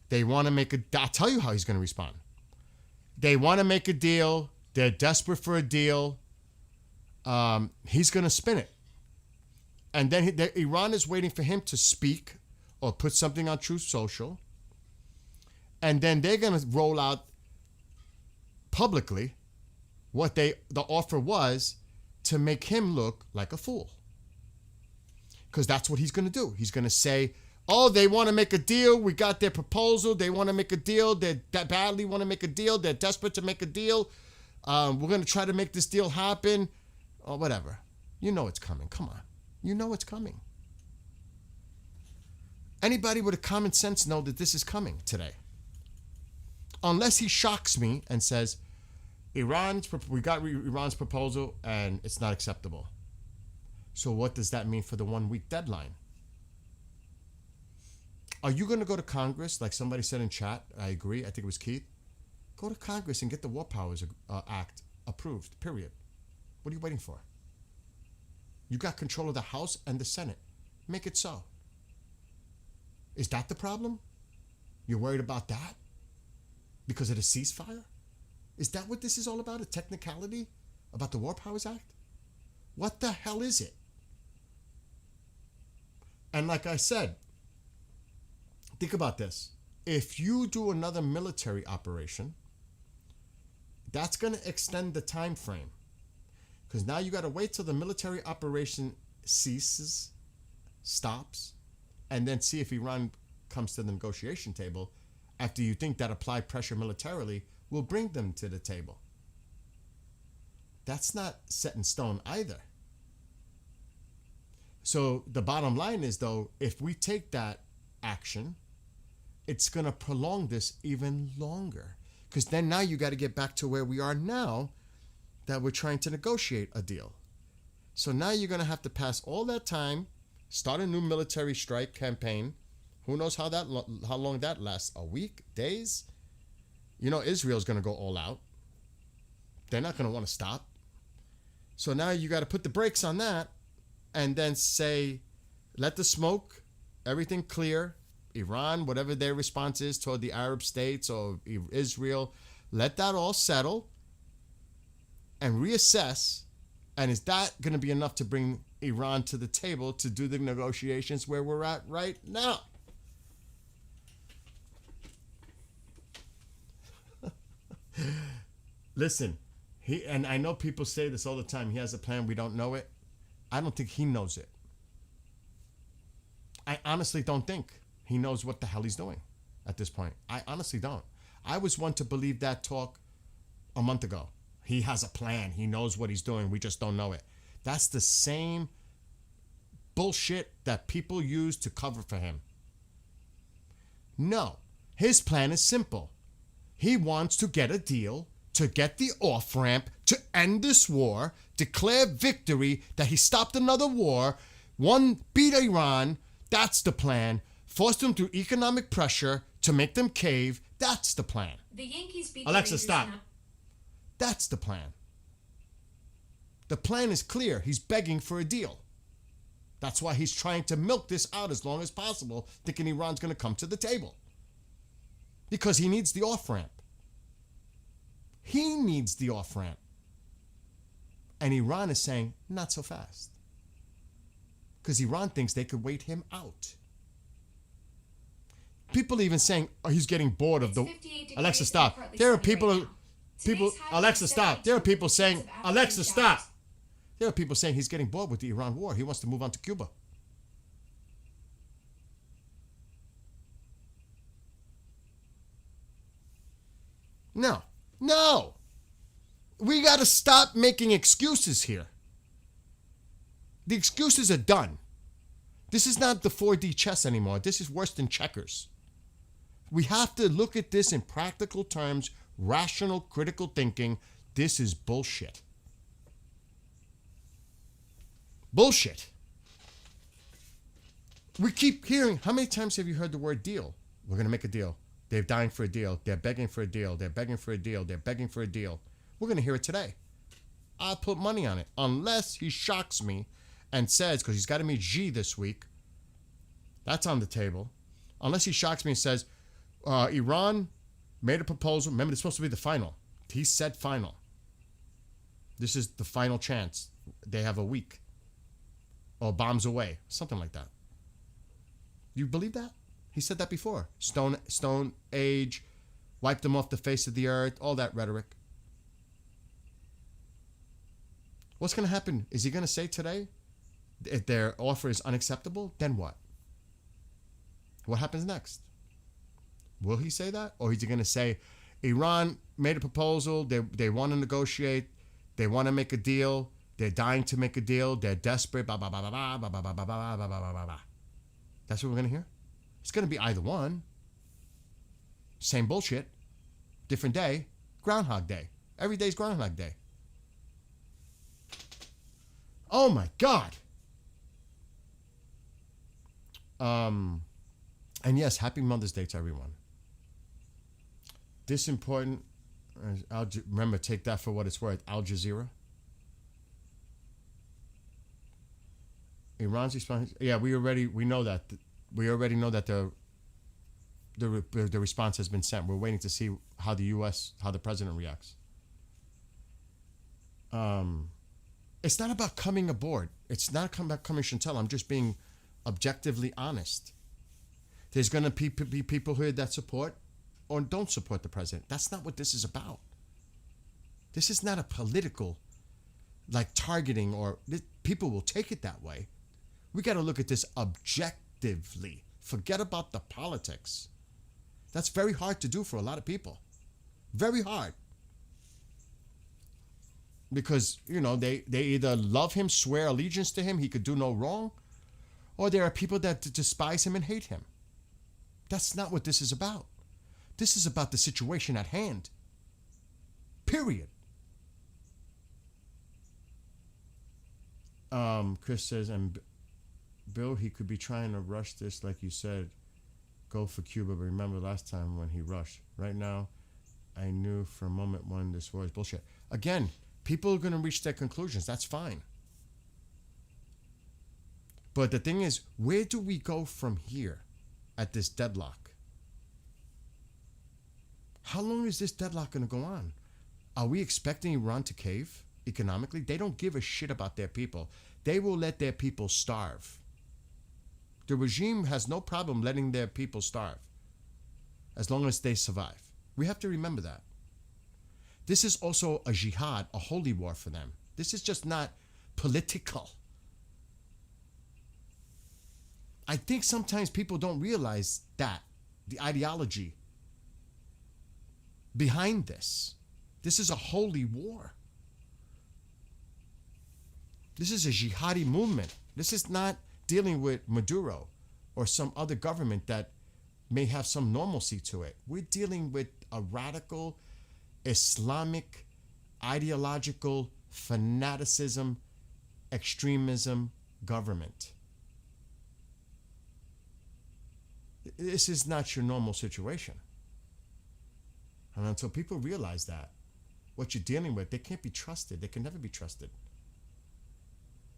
Speaker 1: They want to make I'll tell you how he's going to respond. They want to make a deal. They're desperate for a deal. He's going to spin it. And then Iran is waiting for him to speak or put something on Truth Social. And then they're going to roll out publicly what the offer was to make him look like a fool. Because that's what he's going to do. He's going to say, oh, they want to make a deal. We got their proposal. They want to make a deal. They badly want to make a deal. They're desperate to make a deal. We're going to try to make this deal happen. Or whatever. You know it's coming. Come on. You know it's coming. Anybody with a common sense know that this is coming today. Unless he shocks me and says, we got Iran's proposal and it's not acceptable. So what does that mean for the 1 week deadline? Are you going to go to Congress, like somebody said in chat? I agree. I think it was Keith. Go to Congress and get the War Powers Act approved, period. What are you waiting for? You got control of the House and the Senate. Make it so. Is that the problem? You're worried about that? Because of the ceasefire? Is that what this is all about? A technicality about the War Powers Act? What the hell is it? And like I said, think about this. If you do another military operation, that's going to extend the time frame. Because now you got to wait till the military operation ceases, stops, and then see if Iran comes to the negotiation table after you think that applied pressure militarily will bring them to the table. That's not set in stone either. So the bottom line is, though, if we take that action, it's going to prolong this even longer. Because then now you got to get back to where we are now, that we're trying to negotiate a deal. So now you're going to have to pass all that time, start a new military strike campaign. Who knows how long that lasts? A week? Days? You know, Israel's going to go all out. They're not going to want to stop. So now you got to put the brakes on that and then say, let the smoke, everything clear. Iran, whatever their response is toward the Arab states or Israel, let that all settle and reassess. And is that going to be enough to bring Iran to the table to do the negotiations where we're at right now? Listen, and I know people say this all the time. He has a plan. We don't know it. I don't think he knows it. I honestly don't think he knows what the hell he's doing at this point. I honestly don't. I was one to believe that talk a month ago. He has a plan. He knows what he's doing. We just don't know it. That's the same bullshit that people use to cover for him. No, his plan is simple. He wants to get a deal, to get the off-ramp, to end this war, declare victory, that he stopped another war, beat Iran. That's the plan. Force them through economic pressure to make them cave. That's the plan.
Speaker 2: The Yankees beat
Speaker 1: Alexa,
Speaker 2: the Raiders
Speaker 1: stop.
Speaker 2: in a-
Speaker 1: That's the plan. The plan is clear. He's begging for a deal. That's why he's trying to milk this out as long as possible, thinking Iran's going to come to the table. Because he needs the off-ramp. He needs the off-ramp. And Iran is saying, not so fast. Because Iran thinks they could wait him out. People even saying, oh, he's getting bored of
Speaker 2: It's
Speaker 1: the...
Speaker 2: 58 degrees
Speaker 1: Alexa,
Speaker 2: and
Speaker 1: stop.
Speaker 2: partly
Speaker 1: There are
Speaker 2: sunny
Speaker 1: people...
Speaker 2: right now.
Speaker 1: people
Speaker 2: Today's high
Speaker 1: Alexa,
Speaker 2: is
Speaker 1: stop. There are
Speaker 2: 72
Speaker 1: people saying,
Speaker 2: with afternoon
Speaker 1: Alexa, stop.
Speaker 2: showers.
Speaker 1: There are people saying he's getting bored with the Iran war. He wants to move on to Cuba. No. We got to stop making excuses here. The excuses are done. This is not the 4D chess anymore. This is worse than checkers. We have to look at this in practical terms, rational, critical thinking. This is bullshit. Bullshit. We keep hearing, how many times have you heard the word deal? We're going to make a deal. They're dying for a deal. They're begging for a deal. They're begging for a deal. They're begging for a deal. We're going to hear it today. I'll put money on it. Unless he shocks me and says, because he's got to meet Xi this week. That's on the table. Unless he shocks me and says, Iran made a proposal. Remember, it's supposed to be the final. He said final. This is the final chance. They have a week. Or bombs away. Something like that. You believe that? He said that before. Stone age, wiped them off the face of the earth, all that rhetoric. What's going to happen? Is he going to say today, if their offer is unacceptable, then what? What happens next? Will he say that? Or is he going to say, Iran made a proposal, they want to negotiate, they want to make a deal, they're dying to make a deal, they're desperate, blah, blah, blah, blah, blah, blah, blah, blah, blah, blah, blah, blah, blah, blah. That's what we're going to hear? It's going to be either one. Same bullshit. Different day. Groundhog Day. Every day's Groundhog Day. Oh my God. And yes, happy Mother's Day to everyone. This important, remember, take that for what it's worth. Al Jazeera. Iran's response. Yeah, we know that. We already know that the response has been sent. We're waiting to see how the president reacts. It's not about coming aboard. It's not about coming Chantel. I'm just being objectively honest. There's going to be people here that support or don't support the president. That's not what this is about. This is not a political, targeting, or people will take it that way. We got to look at this objectively. Forget about the politics. That's very hard to do for a lot of people. Very hard. Because, they either love him, swear allegiance to him, he could do no wrong, or there are people that despise him and hate him. That's not what this is about. This is about the situation at hand. Period. Chris says, and Bill, he could be trying to rush this, like you said, go for Cuba, but remember last time when he rushed. Right now, I knew for a moment when this war is bullshit. Again, people are going to reach their conclusions. That's fine. But the thing is, where do we go from here at this deadlock? How long is this deadlock going to go on? Are we expecting Iran to cave economically? They don't give a shit about their people. They will let their people starve. The regime has no problem letting their people starve as long as they survive. We have to remember that. This is also a jihad, a holy war for them. This is just not political. I think sometimes people don't realize that the ideology behind this. This is a holy war. This is a jihadi movement. This is not dealing with Maduro or some other government that may have some normalcy to it. We're dealing with a radical Islamic ideological fanaticism, extremism government. This is not your normal situation. And until people realize that, what you're dealing with, they can't be trusted. They can never be trusted.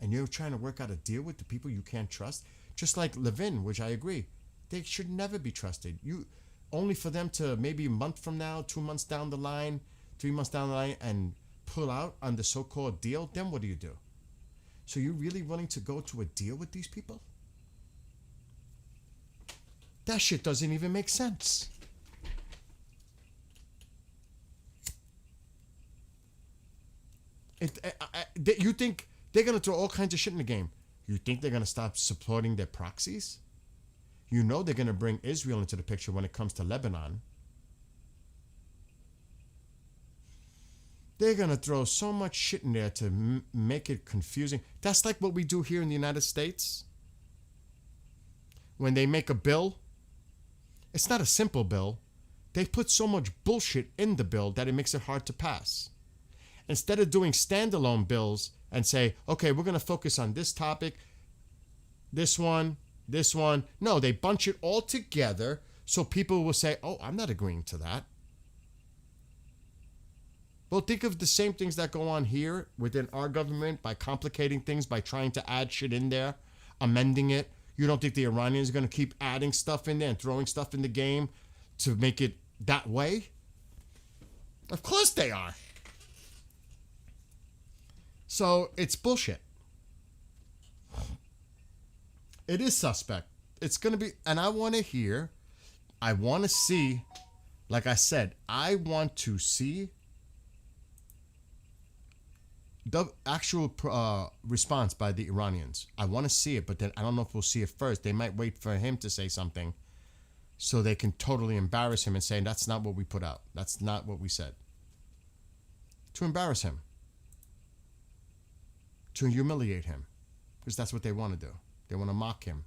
Speaker 1: And you're trying to work out a deal with the people you can't trust. Just like Levin, which I agree. They should never be trusted. You only for them to maybe a month from now, 2 months down the line, 3 months down the line, and pull out on the so-called deal, then what do you do? So you're really willing to go to a deal with these people? That shit doesn't even make sense. You think they're going to throw all kinds of shit in the game? You think they're going to stop supporting their proxies? You know they're going to bring Israel into the picture when it comes to Lebanon. They're going to throw so much shit in there to make it confusing. That's like what we do here in the United States. When they make a bill, it's not a simple bill. They put so much bullshit in the bill that it makes it hard to pass. Instead of doing standalone bills and say, okay, we're going to focus on this topic, this one. No, they bunch it all together so people will say, oh, I'm not agreeing to that. Well, think of the same things that go on here within our government by complicating things, by trying to add shit in there, amending it. You don't think the Iranians are going to keep adding stuff in there and throwing stuff in the game to make it that way? Of course they are. So it's bullshit. It is suspect. It's going to be, and I want to hear, I want to see, like I said, I want to see the actual response by the Iranians. I want to see it, but then I don't know if we'll see it first. They might wait for him to say something so they can totally embarrass him and say, that's not what we put out. That's not what we said. To embarrass him. To humiliate him. Because that's what they want to do. They want to mock him.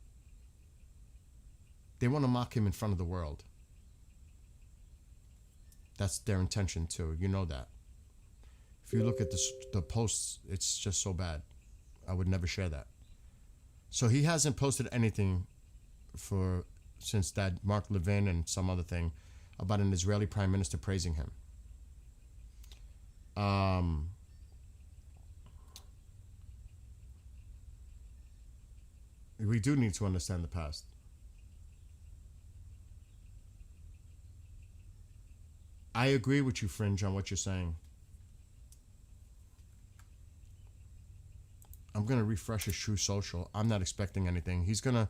Speaker 1: They want to mock him in front of the world. That's their intention too. You know that. If you look at the posts, it's just so bad. I would never share that. So he hasn't posted anything since that Mark Levin and some other thing about an Israeli prime minister praising him. We do need to understand the past. I agree with you, Fringe, on what you're saying. I'm going to refresh his True Social. I'm not expecting anything. He's going to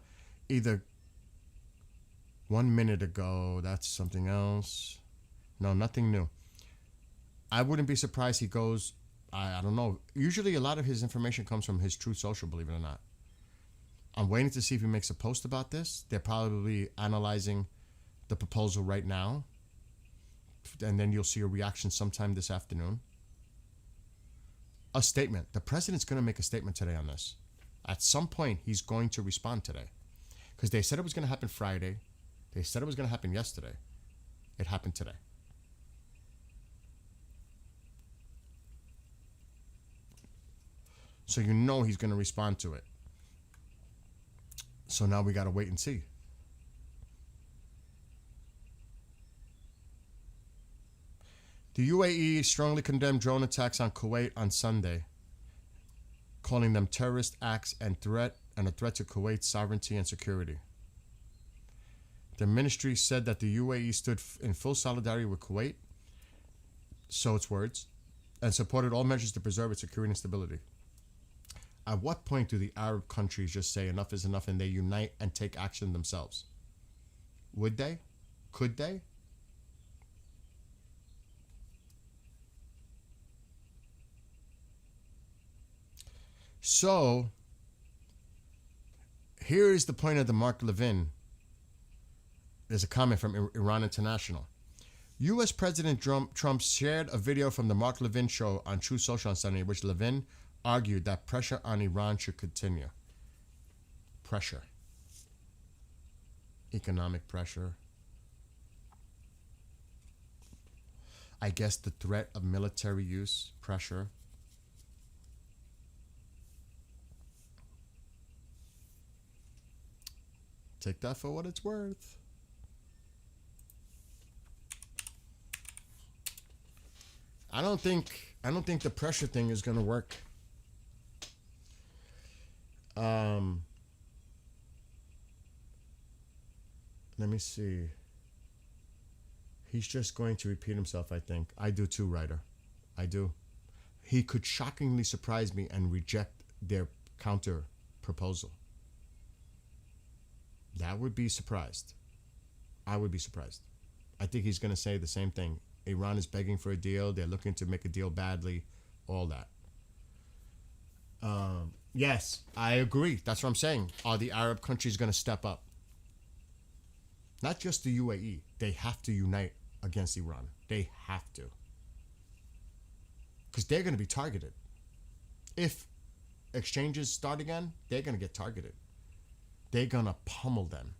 Speaker 1: either 1 minute ago, that's something else. No, nothing new. I wouldn't be surprised he goes, I don't know. Usually a lot of his information comes from his True Social, believe it or not. I'm waiting to see if he makes a post about this. They're probably analyzing the proposal right now. And then you'll see a reaction sometime this afternoon. A statement. The president's going to make a statement today on this. At some point, he's going to respond today. Because they said it was going to happen Friday. They said it was going to happen yesterday. It happened today. So you know he's going to respond to it. So now we got to wait and see. The UAE strongly condemned drone attacks on Kuwait on Sunday, calling them terrorist acts and a threat to Kuwait's sovereignty and security. The ministry said that the UAE stood in full solidarity with Kuwait, so its words, and supported all measures to preserve its security and stability. At what point do the Arab countries just say enough is enough and they unite and take action themselves? Would they? Could they? So, here is the point of the Mark Levin. There's a comment from Iran International. U.S. President Trump shared a video from the Mark Levin show on True Social on Sunday, in which Levin argued that pressure on Iran should continue. Pressure. Economic pressure. I guess the threat of military use, pressure. Take that for what it's worth. I don't think the pressure thing is going to work. Let me see. He's just going to repeat himself, I think. I do too, Ryder. I do. He could shockingly surprise me and reject their counter proposal. That would be surprised. I would be surprised. I think he's going to say the same thing. Iran is begging for a deal. They're looking to make a deal badly. All that. Yes, I agree. That's what I'm saying. Are the Arab countries going to step up? Not just the UAE. They have to unite against Iran. They have to. Because they're going to be targeted. If exchanges start again, they're going to get targeted. They're going to pummel them.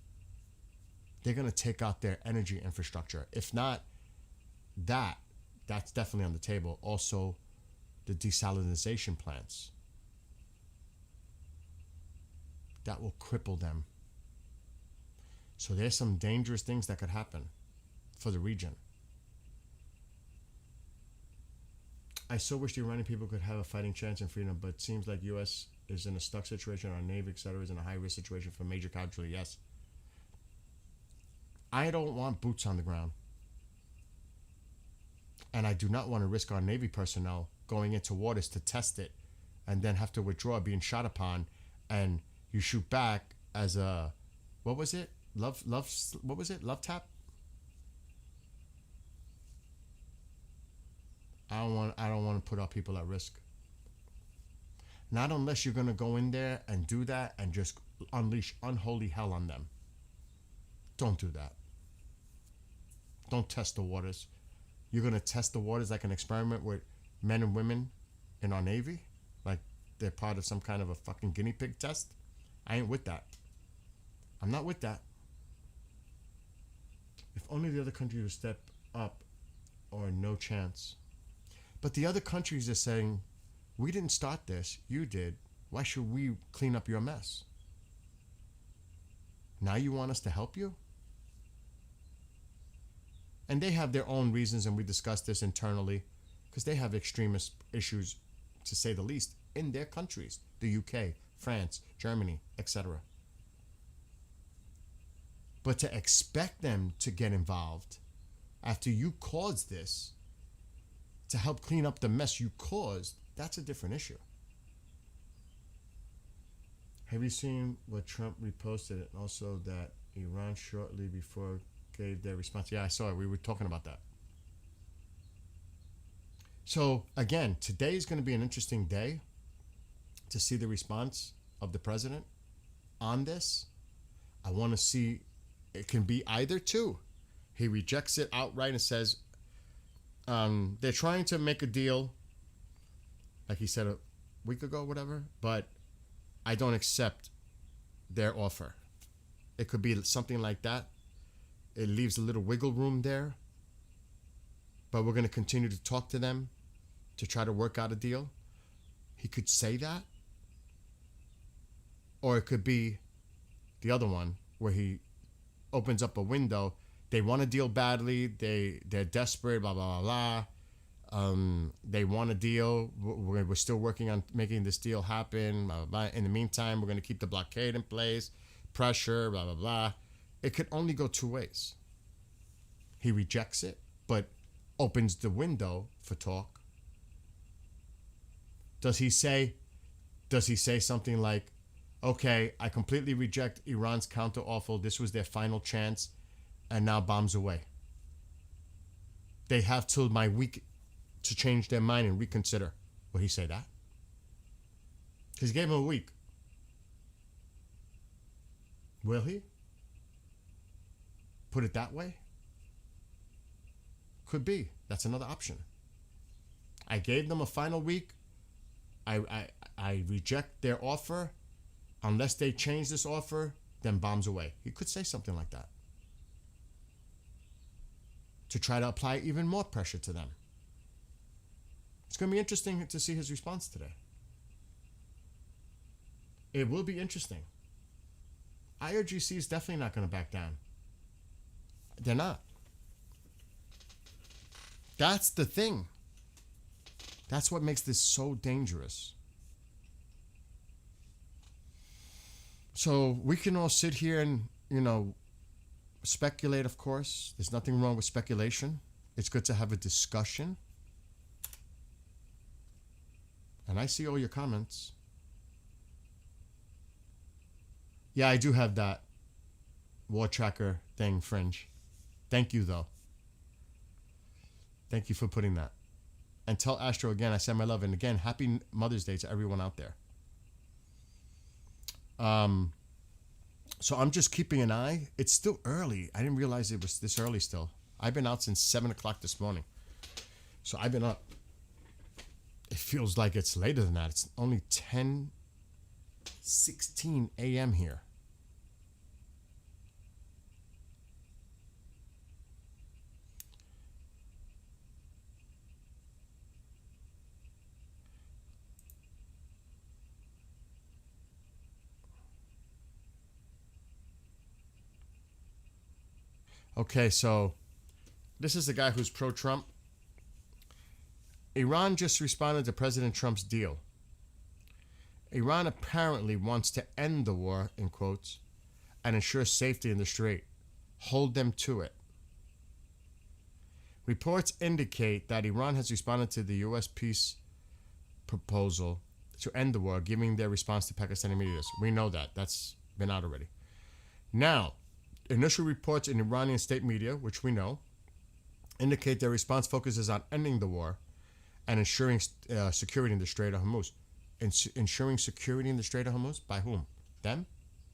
Speaker 1: They're going to take out their energy infrastructure. If not that's definitely on the table. Also, the desalinization plants. That will cripple them. So there's some dangerous things that could happen for the region. I so wish the Iranian people could have a fighting chance and freedom, but it seems like U.S. is in a stuck situation. Our Navy, etc., is in a high-risk situation for major casualty. Yes. I don't want boots on the ground. And I do not want to risk our Navy personnel going into waters to test it and then have to withdraw, being shot upon, and you shoot back as a, what was it? Love, what was it? Love tap? I don't want to put our people at risk. Not unless you're going to go in there and do that and just unleash unholy hell on them. Don't do that. Don't test the waters. You're going to test the waters like an experiment with men and women in our Navy? Like they're part of some kind of a fucking guinea pig test? I ain't with that. I'm not with that. If only the other countries would step up, or no chance. But the other countries are saying, we didn't start this, you did. Why should we clean up your mess? Now you want us to help you? And they have their own reasons, and we discussed this internally, because they have extremist issues, to say the least, in their countries. The UK, France, Germany, etc. But to expect them to get involved after you caused this, to help clean up the mess you caused, that's a different issue. Have you seen what Trump reposted, and also that Iran shortly before gave their response? Yeah, I saw it. We were talking about that. So again, today is going to be an interesting day to see the response of the president on this. I want to see, it can be either two. He rejects it outright and says, they're trying to make a deal, like he said a week ago, whatever, but I don't accept their offer. It could be something like that. It leaves a little wiggle room there, but we're going to continue to talk to them to try to work out a deal. He could say that. Or it could be the other one where he opens up a window. They want to deal badly. They're desperate, blah, blah, blah, blah. They want a deal. We're still working on making this deal happen, blah, blah, blah. In the meantime, we're going to keep the blockade in place, pressure, blah, blah, blah. It could only go two ways. He rejects it, but opens the window for talk. Does he say something like, okay, I completely reject Iran's counteroffer. This was their final chance, and now bombs away. They have till my week to change their mind and reconsider. Will he say that? Because he gave him a week. Will he? Put it that way? Could be. That's another option. I gave them a final week. I reject their offer. Unless they change this offer, then bombs away. He could say something like that to try to apply even more pressure to them. It's going to be interesting to see his response today. It will be interesting. IRGC is definitely not going to back down. They're not. That's the thing. That's what makes this so dangerous. So we can all sit here and, speculate, of course. There's nothing wrong with speculation. It's good to have a discussion. And I see all your comments. Yeah, I do have that war tracker thing, Fringe. Thank you, though. Thank you for putting that. And tell Astro again, I send my love. And again, happy Mother's Day to everyone out there. So I'm just keeping an eye. It's still early. I didn't realize it was this early still. I've been out since 7 o'clock this morning. So I've been up. It feels like it's later than that. It's only 10:16 a.m. here. Okay, so this is the guy who's pro-Trump. Iran just responded to President Trump's deal. Iran apparently wants to end the war, in quotes, and ensure safety in the Strait. Hold them to it. Reports indicate that Iran has responded to the U.S. peace proposal to end the war, giving their response to Pakistani media. We know that. That's been out already. Now, initial reports in Iranian state media, which we know, indicate their response focuses on ending the war and ensuring security in the Strait of Hormuz. Ensuring security in the Strait of Hormuz? By whom? Them?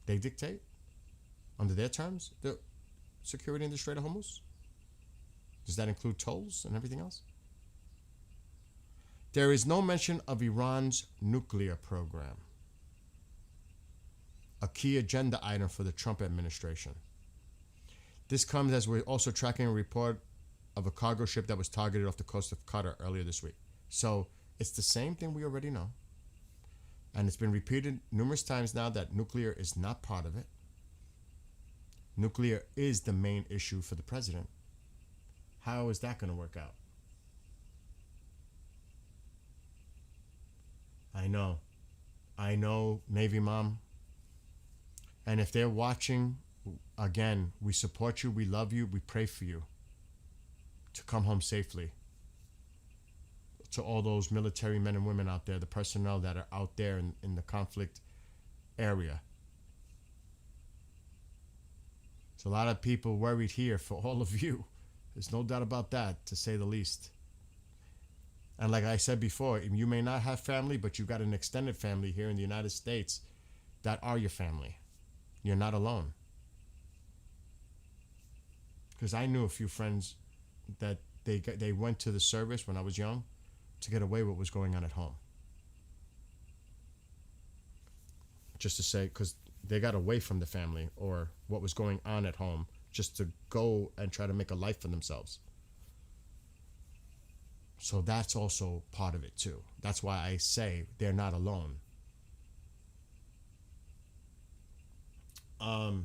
Speaker 1: They dictate? Under their terms? The security in the Strait of Hormuz? Does that include tolls and everything else? There is no mention of Iran's nuclear program, a key agenda item for the Trump administration. This comes as we're also tracking a report of a cargo ship that was targeted off the coast of Qatar earlier this week. So it's the same thing we already know. And it's been repeated numerous times now that nuclear is not part of it. Nuclear is the main issue for the president. How is that going to work out? I know, Navy Mom. And if they're watching, again, we support you, we love you, we pray for you to come home safely. To all those military men and women out there, the personnel that are out there in the conflict area. There's a lot of people worried here for all of you. There's no doubt about that, to say the least. And like I said before, you may not have family, but you've got an extended family here in the United States that are your family. You're not alone. Because I knew a few friends that they went to the service when I was young to get away with what was going on at home. Just to say, because they got away from the family or what was going on at home just to go and try to make a life for themselves. So that's also part of it too. That's why I say they're not alone. Well,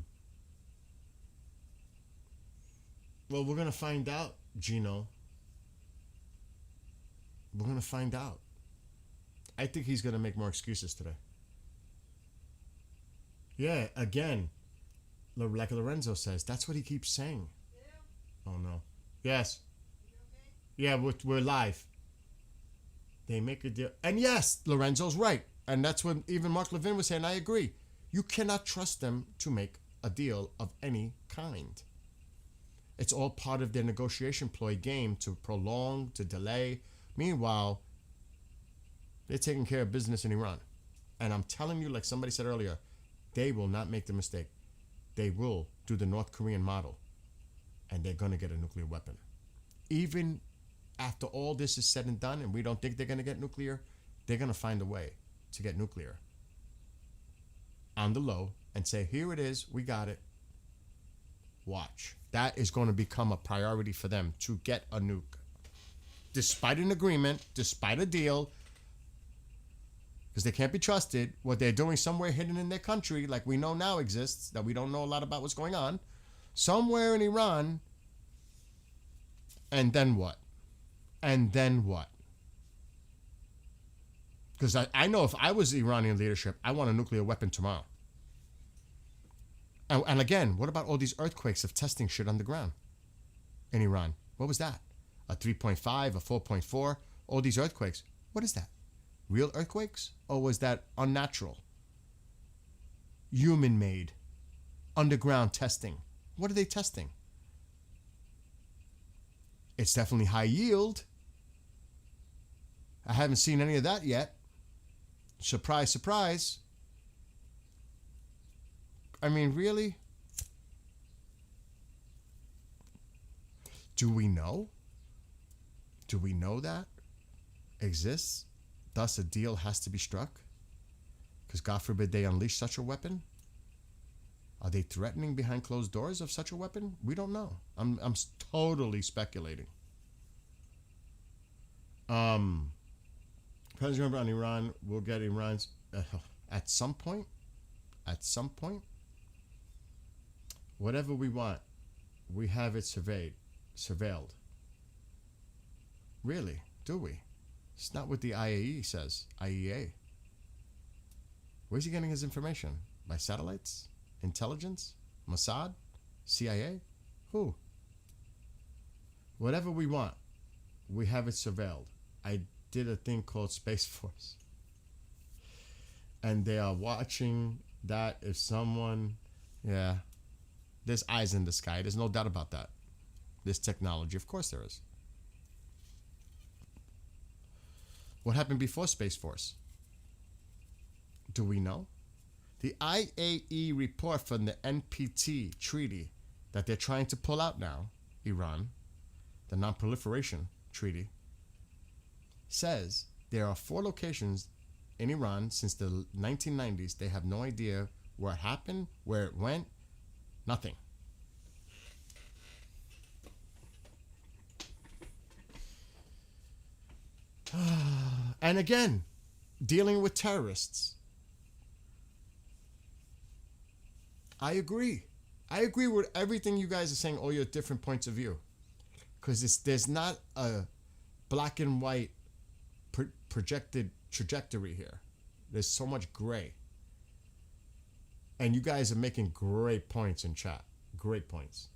Speaker 1: we're going to find out, Gino. We're going to find out. I think he's going to make more excuses today. Yeah, again, like Lorenzo says, that's what he keeps saying. Yeah. Oh, no. Yes. You okay? Yeah, we're live. They make a deal. And yes, Lorenzo's right. And that's what even Mark Levin was saying. I agree. You cannot trust them to make a deal of any kind. It's all part of their negotiation ploy game to prolong, to delay. Meanwhile, they're taking care of business in Iran. And I'm telling you, like somebody said earlier, they will not make the mistake. they will do the North Korean model, and they're going to get a nuclear weapon. Even after all this is said and done, and we don't think they're going to get nuclear, they're going to find a way to get nuclear on the low and say, here it is, we got it. Watch. That is going to become a priority for them to get a nuke. Despite an agreement, despite a deal, because they can't be trusted, what they're doing somewhere hidden in their country, like we know now exists, that we don't know a lot about what's going on, somewhere in Iran, and then what? And then what? Because I know if I was Iranian leadership, I want a nuclear weapon tomorrow. And again, what about all these earthquakes of testing shit on the ground in Iran? What was that? A 3.5, a 4.4? All these earthquakes. What is that? Real earthquakes? Or was that unnatural? Human-made. Underground testing. What are they testing? It's definitely high yield. I haven't seen any of that yet. Surprise, surprise. I mean, really? Do we know? Do we know that exists? Thus, a deal has to be struck? Because God forbid they unleash such a weapon? Are they threatening behind closed doors of such a weapon? We don't know. I'm totally speculating. President on Iran will get Iran's at some point. Whatever we want, we have it surveilled. Really? Do we? It's not what the IAE says. IEA. Where's he getting his information? By satellites? Intelligence? Mossad? CIA? Who? Whatever we want, we have it surveilled. I did a thing called Space Force. And they are watching that. If someone, there's eyes in the sky. There's no doubt about that. There's technology. Of course there is. What happened before Space Force? Do we know? The IAE report from the NPT treaty that they're trying to pull out now, Iran, the Non-Proliferation Treaty, says there are 4 locations in Iran since the 1990s. They have no idea where it happened, where it went, nothing. And again, dealing with terrorists. I agree. I agree with everything you guys are saying, all your different points of view. Because there's not a black and white projected trajectory here. There's so much gray. And you guys are making great points in chat. Great points.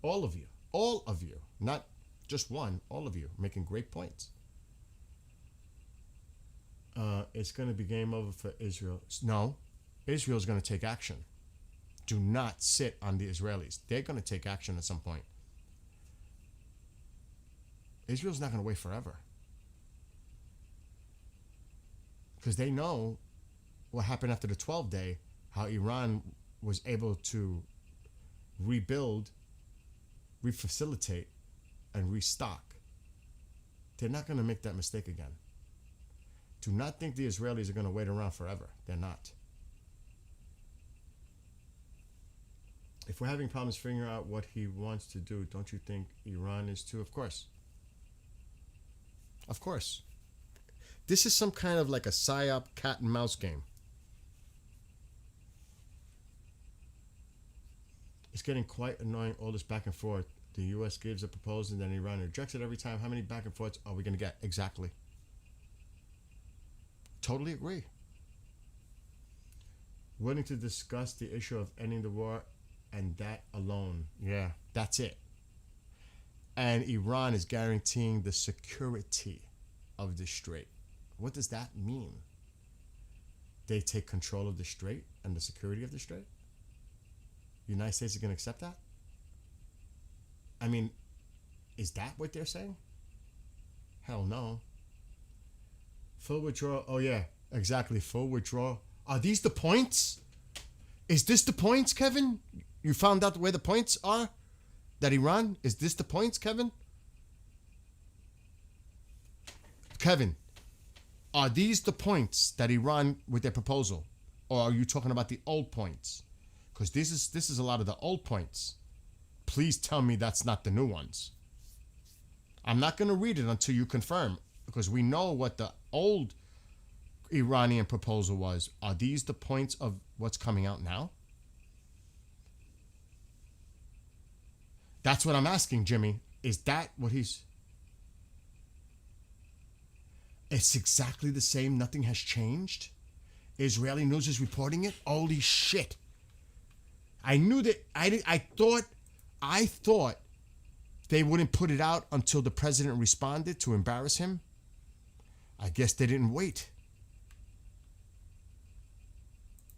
Speaker 1: All of you. All of you. Not just one. All of you making great points. It's going to be game over for Israel. No. Israel's going to take action. Do not sit on the Israelis. They're going to take action at some point. Israel's not going to wait forever. Because they know what happened after the 12th day, how Iran was able to rebuild, refacilitate, and restock. They're not going to make that mistake again. Do not think the Israelis are going to wait around forever. They're not. If we're having problems figuring out what he wants to do, don't you think Iran is too? Of course. Of course. This is some kind of like a psyop cat and mouse game. It's getting quite annoying, all this back and forth. The U.S. gives a proposal and then Iran rejects it every time. How many back and forths are we going to get? Exactly. Totally agree. Willing to discuss the issue of ending the war and that alone. Yeah, that's it. And Iran is guaranteeing the security of the strait. What does that mean? They take control of the strait and the security of the strait? The United States is going to accept that? I mean, is that what they're saying? Hell no. Full withdrawal. Oh, yeah, exactly. Full withdrawal. Are these the points? Is this the points, Kevin? You found out where the points are? That Iran? Is this the points, Kevin? Kevin, are these the points that Iran with their proposal? Or are you talking about the old points? Because this is a lot of the old points. Please tell me that's not the new ones. I'm not going to read it until you confirm, because we know what the old Iranian proposal was. Are these the points of what's coming out now? That's what I'm asking, Jimmy. Is that what he's... It's exactly the same. Nothing has changed. Israeli news is reporting it. Holy shit. I knew that. I thought they wouldn't put it out until the president responded to embarrass him. I guess they didn't wait.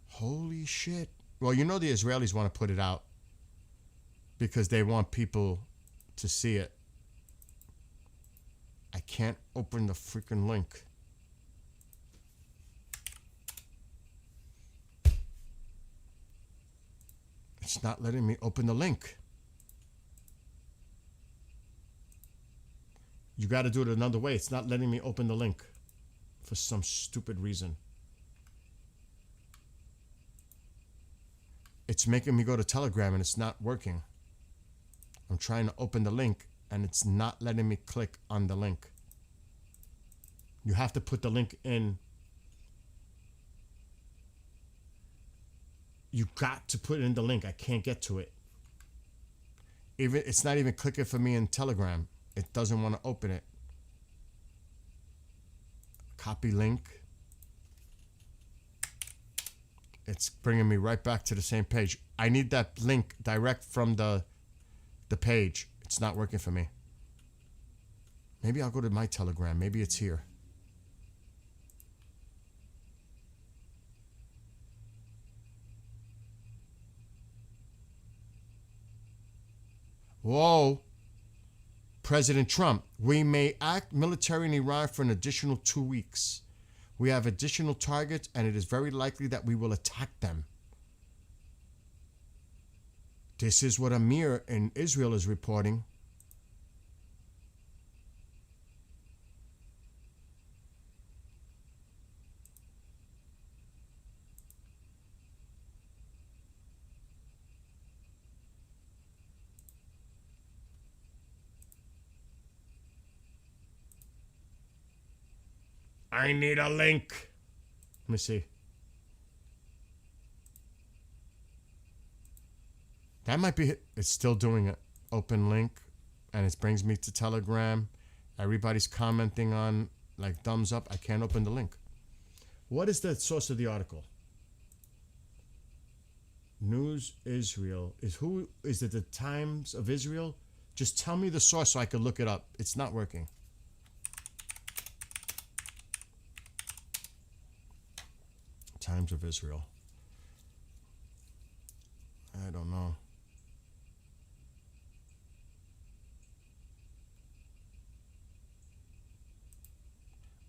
Speaker 1: Holy shit. Well, you know the Israelis want to put it out because they want people to see it. I can't open the freaking link. It's not letting me open the link. You got to do it another way. It's not letting me open the link for some stupid reason. It's making me go to Telegram and it's not working. I'm trying to open the link and it's not letting me click on the link. You have to put the link in. You got to put in the link. I can't get to it. Even it's not even clicking for me in Telegram. It doesn't want to open it. Copy link. It's bringing me right back to the same page. I need that link direct from the page. It's not working for me. Maybe I'll go to my Telegram. Maybe it's here. Whoa. President Trump, we may act military in Iran for an additional 2 weeks. We have additional targets and it is very likely that we will attack them. This is what Amir in Israel is reporting. I need a link. Let me see. That might be it. It's still doing it. Open link. And it brings me to Telegram. Everybody's commenting on like thumbs up. I can't open the link. What is the source of the article? News Israel. Is it the Times of Israel? Just tell me the source so I can look it up. It's not working. Times of Israel. I don't know.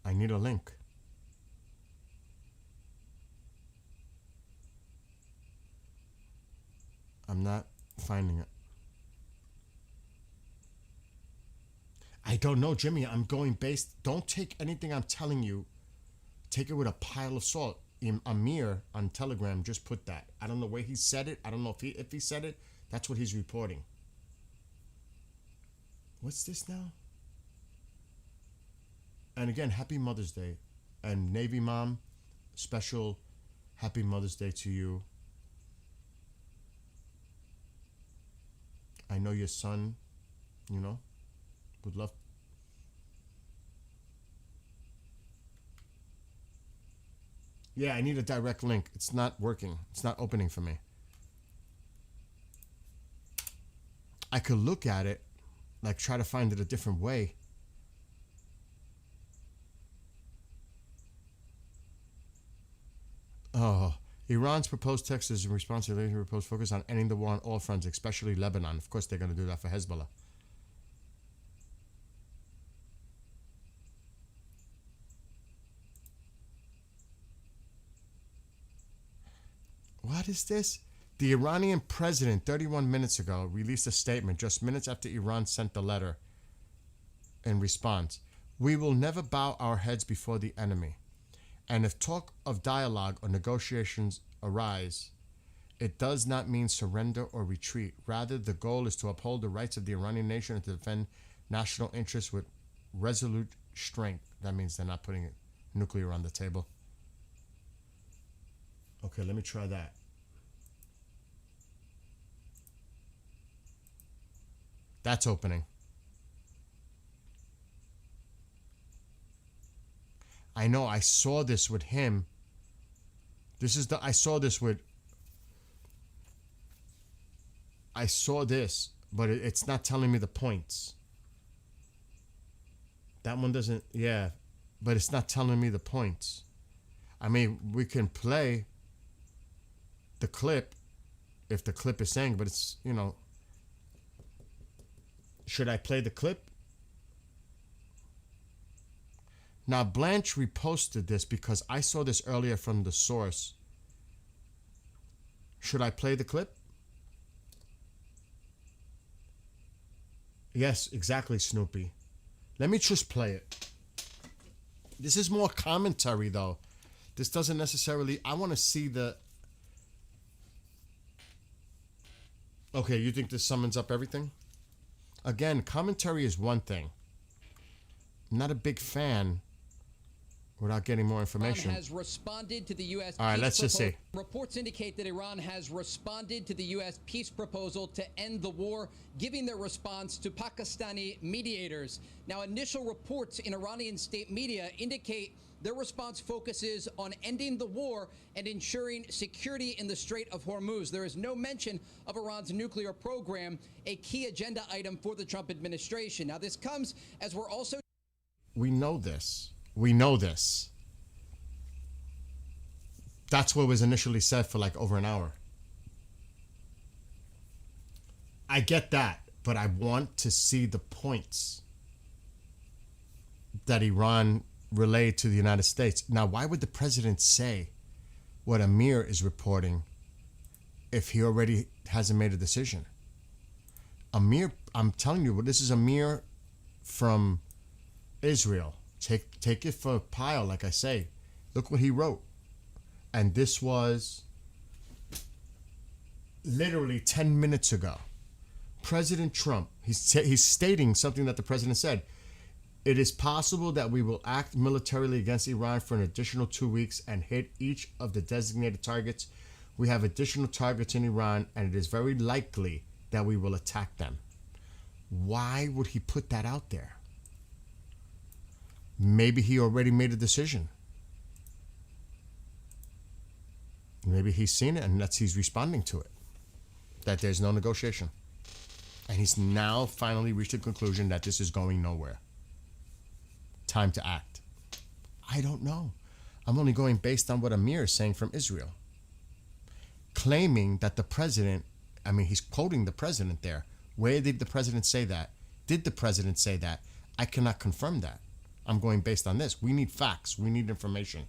Speaker 1: I need a link. I'm not finding it. I don't know, Jimmy. I'm going based. Don't take anything I'm telling you. Take it with a pile of salt. Amir on Telegram just put that. I don't know where he said it. I don't know if he said it. That's what he's reporting. What's this now? And again, happy Mother's Day. And Navy Mom, special happy Mother's Day to you. I know your son, would love. Yeah, I need a direct link. It's not working. It's not opening for me. I could look at it, like try to find it a different way. Oh, Iran's proposed text is in response to the proposed focus on ending the war on all fronts, especially Lebanon. Of course, they're going to do that for Hezbollah. What? What is this? The Iranian president 31 minutes ago released a statement just minutes after Iran sent the letter in response. We will never bow our heads before the enemy. And if talk of dialogue or negotiations arise, it does not mean surrender or retreat. Rather, the goal is to uphold the rights of the Iranian nation and to defend national interests with resolute strength. That means they're not putting nuclear on the table. Okay, let me try that. That's opening. I know I saw this with him. I saw this, but it's not telling me the points. That one doesn't, yeah, but it's not telling me the points. I mean, we can play the clip if the clip is saying, but it's, should I play the clip? Now, Blanche reposted this because I saw this earlier from the source. Should I play the clip? Yes, exactly, Snoopy. Let me just play it. This is more commentary, though. This doesn't necessarily... I want to see the... Okay, you think this summons up everything? Again, commentary is one thing. I'm not a big fan without getting more information.
Speaker 4: Iran has responded to the U.S.
Speaker 1: All right, let's just see.
Speaker 4: Reports indicate that Iran has responded to the U.S. peace proposal to end the war, giving their response to Pakistani mediators. Now, initial reports in Iranian state media indicate their response focuses on ending the war and ensuring security in the Strait of Hormuz. There is no mention of Iran's nuclear program, a key agenda item for the Trump administration. Now, this comes as we're also...
Speaker 1: We know this. We know this. That's what was initially said for like over an hour. I get that, but I want to see the points that Iran relayed to the United States. Now, why would the president say what Amir is reporting if he already hasn't made a decision? Amir, I'm telling you, this is Amir from Israel. Take it for a pile, like I say. Look what he wrote. And this was literally 10 minutes ago. President Trump, he's stating something that the president said. It is possible that we will act militarily against Iran for an additional 2 weeks and hit each of the designated targets. We have additional targets in Iran, and it is very likely that we will attack them. Why would he put that out there? Maybe he already made a decision. Maybe he's seen it and he's responding to it. That there's no negotiation. And he's now finally reached a conclusion that this is going nowhere. Time to act. I don't know. I'm only going based on what Amir is saying from Israel. Claiming that the president, he's quoting the president there. Where did the president say that? Did the president say that? I cannot confirm that. I'm going based on this. We need facts. We need information.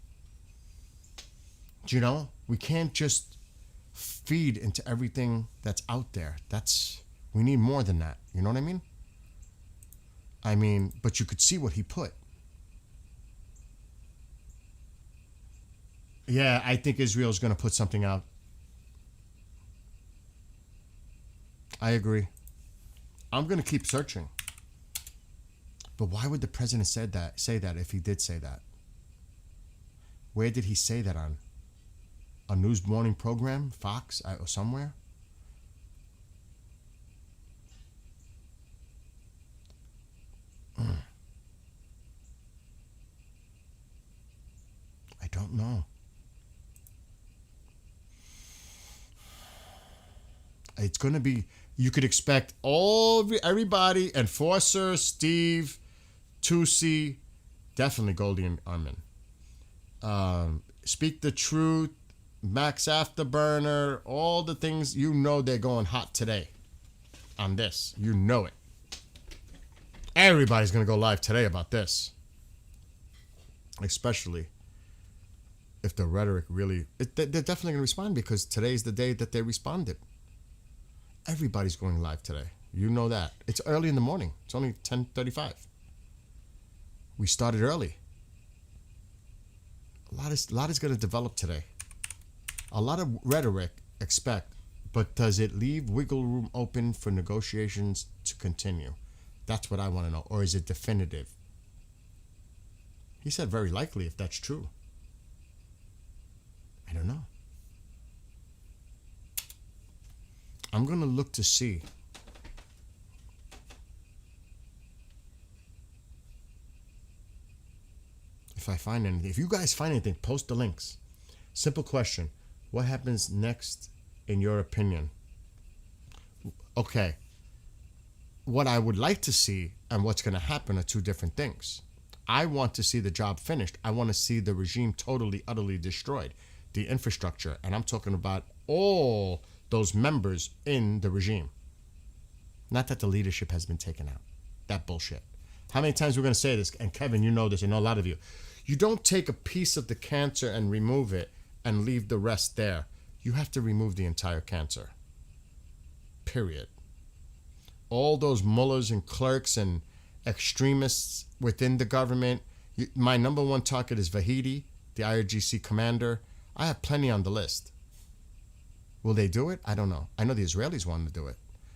Speaker 1: Do you know? We can't just feed into everything that's out there. We need more than that. You know what I mean? But you could see what he put. Yeah, I think Israel's going to put something out. I agree. I'm going to keep searching. But why would the president say that if he did say that? Where did he say that on? A news morning program? Fox? Or somewhere? I don't know. It's going to be... You could expect everybody, Enforcer, Steve, Tusi, definitely Goldie and Armin. Speak the Truth, Max Afterburner, all the things, they're going hot today on this. You know it. Everybody's going to go live today about this. Especially if the rhetoric really, they're definitely going to respond, because today's the day that they responded. Everybody's going live today. You know that. It's early in the morning. It's only 10:35. We started early. A lot is going to develop today. A lot of rhetoric, expect, but does it leave wiggle room open for negotiations to continue? That's what I want to know. Or is it definitive? He said very likely, if that's true. I don't know. I'm going to look to see. If I find anything. If you guys find anything, post the links. Simple question. What happens next in your opinion? Okay. What I would like to see and what's going to happen are two different things. I want to see the job finished. I want to see the regime totally, utterly destroyed. The infrastructure. And I'm talking about all those members in the regime. Not that the leadership has been taken out. That bullshit. How many times we're going to say this? And Kevin, you know this, I know a lot of you. You don't take a piece of the cancer and remove it and leave the rest there. You have to remove the entire cancer. Period. All those mullahs and clerks and extremists within the government. My number one target is Vahidi, the IRGC commander. I have plenty on the list. Will they do it? I don't know. I know the Israelis want to do it.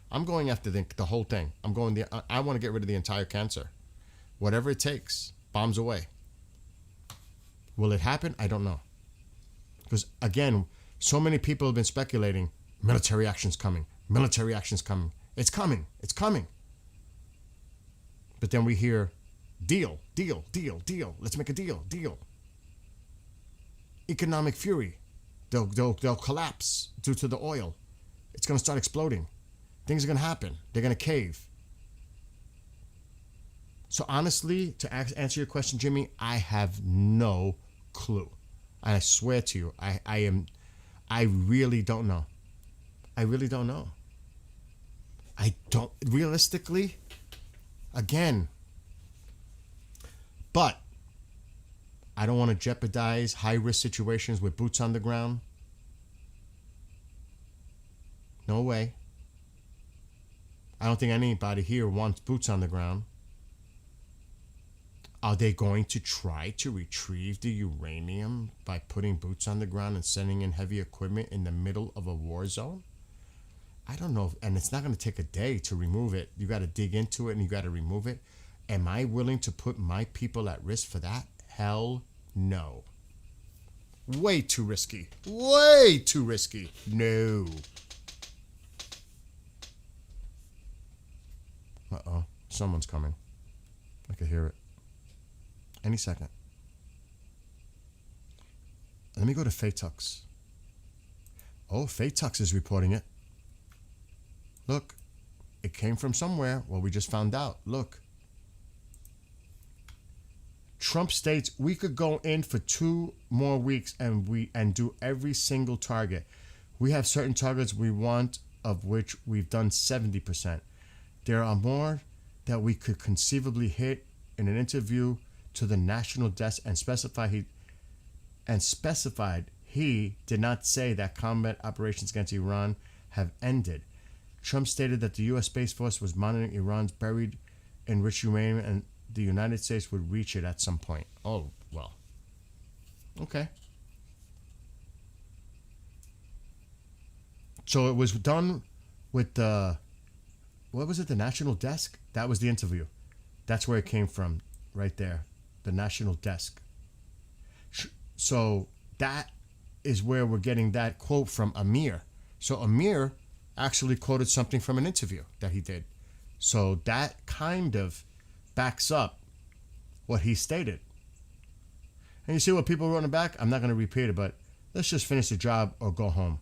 Speaker 1: I'm going after the whole thing. I want to get rid of the entire cancer. Whatever it takes. Bombs away. Will it happen? I don't know. Because, again, so many people have been speculating, military action's coming. Military action's coming. It's coming. It's coming. But then we hear, deal. Let's make a deal. Economic fury. They'll collapse due to the oil. It's going to start exploding. Things are going to happen. They're going to cave. So honestly, to answer your question, Jimmy, I have no clue. I swear to you, I really don't know. Realistically, again, but I don't want to jeopardize high-risk situations with boots on the ground. No way. I don't think anybody here wants boots on the ground. Are they going to try to retrieve the uranium by putting boots on the ground and sending in heavy equipment in the middle of a war zone? I don't know. And it's not going to take a day to remove it. You got to dig into it and you got to remove it. Am I willing to put my people at risk for that? Hell no. Way too risky. No. Uh-oh. Someone's coming. I can hear it. Any second. Let me go to Fatux. Oh, Fatux is reporting it. Look. It came from somewhere. Well, we just found out. Look. Trump states we could go in for 2 more weeks and do every single target. We have certain targets we want, of which we've done 70%. There are more that we could conceivably hit. In an interview to the national desk and specified he did not say that combat operations against Iran have ended. Trump stated that the U.S. Space Force was monitoring Iran's buried enriched uranium and the United States would reach it at some point. Oh, well. Okay. So it was done with the, what was it, the national desk? That was the interview. That's where it came from, right there. The national desk. So that is where we're getting that quote from Amir. So Amir actually quoted something from an interview that he did. So that kind of backs up what he stated. And you see what people wrote in the back? I'm not going to repeat it, but let's just finish the job or go home.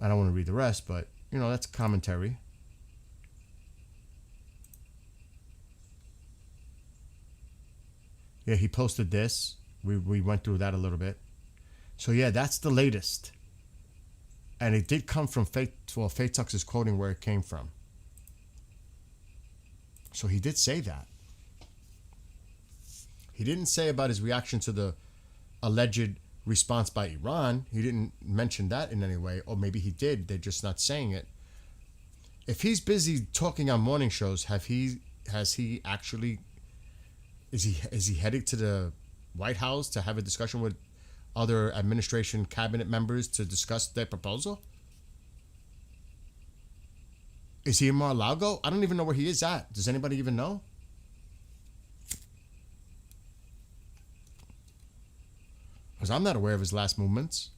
Speaker 1: I don't want to read the rest, but, you know, that's commentary. Yeah, he posted this. We went through that a little bit. So, yeah, that's the latest. And it did come from Fatux is quoting where it came from. So he did say that. He didn't say about his reaction to the alleged response by Iran. He didn't mention that in any way, or maybe he did. They're just not saying it. If he's busy talking on morning shows, is he headed to the White House to have a discussion with other administration cabinet members to discuss their proposal? Is he in Mar-a-Lago? I don't even know where he is at. Does anybody even know? Because I'm not aware of his last movements.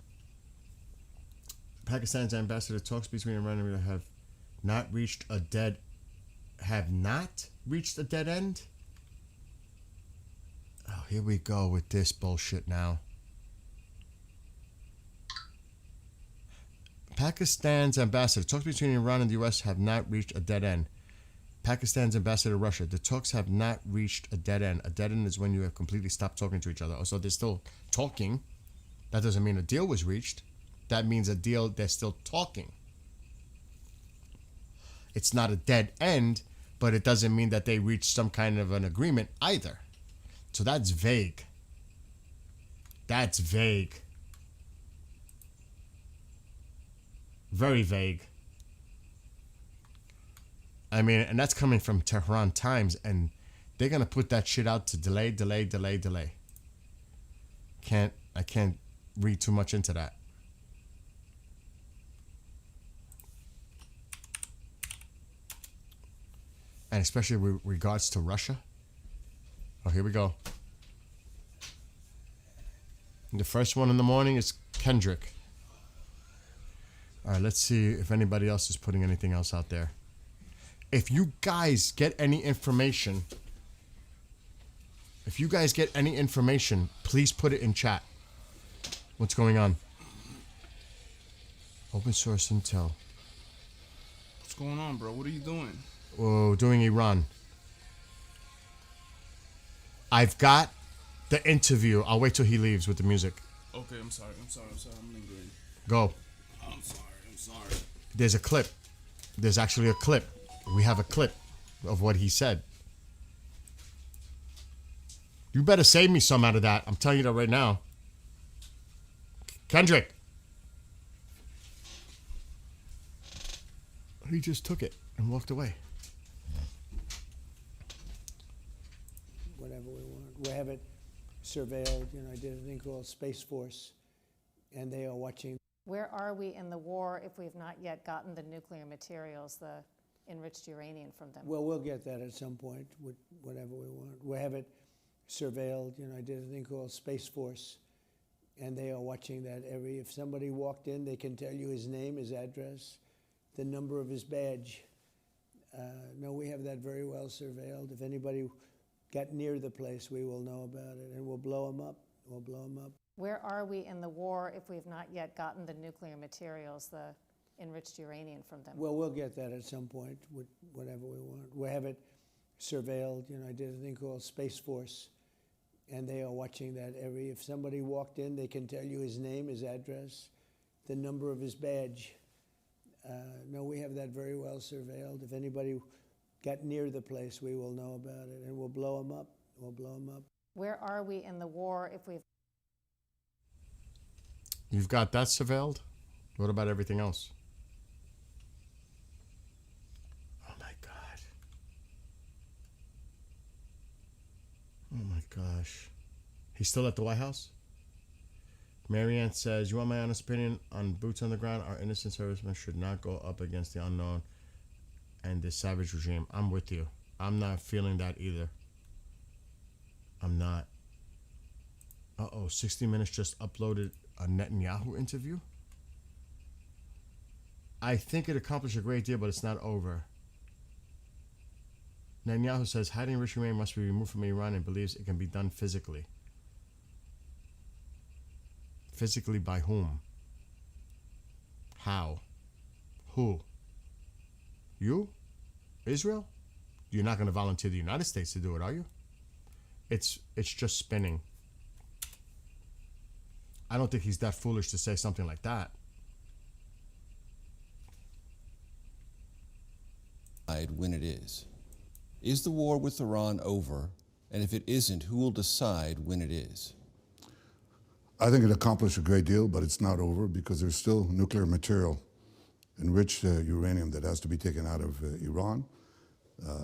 Speaker 1: Pakistan's ambassador talks between Iran and Iran have not reached a dead end? Oh, here we go with this bullshit now. Pakistan's ambassador talks between Iran and the U.S. have not reached a dead end. Pakistan's ambassador to Russia, the talks have not reached a dead end. A dead end is when you have completely stopped talking to each other. So they're still talking. That doesn't mean a deal was reached. That means they're still talking. It's not a dead end, but it doesn't mean that they reached some kind of an agreement either. So that's vague. That's vague. Very vague. I mean, and that's coming from Tehran Times, and they're gonna put that shit out to delay. I can't read too much into that. And especially with regards to Russia. Oh, here we go. The first one in the morning is Kendrick. All right, let's see if anybody else is putting anything else out there. If you guys get any information, please put it in chat. What's going on? Open source intel.
Speaker 5: What's going on, bro? What are you doing?
Speaker 1: Oh, doing Iran. I've got the interview. I'll wait till he leaves with the music.
Speaker 5: Okay, I'm sorry. I'm lingering.
Speaker 1: Go.
Speaker 5: I'm sorry.
Speaker 1: There's a clip. There's actually a clip. We have a clip of what he said. You better save me some out of that. I'm telling you that right now. Kendrick. He just took it and walked away.
Speaker 6: Whatever we want. We have it surveilled. I did a thing called Space Force, and they are watching.
Speaker 7: Where are we in the war if we've not yet gotten the nuclear materials, the enriched uranium from them?
Speaker 6: Well, we'll get that at some point, whatever we want. We have it surveilled. I did a thing called Space Force, and they are watching that if somebody walked in, they can tell you his name, his address, the number of his badge. No, we have that very well surveilled. If anybody got near the place, we will know about it, and we'll blow them up.
Speaker 7: Where are we in the war if we've not yet gotten the nuclear materials, the enriched uranium from them?
Speaker 6: Well, we'll get that at some point, whatever we want. We have it surveilled. I did a thing called Space Force, and they are watching that if somebody walked in, they can tell you his name, his address, the number of his badge. No, we have that very well surveilled. If anybody got near the place, we will know about it, and we'll blow them up.
Speaker 7: Where are we in the war if we've...
Speaker 1: You've got that surveilled? What about everything else? Oh my God. Oh my gosh. He's still at the White House? Marianne says, you want my honest opinion on boots on the ground? Our innocent servicemen should not go up against the unknown and this savage regime. I'm with you. I'm not feeling that either. I'm not. 60 Minutes just uploaded a Netanyahu interview. I think it accomplished a great deal, but it's not over. Netanyahu says hiding enriched uranium must be removed from Iran and believes it can be done physically. Physically by whom? How? Who? You? Israel? You're not going to volunteer the United States to do it, are you? It's just spinning. I don't think he's that foolish to say something like that.
Speaker 8: When it is. Is the war with Iran over? And if it isn't, who will decide when it is?
Speaker 9: I think it accomplished a great deal, but it's not over because there's still nuclear material, enriched uranium that has to be taken out of Iran.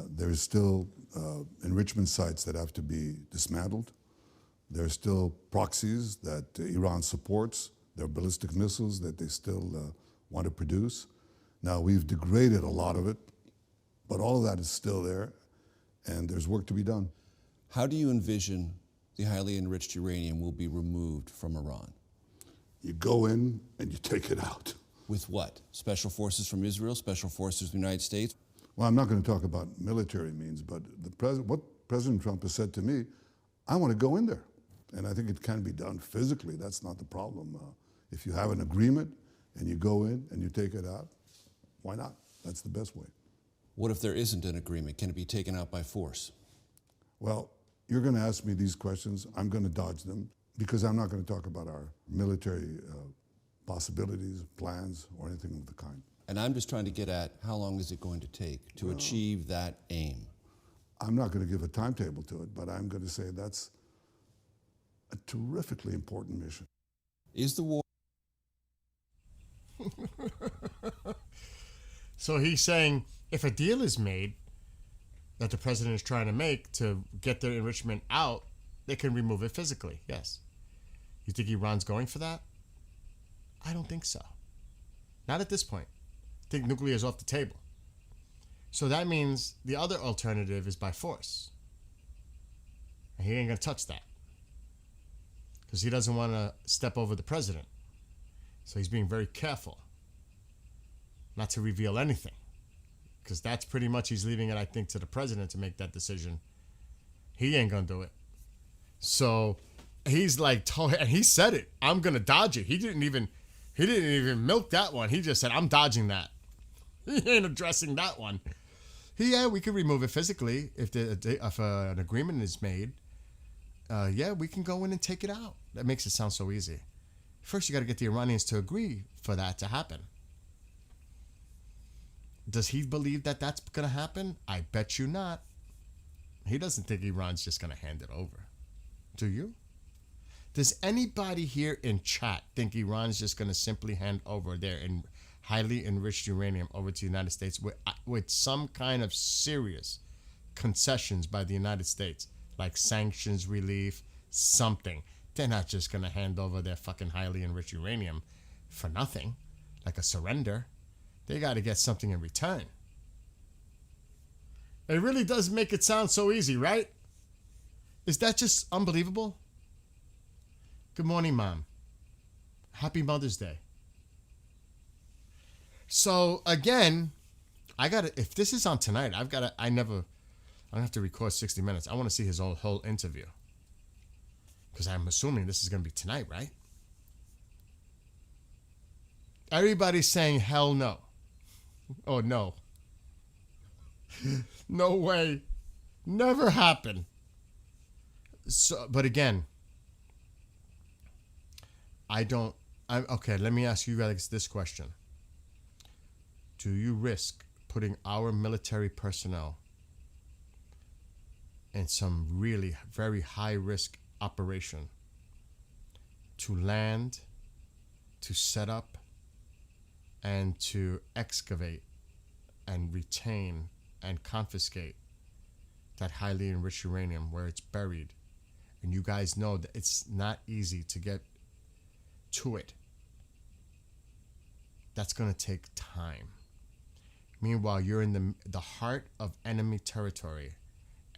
Speaker 9: There's still enrichment sites that have to be dismantled. There are still proxies that Iran supports. There are ballistic missiles that they still want to produce. Now, we've degraded a lot of it, but all of that is still there, and there's work to be done.
Speaker 8: How do you envision the highly enriched uranium will be removed from Iran?
Speaker 9: You go in and you take it out.
Speaker 8: With what? Special forces from Israel, special forces from the United States?
Speaker 9: Well, I'm not going to talk about military means, but what President Trump has said to me, I want to go in there. And I think it can be done physically. That's not the problem. If you have an agreement and you go in and you take it out, why not? That's the best way.
Speaker 8: What if there isn't an agreement? Can it be taken out by force?
Speaker 9: Well, you're going to ask me these questions. I'm going to dodge them because I'm not going to talk about our military possibilities, plans, or anything of the kind.
Speaker 8: And I'm just trying to get at how long is it going to take to achieve that aim?
Speaker 9: I'm not going to give a timetable to it, but I'm going to say that's a terrifically important mission.
Speaker 8: Is the war...
Speaker 1: So he's saying if a deal is made that the president is trying to make to get their enrichment out, they can remove it physically, yes. You think Iran's going for that? I don't think so. Not at this point. I think nuclear is off the table. So that means the other alternative is by force. And he ain't going to touch that. Because he doesn't want to step over the president. So he's being very careful not to reveal anything. Because that's pretty much, he's leaving it, I think, to the president to make that decision. He ain't going to do it. So he's like, and he said it, I'm going to dodge it. He didn't even milk that one. He just said, I'm dodging that. He ain't addressing that one. Yeah, we could remove it physically if an agreement is made. Yeah, we can go in and take it out. That makes it sound so easy. First, you got to get the Iranians to agree for that to happen. Does he believe that that's going to happen? I bet you not. He doesn't think Iran's just going to hand it over. Do you? Does anybody here in chat think Iran's just going to simply hand over their highly enriched uranium over to the United States with some kind of serious concessions by the United States, like sanctions relief, something? They're not just going to hand over their fucking highly enriched uranium for nothing, like a surrender. They got to get something in return. It really does make it sound so easy, right? Is that just unbelievable? Good morning, Mom. Happy Mother's Day. So again, if this is on tonight, I don't have to record 60 Minutes. I want to see his whole interview. Because I'm assuming this is going to be tonight, right? Everybody's saying hell no. Oh, no. No way. Never happen. So, but again, okay, let me ask you guys this question. Do you risk putting our military personnel in some really very high risk operation to land, to set up, and to excavate and retain and confiscate that highly enriched uranium where it's buried? And you guys know that it's not easy to get to it. That's going to take time. Meanwhile, you're in the heart of enemy territory,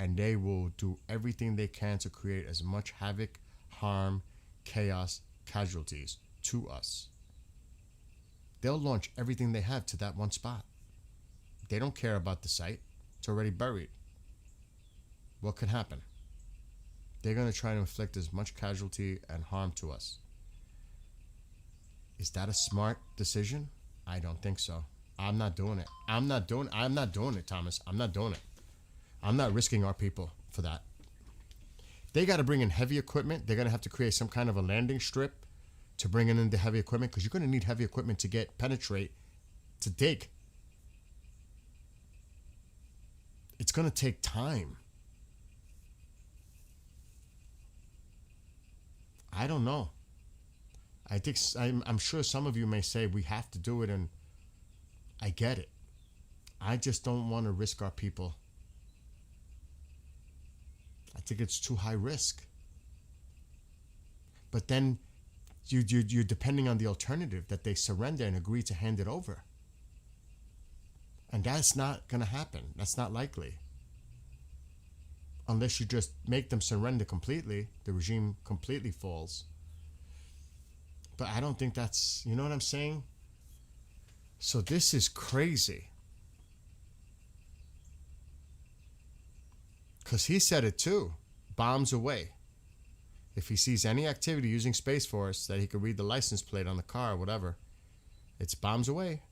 Speaker 1: and they will do everything they can to create as much havoc, harm, chaos, casualties to us. They'll launch everything they have to that one spot. They don't care about the site. It's already buried. What could happen? They're going to try to inflict as much casualty and harm to us. Is that a smart decision? I don't think so. I'm not doing it. I'm not doing it, Thomas. I'm not doing it. I'm not risking our people for that. They got to bring in heavy equipment. They're going to have to create some kind of a landing strip to bring in the heavy equipment, because you're going to need heavy equipment to penetrate, to dig. It's going to take time. I don't know. I'm sure some of you may say we have to do it, and I get it. I just don't want to risk our people. I think it's too high risk. But then you're depending on the alternative that they surrender and agree to hand it over. And that's not going to happen. That's not likely. Unless you just make them surrender completely, the regime completely falls. But I don't think that's, you know what I'm saying? So this is crazy. Because he said it too. Bombs away. If he sees any activity using Space Force that he could read the license plate on the car or whatever, it's bombs away.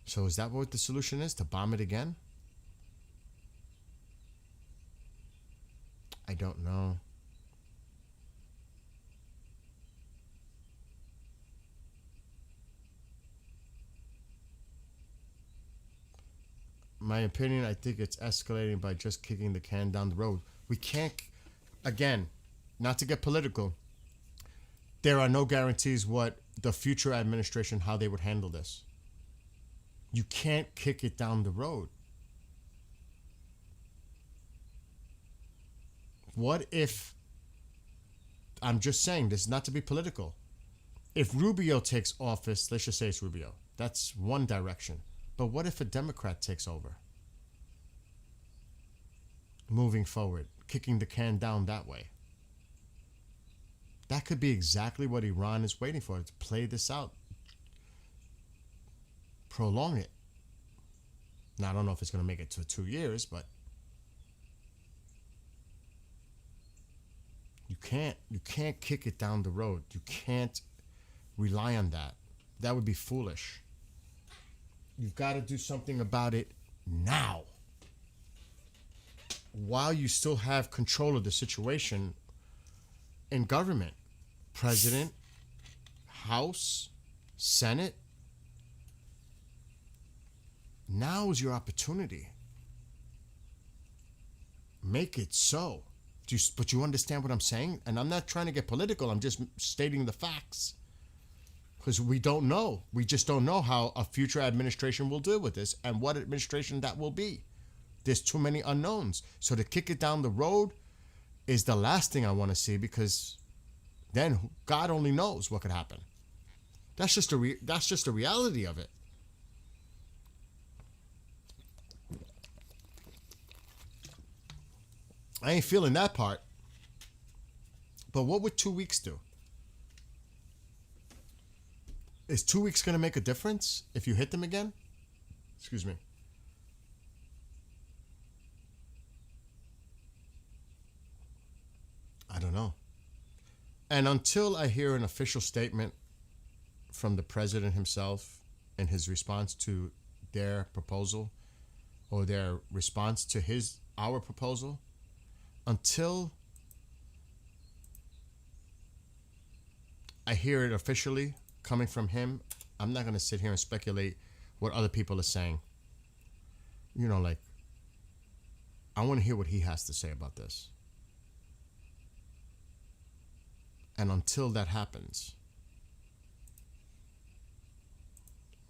Speaker 1: So is that what the solution is? To bomb it again? I don't know. My opinion, I think it's escalating by just kicking the can down the road. We can't, again, not to get political, there are no guarantees what the future administration, how they would handle this. You can't kick it down the road. What if, I'm just saying, this is not to be political. If Rubio takes office, let's just say it's Rubio. That's one direction. But what if a Democrat takes over? Moving forward, kicking the can down that way. That could be exactly what Iran is waiting for, to play this out. Prolong it. Now, I don't know if it's going to make it to 2 years, but you can't kick it down the road. You can't rely on that. That would be foolish. You've got to do something about it now. While you still have control of the situation in government. President, House, Senate. Now is your opportunity. Make it so. But you understand what I'm saying? And I'm not trying to get political. I'm just stating the facts. Because we don't know. We just don't know how a future administration will deal with this and what administration that will be. There's too many unknowns. So to kick it down the road is the last thing I want to see, because then God only knows what could happen. That's just the reality of it. I ain't feeling that part. But what would 2 weeks do? Is 2 weeks going to make a difference if you hit them again? Excuse me. I don't know. And until I hear an official statement from the president himself in his response to their proposal, or their response to our proposal, until I hear it officially coming from him, I'm not going to sit here and speculate what other people are saying. You know, like, I want to hear what he has to say about this. And until that happens,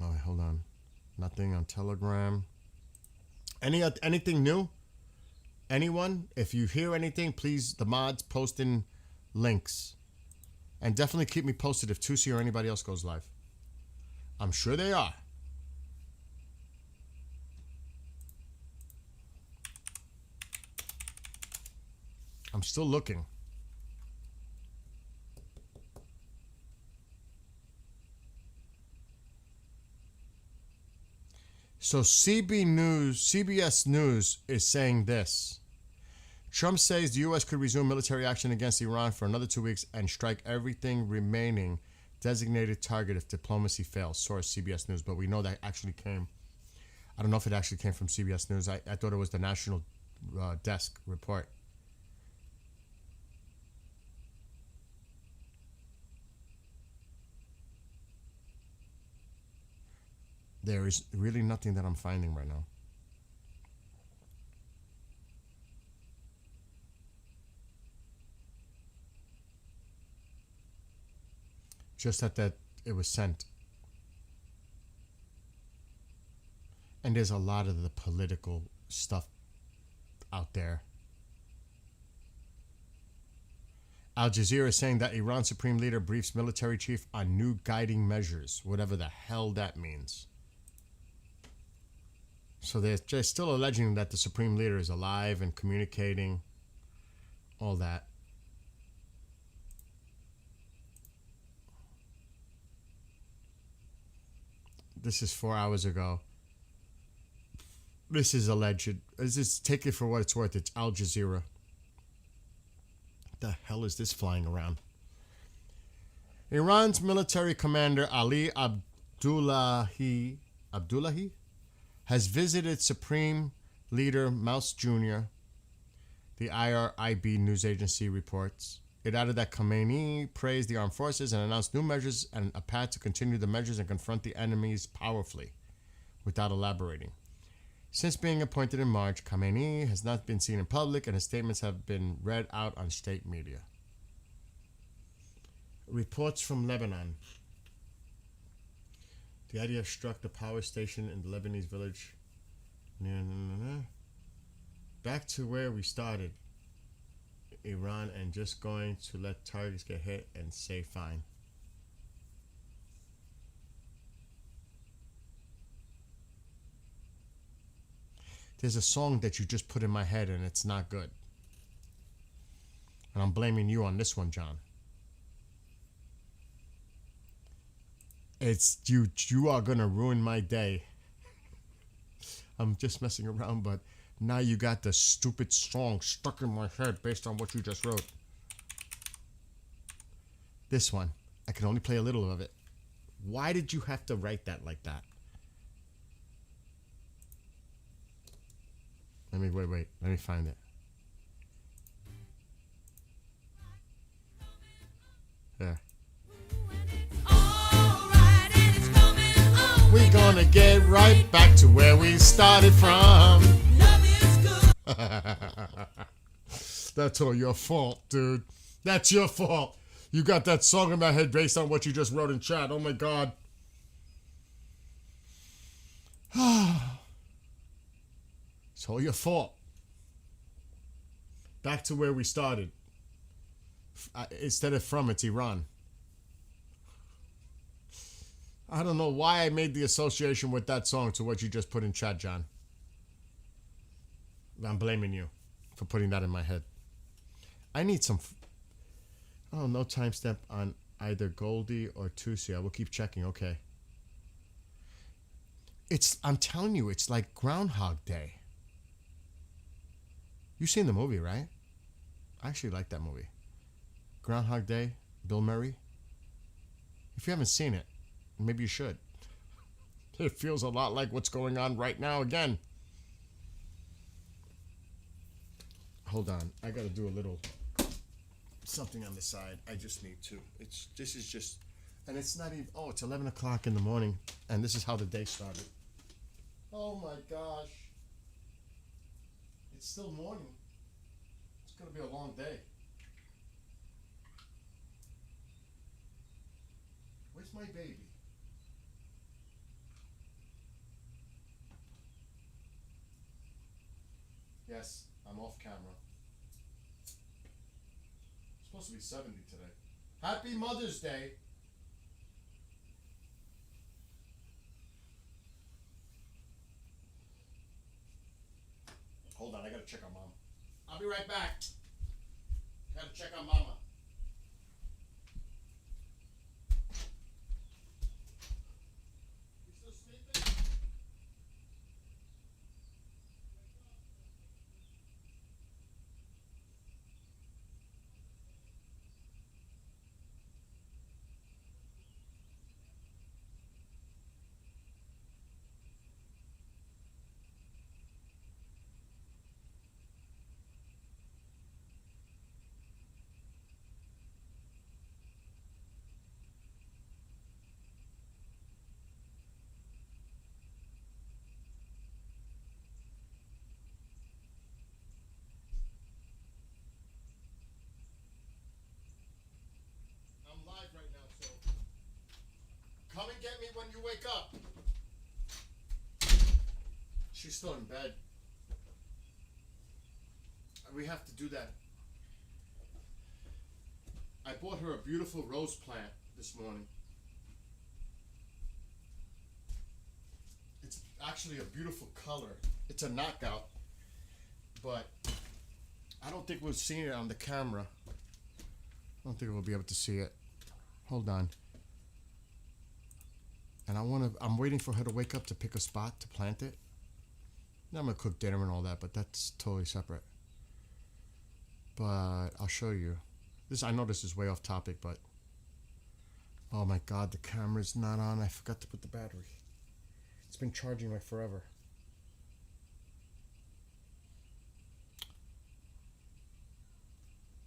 Speaker 1: oh, hold on, nothing on Telegram. Anything new? Anyone? If you hear anything, please, the mods, post in links. And definitely keep me posted if Tusi or anybody else goes live. I'm sure they are. I'm still looking. So CBS News is saying this. Trump says the U.S. could resume military action against Iran for another 2 weeks and strike everything remaining designated target if diplomacy fails. Source CBS News, but we know that actually came. I don't know if it actually came from CBS News. I thought it was the National Desk report. There is really nothing that I'm finding right now. Just that it was sent. And there's a lot of the political stuff out there. Al Jazeera is saying that Iran's supreme leader briefs military chief on new guiding measures, whatever the hell that means. So they're still alleging that the supreme leader is alive and communicating, all that. This is 4 hours ago. This is alleged. Take it for what it's worth. It's Al Jazeera. The hell is this flying around? Iran's military commander Ali Abdullahi has visited Supreme Leader Mouse Jr., the IRIB news agency reports. It added that Khamenei praised the armed forces and announced new measures and a path to continue the measures and confront the enemies powerfully, without elaborating. Since being appointed in March, Khamenei has not been seen in public and his statements have been read out on state media. Reports from Lebanon. The IDF struck the power station in the Lebanese village. Back to where we started. Iran and just going to let targets get hit and say fine. There's a song that you just put in my head and it's not good. And I'm blaming you on this one, John. It's you are gonna ruin my day. I'm just messing around, but now you got the stupid song stuck in my head based on what you just wrote. This one, I can only play a little of it. Why did you have to write that like that? Wait. Let me find it. Yeah. We're gonna get right back to where we started from. That's all your fault, dude. That's your fault. You got that song in my head based on what you just wrote in chat. Oh my God. It's all your fault. Back to where we started. Instead of from, it's Iran. I don't know why I made the association with that song to what you just put in chat, John. I'm blaming you for putting that in my head. I need some... Oh, no timestamp on either Goldie or Tusi. I will keep checking. Okay. I'm telling you, it's like Groundhog Day. You've seen the movie, right? I actually like that movie. Groundhog Day, Bill Murray. If you haven't seen it, maybe you should. It feels a lot like what's going on right now again. Hold on. I got to do a little something on the side. I just need to. This is just... And it's not even... Oh, it's 11 o'clock in the morning. And this is how the day started. Oh my gosh. It's still morning. It's going to be a long day. Where's my baby? Yes, I'm off camera. It's supposed to be 70 today. Happy Mother's Day. Hold on, I gotta check on Mom. I'll be right back. Gotta check on Mama. You still sleeping? She's still in bed. We have to do that. I bought her a beautiful rose plant this morning. It's actually a beautiful color. It's a knockout, but I don't think we'll see it on the camera. I don't think we'll be able to see it. Hold on. And I'm waiting for her to wake up to pick a spot to plant it. Now I'm gonna cook dinner and all that, but that's totally separate. But I'll show you. I know this is way off topic, but oh my god, the camera's not on. I forgot to put the battery. It's been charging like forever.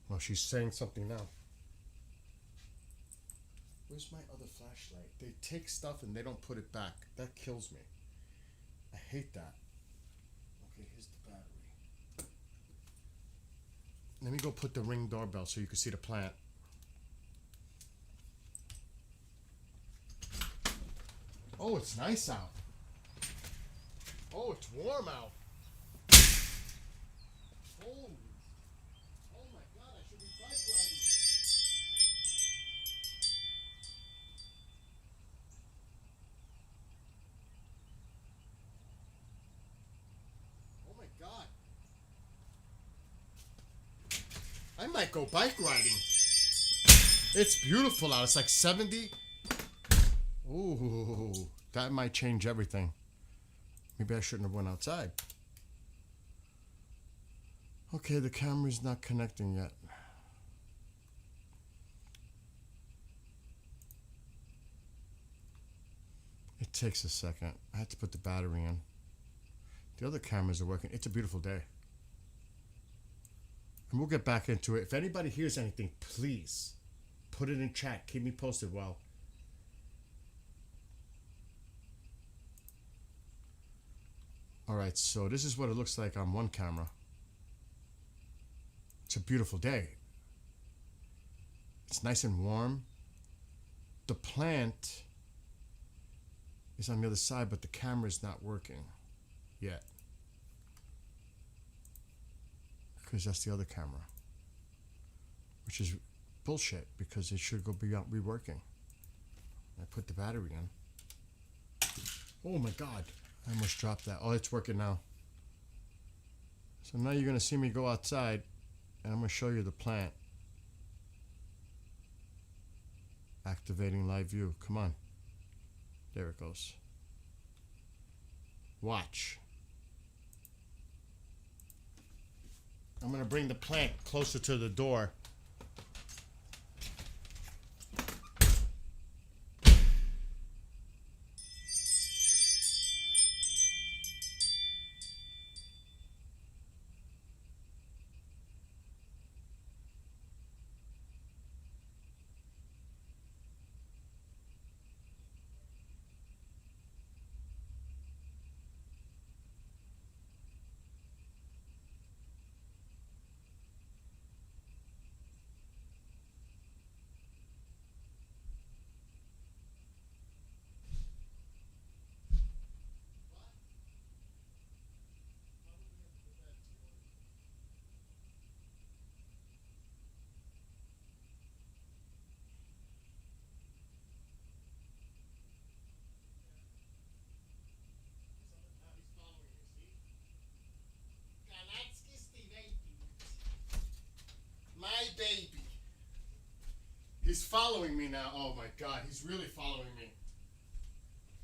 Speaker 1: Well, she's saying something now. Where's my other flashlight? They take stuff and they don't put it back. That kills me. I hate that. Okay, here's the battery. Let me go put the Ring doorbell so you can see the plant. Oh, it's nice out. Oh, it's warm out. Holy. Oh my god, I should be bike riding. Oh my god. I might go bike riding. It's beautiful out. It's like 70. Ooh, that might change everything. Maybe I shouldn't have went outside. Okay, the camera's not connecting yet. It takes a second. I had to put the battery in. The other cameras are working. It's a beautiful day. And we'll get back into it. If anybody hears anything, please put it in chat. Keep me posted. Well, all right, so this is what it looks like on one camera. It's a beautiful day. It's nice and warm. The plant is on the other side, but the camera is not working yet. Because that's the other camera. Which is bullshit, because it should go be working. I put the battery in. Oh my god. I almost dropped that. Oh, it's working now. So now you're going to see me go outside, and I'm going to show you the plant. Activating live view. Come on. There it goes. Watch. I'm going to bring the plant closer to the door. My baby. He's following me now. Oh my god, he's really following me.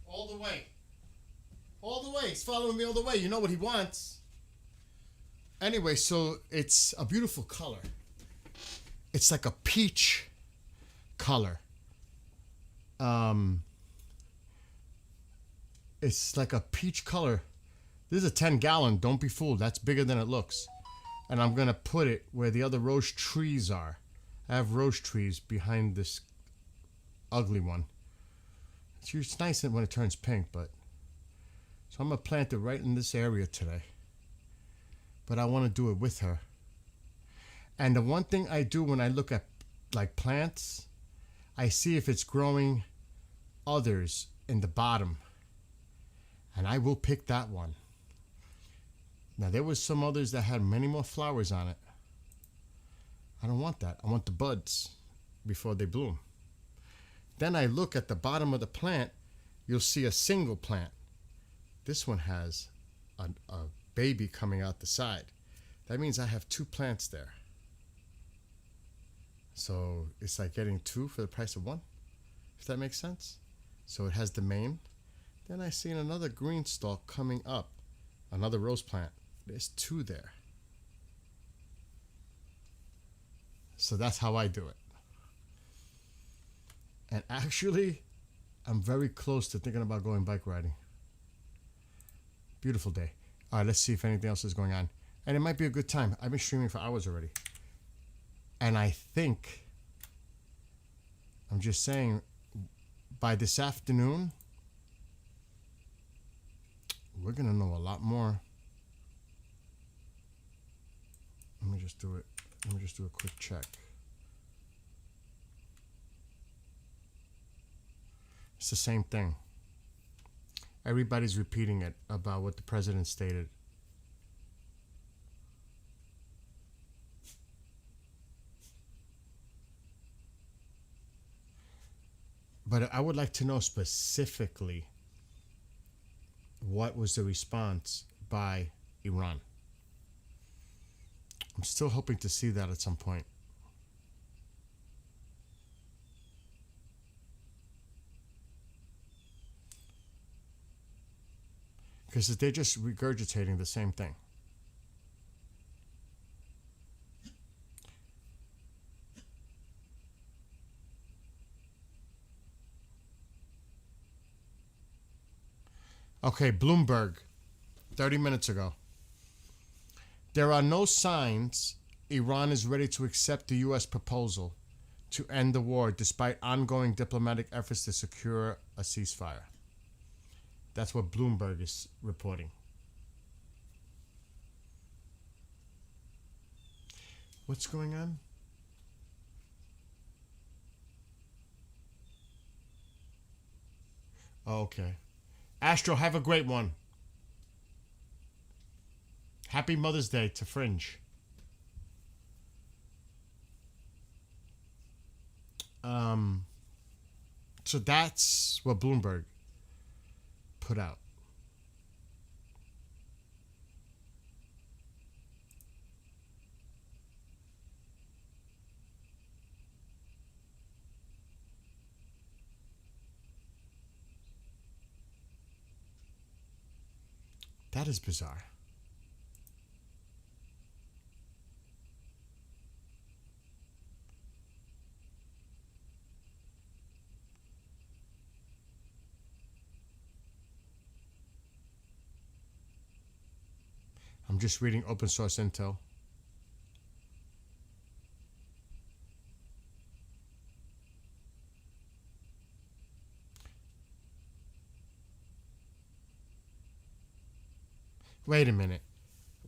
Speaker 1: All the way. All the way. He's following me all the way. You know what he wants. Anyway, so it's a beautiful color. It's like a peach color. It's like a peach color. This is a 10-gallon. Don't be fooled. That's bigger than it looks. And I'm going to put it where the other rose trees are. I have rose trees behind this ugly one. It's nice when it turns pink, but... So I'm going to plant it right in this area today. But I want to do it with her. And the one thing I do when I look at like plants, I see if it's growing others in the bottom. And I will pick that one. Now, there was some others that had many more flowers on it. I don't want that. I want the buds before they bloom. Then I look at the bottom of the plant, you'll see a single plant. This one has a baby coming out the side. That means I have 2 plants there. So it's like getting 2 for the price of 1, if that makes sense. So it has the main. Then I see another green stalk coming up, another rose plant. There's 2 there. So that's how I do it. And actually, I'm very close to thinking about going bike riding. Beautiful day. All right, let's see if anything else is going on. And it might be a good time. I've been streaming for hours already. And I think, I'm just saying, by this afternoon, we're going to know a lot more. Let me just do it. Let me just do a quick check. It's the same thing. Everybody's repeating it about what the president stated. But I would like to know specifically what was the response by Iran. I'm still hoping to see that at some point. Because they're just regurgitating the same thing. Okay, Bloomberg, 30 minutes ago. There are no signs Iran is ready to accept the U.S. proposal to end the war despite ongoing diplomatic efforts to secure a ceasefire. That's what Bloomberg is reporting. What's going on? Oh, okay. Astro, have a great one. Happy Mother's Day to Fringe. So that's what Bloomberg put out. That is bizarre. I'm just reading open source intel. Wait a minute.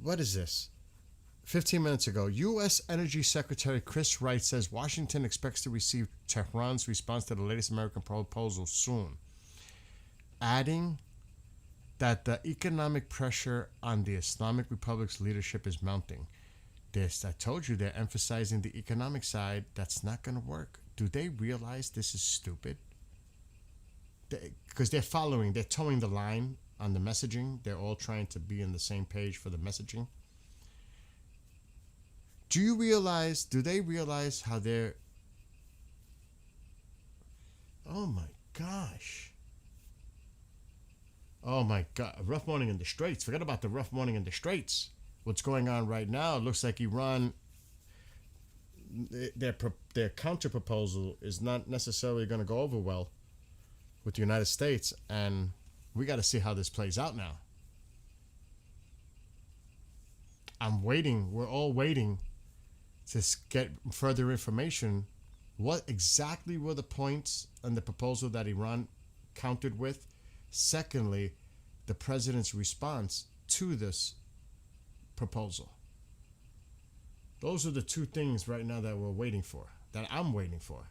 Speaker 1: What is this? 15 minutes ago, U.S. Energy Secretary Chris Wright says Washington expects to receive Tehran's response to the latest American proposal soon, adding that the economic pressure on the Islamic Republic's leadership is mounting. I told you they're emphasizing the economic side. That's not going to work. Do they realize this is stupid? Because they're towing the line on the messaging. They're all trying to be on the same page for the messaging. Do they realize how they're... Oh my gosh. Oh my God, a rough morning in the Straits. Forget about the rough morning in the Straits. What's going on right now, it looks like Iran, their counter proposal is not necessarily going to go over well with the United States. And we got to see how this plays out now. I'm waiting. We're all waiting to get further information. What exactly were the points in the proposal that Iran countered with? Secondly, the president's response to this proposal. Those are the 2 things right now that we're waiting for, that I'm waiting for.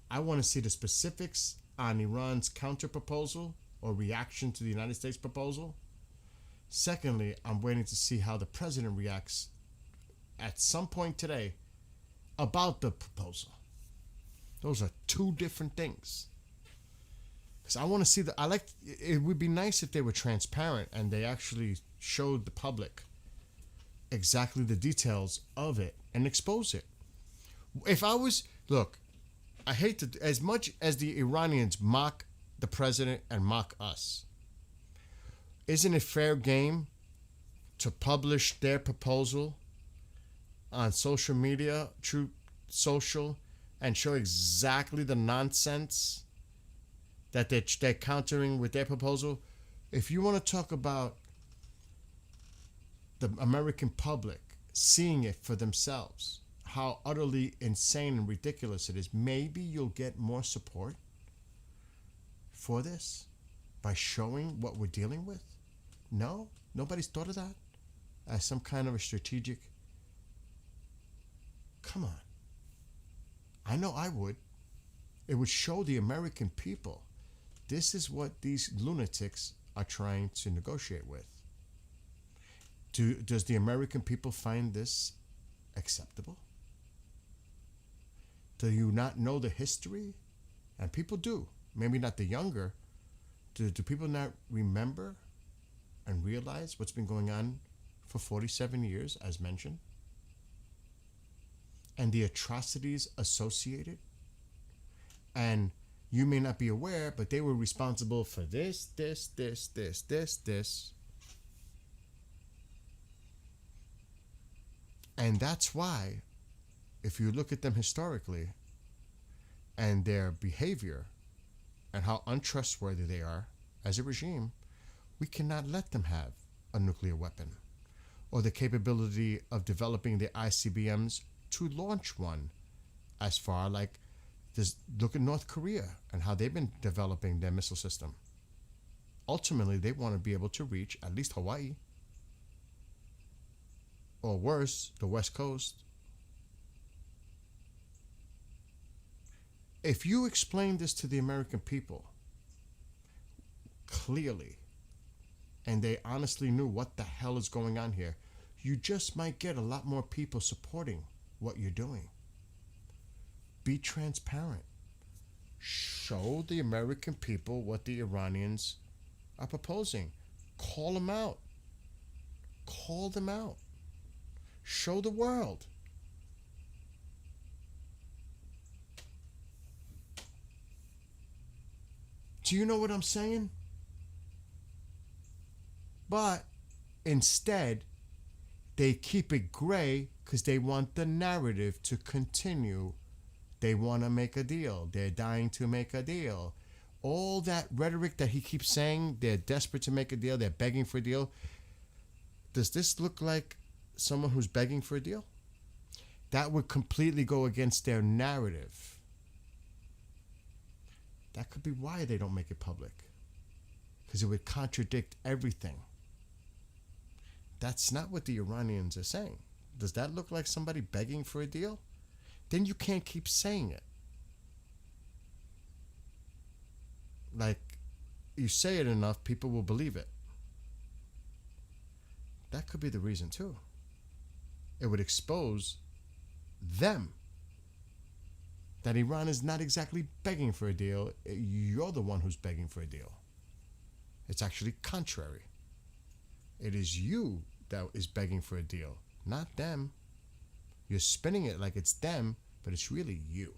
Speaker 1: I want to see the specifics on Iran's counter proposal or reaction to the United States proposal. Secondly, I'm waiting to see how the president reacts at some point today about the proposal. Those are two different things. Because I want to see it would be nice if they were transparent and they actually showed the public exactly the details of it and expose it. If I was, look, I hate to, as much as the Iranians mock the president and mock us, isn't it fair game to publish their proposal on social media, Truth Social, and show exactly the nonsense that they're countering with their proposal? If you want to talk about the American public seeing it for themselves, how utterly insane and ridiculous it is, maybe you'll get more support for this by showing what we're dealing with. No, nobody's thought of that as some kind of a strategic. Come on. I know I would. It would show the American people this is what these lunatics are trying to negotiate with. Does the American people find this acceptable? Do you not know the history? And people do. Maybe not the younger. Do people not remember and realize what's been going on for 47 years, as mentioned? And the atrocities associated? And you may not be aware, but they were responsible for this. And that's why, if you look at them historically and their behavior and how untrustworthy they are as a regime, we cannot let them have a nuclear weapon or the capability of developing the ICBMs to launch one as far like this. Look at North Korea and how they've been developing their missile system. Ultimately, they want to be able to reach at least Hawaii, or worse, the West Coast. If you explain this to the American people clearly, and they honestly knew what the hell is going on here, you just might get a lot more people supporting what you're doing. Be transparent. Show the American people what the Iranians are proposing. Call them out. Call them out. Show the world. Do you know what I'm saying? But instead, they keep it gray because they want the narrative to continue. They want to make a deal. They're dying to make a deal. All that rhetoric that he keeps saying, they're desperate to make a deal, they're begging for a deal. Does this look like someone who's begging for a deal? That would completely go against their narrative. That could be why they don't make it public, because it would contradict everything. That's not what the Iranians are saying. Does that look like somebody begging for a deal? Then you can't keep saying it. Like, you say it enough, people will believe it. That could be the reason too. It would expose them. That Iran is not exactly begging for a deal. You're the one who's begging for a deal. It's actually contrary. It is you that is begging for a deal, not them. You're spinning it like it's them, but it's really you.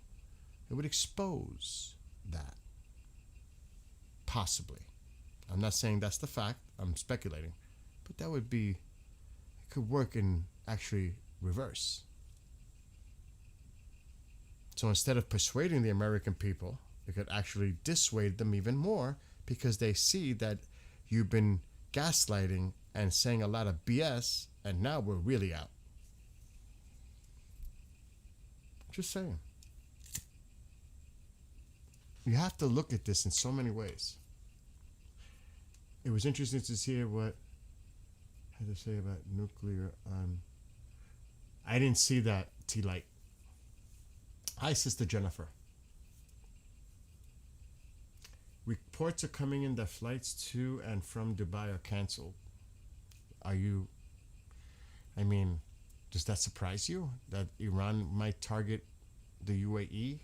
Speaker 1: It would expose that. Possibly. I'm not saying that's the fact. I'm speculating. But that would be, it could work in actually reverse. So instead of persuading the American people, it could actually dissuade them even more, because they see that you've been gaslighting and saying a lot of BS, and now we're really out. Just saying. You have to look at this in so many ways. It was interesting to hear what I had to say about nuclear. I didn't see that, T-Light. Hi, Sister Jennifer. Reports are coming in that flights to and from Dubai are canceled. Are you? I mean, does that surprise you that Iran might target the UAE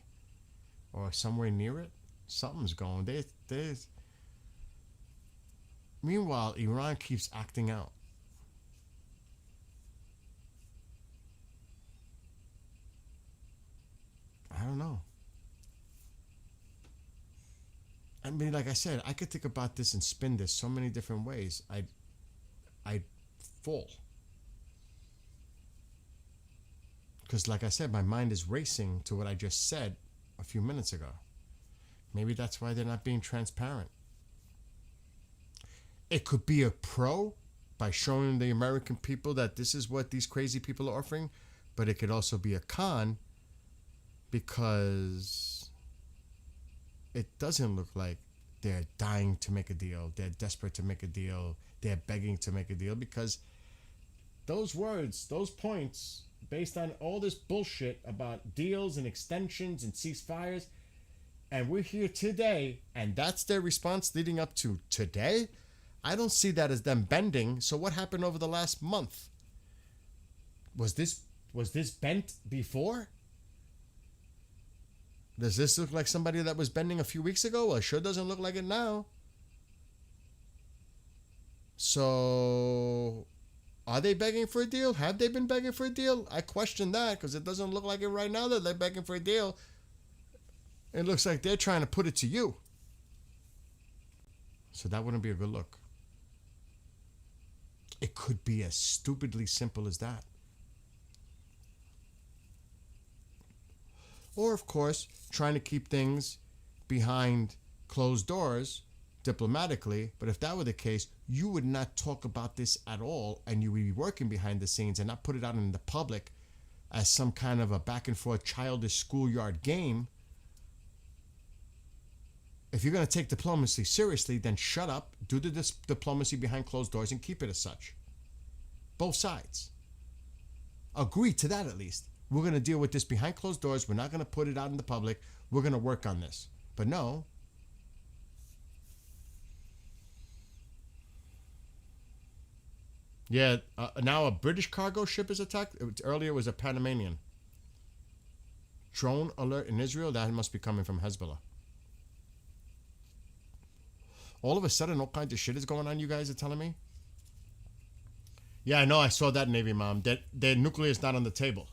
Speaker 1: or somewhere near it? Something's going. There's. Meanwhile, Iran keeps acting out. I don't know. I mean, like I said, I could think about this and spin this so many different ways. I'd fall. Because, like I said, my mind is racing to what I just said a few minutes ago. Maybe that's why they're not being transparent. It could be a pro by showing the American people that this is what these crazy people are offering, but it could also be a con because it doesn't look like they're dying to make a deal. They're desperate to make a deal. They're begging to make a deal because those words, those points, based on all this bullshit about deals and extensions and ceasefires, and we're here today, and that's their response leading up to today, I don't see that as them bending. So what happened over the last month? Was this bent before? Does this look like somebody that was bending a few weeks ago? Well, it sure doesn't look like it now. So, are they begging for a deal? Have they been begging for a deal? I question that because it doesn't look like it right now that they're begging for a deal. It looks like they're trying to put it to you. So that wouldn't be a good look. It could be as stupidly simple as that. Or, of course, trying to keep things behind closed doors diplomatically. But if that were the case, you would not talk about this at all, and you would be working behind the scenes and not put it out in the public as some kind of a back and forth childish schoolyard game. If you're going to take diplomacy seriously, then shut up, do the diplomacy behind closed doors, and keep it as such. Both sides. Agree to that at least. We're going to deal with this behind closed doors. We're not going to put it out in the public. We're going to work on this. But no. Yeah, now a British cargo ship is attacked. Earlier it was a Panamanian. Drone alert in Israel. That must be coming from Hezbollah. All of a sudden, all kinds of shit is going on, you guys are telling me? Yeah, I know. I saw that, Navy Mom. Their nuclear is not on the table.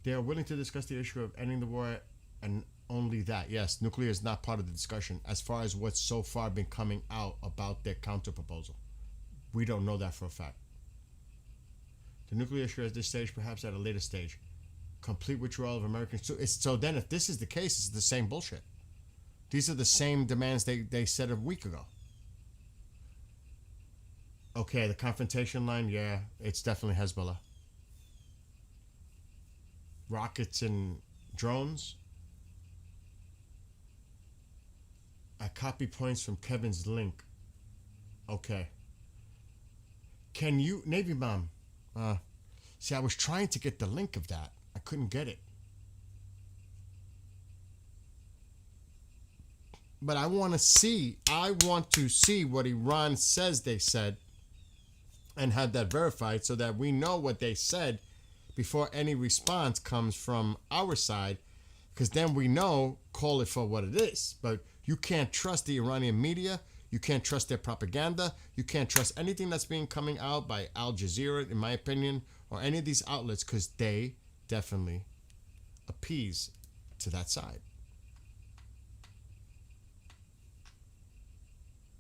Speaker 1: They are willing to discuss the issue of ending the war and only that. Yes, nuclear is not part of the discussion as far as what's so far been coming out about their counter-proposal. We don't know that for a fact. The nuclear issue at this stage, perhaps at a later stage. Complete withdrawal of American... So then if this is the case, it's the same bullshit. These are the same demands they said a week ago. Okay, the confrontation line, yeah, it's definitely Hezbollah. Rockets and drones. I copy points from Kevin's link. Okay. Can you, Navy Mom? See, I was trying to get the link of that. I couldn't get it. But I want to see what Iran says they said and have that verified so that we know what they said before any response comes from our side, because then we know, call it for what it is. But you can't trust the Iranian media. You can't trust their propaganda. You can't trust anything that's being coming out by Al Jazeera, in my opinion, or any of these outlets, because they definitely appease to that side.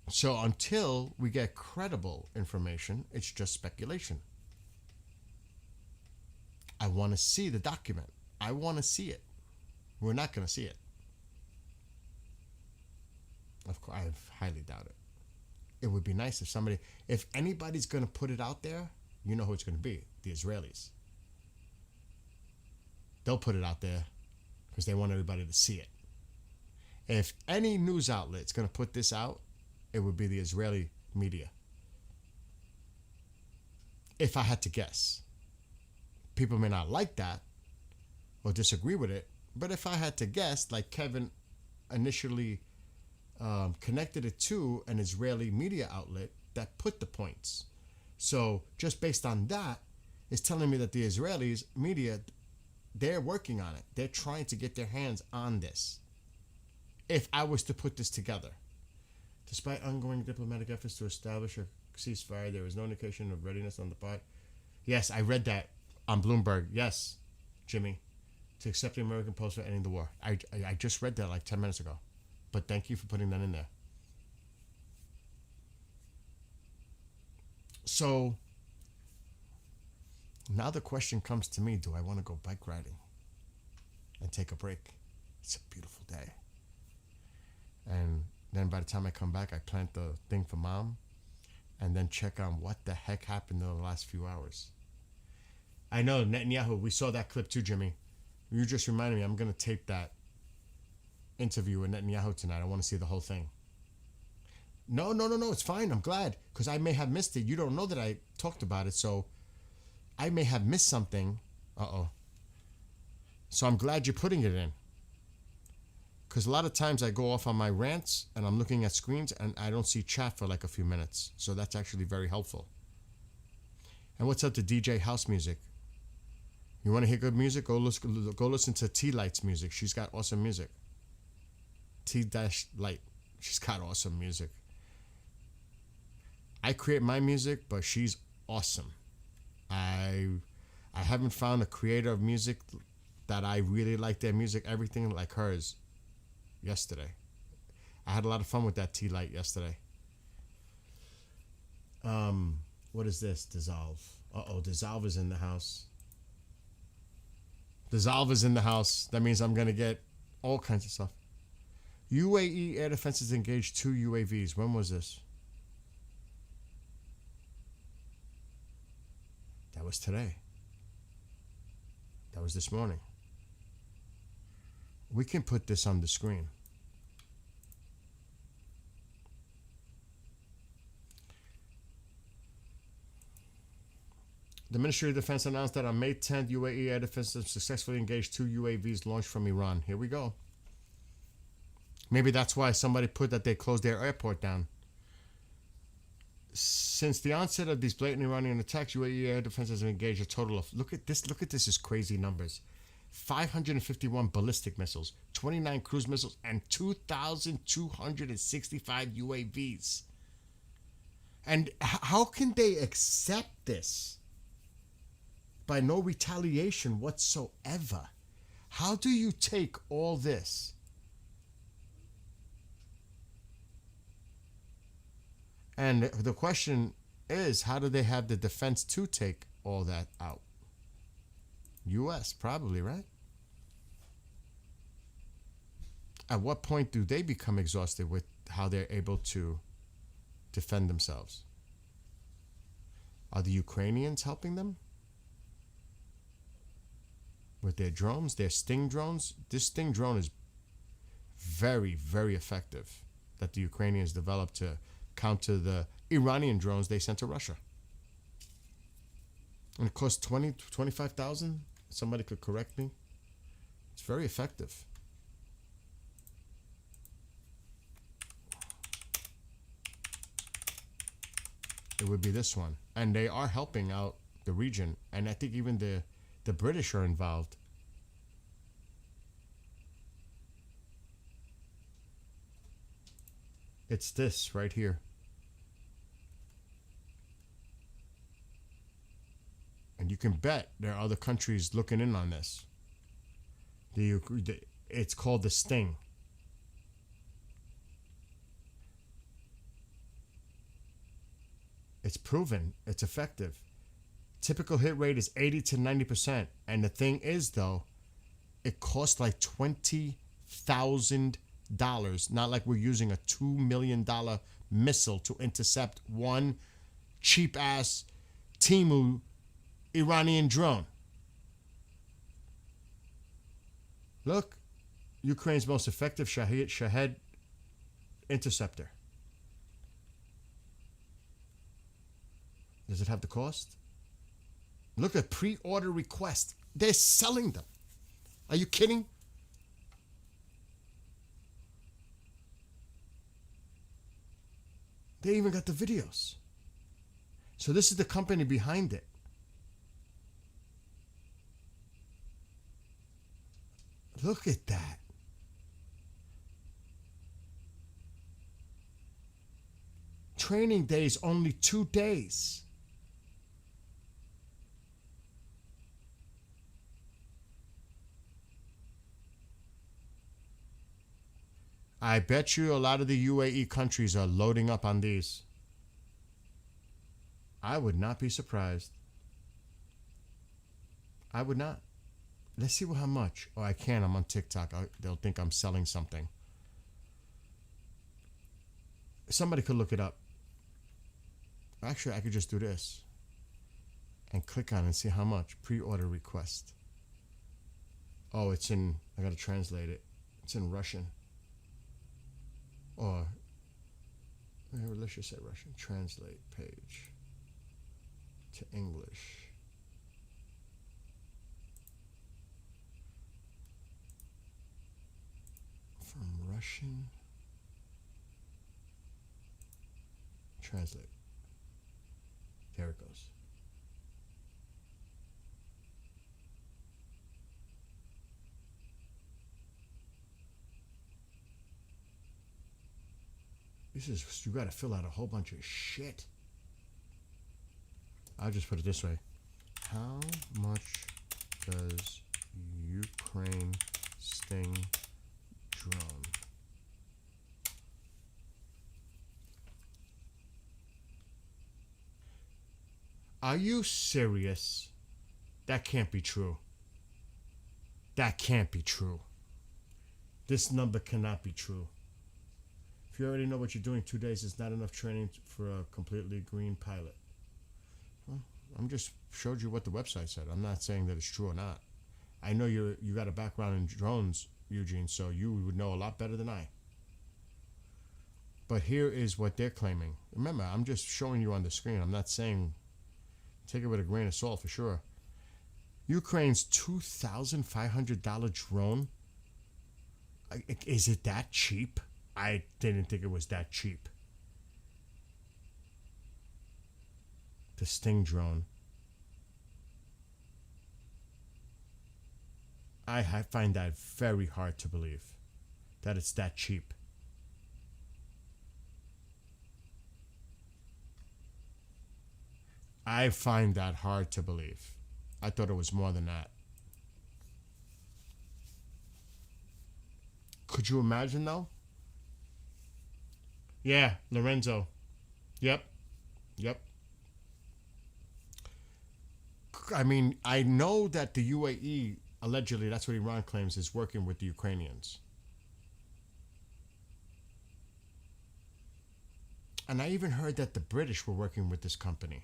Speaker 1: So until we get credible information, it's just speculation. I want to see the document. I want to see it. We're not going to see it. Of course, I highly doubt it. It would be nice if anybody's going to put it out there, you know who it's going to be, the Israelis. They'll put it out there because they want everybody to see it. If any news outlet's going to put this out, it would be the Israeli media. If I had to guess. People may not like that or disagree with it, but if I had to guess, like Kevin initially connected it to an Israeli media outlet that put the points So just based on that, it's telling me that the Israelis media, they're working on it. They're trying to get their hands on this. If I was to put this together, despite ongoing diplomatic efforts to establish a ceasefire, there is no indication of readiness on the part. Yes, I read that on Bloomberg. Yes, Jimmy, to accept the American post for ending the war. I just read that like 10 minutes ago. But thank you for putting that in there. So now the question comes to me, do I want to go bike riding and take a break? It's a beautiful day. And then by the time I come back, I plant the thing for Mom and then check on what the heck happened in the last few hours. I know, Netanyahu, we saw that clip too, Jimmy. You just reminded me, I'm going to tape that interview with Netanyahu tonight. I want to see the whole thing. No, it's fine. I'm glad, because I may have missed it. You don't know that I talked about it, so I may have missed something. So I'm glad you're putting it in. Because a lot of times I go off on my rants and I'm looking at screens and I don't see chat for like a few minutes. So that's actually very helpful. And what's up to DJ House Music? You want to hear good music? Go listen to T Light's music. She's got awesome music. T-Light. She's got awesome music. I create my music, but she's awesome. I haven't found a creator of music that I really like their music, everything like hers, yesterday. I had a lot of fun with that T-Light yesterday. What is this? Dissolve. Dissolve is in the house. Dissolve is in the house. That means I'm going to get all kinds of stuff. UAE Air Defenses engaged 2 UAVs. When was this? That was today. That was this morning. We can put this on the screen. The Ministry of Defense announced that on May 10th, UAE Air Defense successfully engaged 2 UAVs launched from Iran. Here we go. Maybe that's why somebody put that they closed their airport down. Since the onset of these blatant Iranian attacks, UAE Air Defense has engaged a total of, look at this is crazy numbers. 551 ballistic missiles, 29 cruise missiles, and 2,265 UAVs. And how can they accept this by no retaliation whatsoever? How do you take all this and the question is, how do they have the defense to take all that out? U.S. probably, right? At what point do they become exhausted with how they're able to defend themselves? Are the Ukrainians helping them with their drones, their Sting drones? This Sting drone is very, very effective that the Ukrainians developed to counter the Iranian drones they sent to Russia. And it cost 25,000. Somebody could correct me. It's very effective. It would be this one. And they are helping out the region. And I think even the British are involved. It's this right here. And you can bet there are other countries looking in on this. It's called the Sting. It's proven. It's effective. Typical hit rate is 80 to 90%. And the thing is, though, it costs like $20,000. Not like we're using a $2 million missile to intercept one cheap-ass Timu Iranian drone. Look, Ukraine's most effective Shahed interceptor. Does it have the cost? Look at pre-order request. They're selling them. Are you kidding? They even got the videos. So this is the company behind it. Look at that. Training day is only 2 days. I bet you a lot of the UAE countries are loading up on these. I would not be surprised. I would not. Let's see how much. Oh, I can. I'm on TikTok. They'll think I'm selling something. Somebody could look it up. Actually, I could just do this and click on it and see how much. Pre-order request. Oh, it's in, I got to translate it. It's in Russian. Or, let's just say Russian. Translate page to English. From Russian. Translate. There it goes. This is, you gotta fill out a whole bunch of shit. I'll just put it this way. How much does Ukraine Sting drone? Are you serious? That can't be true. That can't be true. This number cannot be true. If you already know what you're doing, 2 days is not enough training for a completely green pilot. Well, I'm just showed you what the website said. I'm not saying that it's true or not. I know you got a background in drones, Eugene, so you would know a lot better than I. But here is what they're claiming. Remember, I'm just showing you on the screen. I'm not saying, take it with a grain of salt for sure. Ukraine's $2,500 drone, is it that cheap? I didn't think it was that cheap. The Sting drone. I find that very hard to believe that it's that cheap. I find that hard to believe. I thought it was more than that. Could you imagine though? Yeah, Lorenzo. Yep. I mean, I know that the UAE, allegedly, that's what Iran claims, is working with the Ukrainians. And I even heard that the British were working with this company.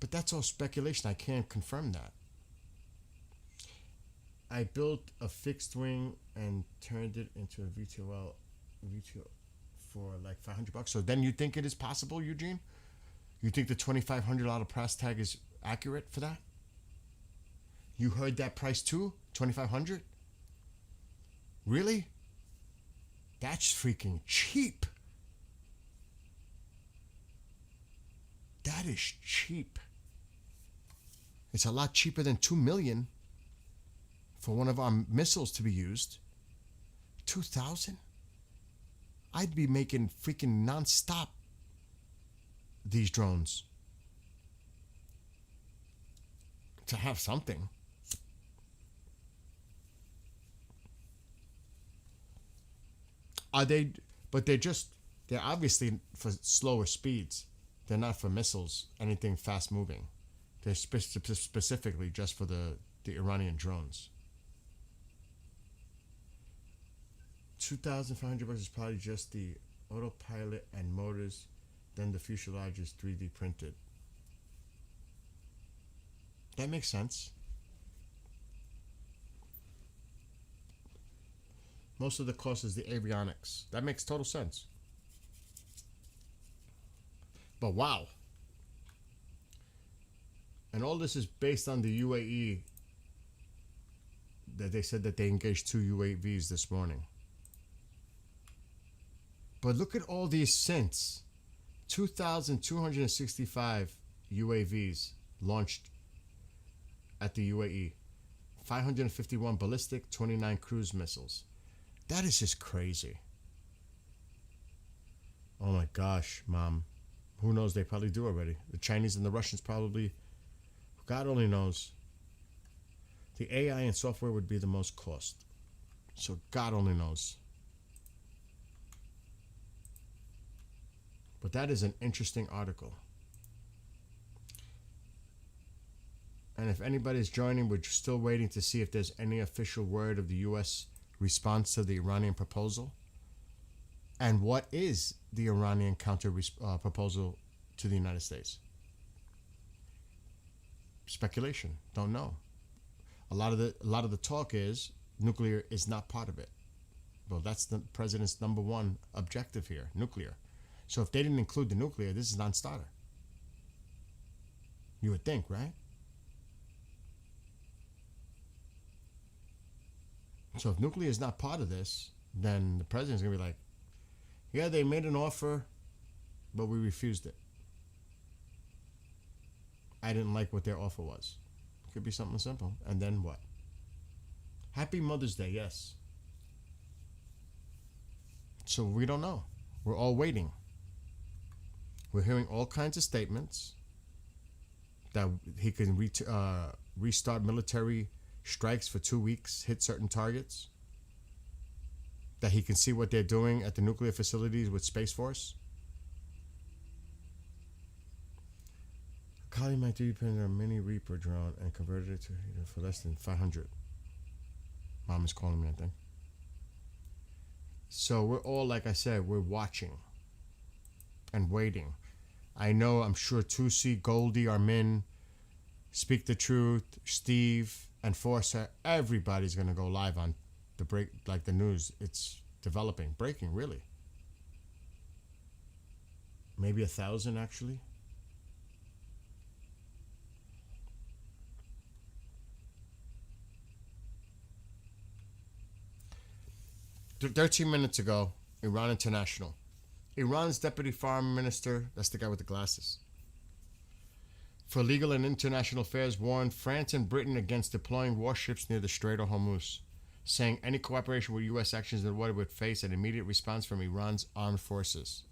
Speaker 1: But that's all speculation. I can't confirm that. I built a fixed wing and turned it into a VTOL for like $500. So then you think it is possible, Eugene? You think the $2,500 price tag is accurate for that? You heard that price too? $2,500? Really? That's freaking cheap. That is cheap. It's a lot cheaper than $2 million for one of our missiles to be used. 2,000? I'd be making freaking non-stop these drones to have something. Are they? But they're obviously for slower speeds. They're not for missiles, anything fast moving. They're specifically just for the Iranian drones. $2,500 is probably just the autopilot and motors. Then the fuselage is 3D printed. That makes sense. Most of the cost is the avionics. That makes total sense. But wow. And all this is based on the UAE. That they said that they engaged 2 UAVs this morning. But look at all these cents. 2,265 UAVs launched at the UAE. 551 ballistic, 29 cruise missiles. That is just crazy. Oh my gosh, Mom. Who knows? They probably do already. The Chinese and the Russians probably, God only knows. The AI and software would be the most cost. So God only knows. But that is an interesting article. And if anybody's joining, we're still waiting to see if there's any official word of the U.S. response to the Iranian proposal. And what is the Iranian counter proposal to the United States? Speculation. Don't know. A lot of the talk is nuclear is not part of it. Well, that's the president's number one objective here, nuclear. So if they didn't include the nuclear, this is non-starter. You would think, right? So if nuclear is not part of this, then the president's going to be like, yeah, they made an offer, but we refused it. I didn't like what their offer was. Could be something simple. And then what? Happy Mother's Day, yes. So we don't know. We're all waiting. We're hearing all kinds of statements that he can restart military strikes for 2 weeks, hit certain targets, that he can see what they're doing at the nuclear facilities with Space Force. Kali might 3D printed a mini Reaper drone and converted it to for less than 500. Mom is calling me, I think. So we're all, like I said, we're watching and waiting. I know, I'm sure Tusi, Goldie, Armin, Speak the Truth, Steve, and Forcer, everybody's going to go live on the break, like the news. It's developing, breaking, really. Maybe 1,000, actually. Th 13 minutes ago, Iran International. Iran's deputy foreign minister, that's the guy with the glasses, for legal and international affairs warned France and Britain against deploying warships near the Strait of Hormuz, saying any cooperation with U.S. actions in the water would face an immediate response from Iran's armed forces.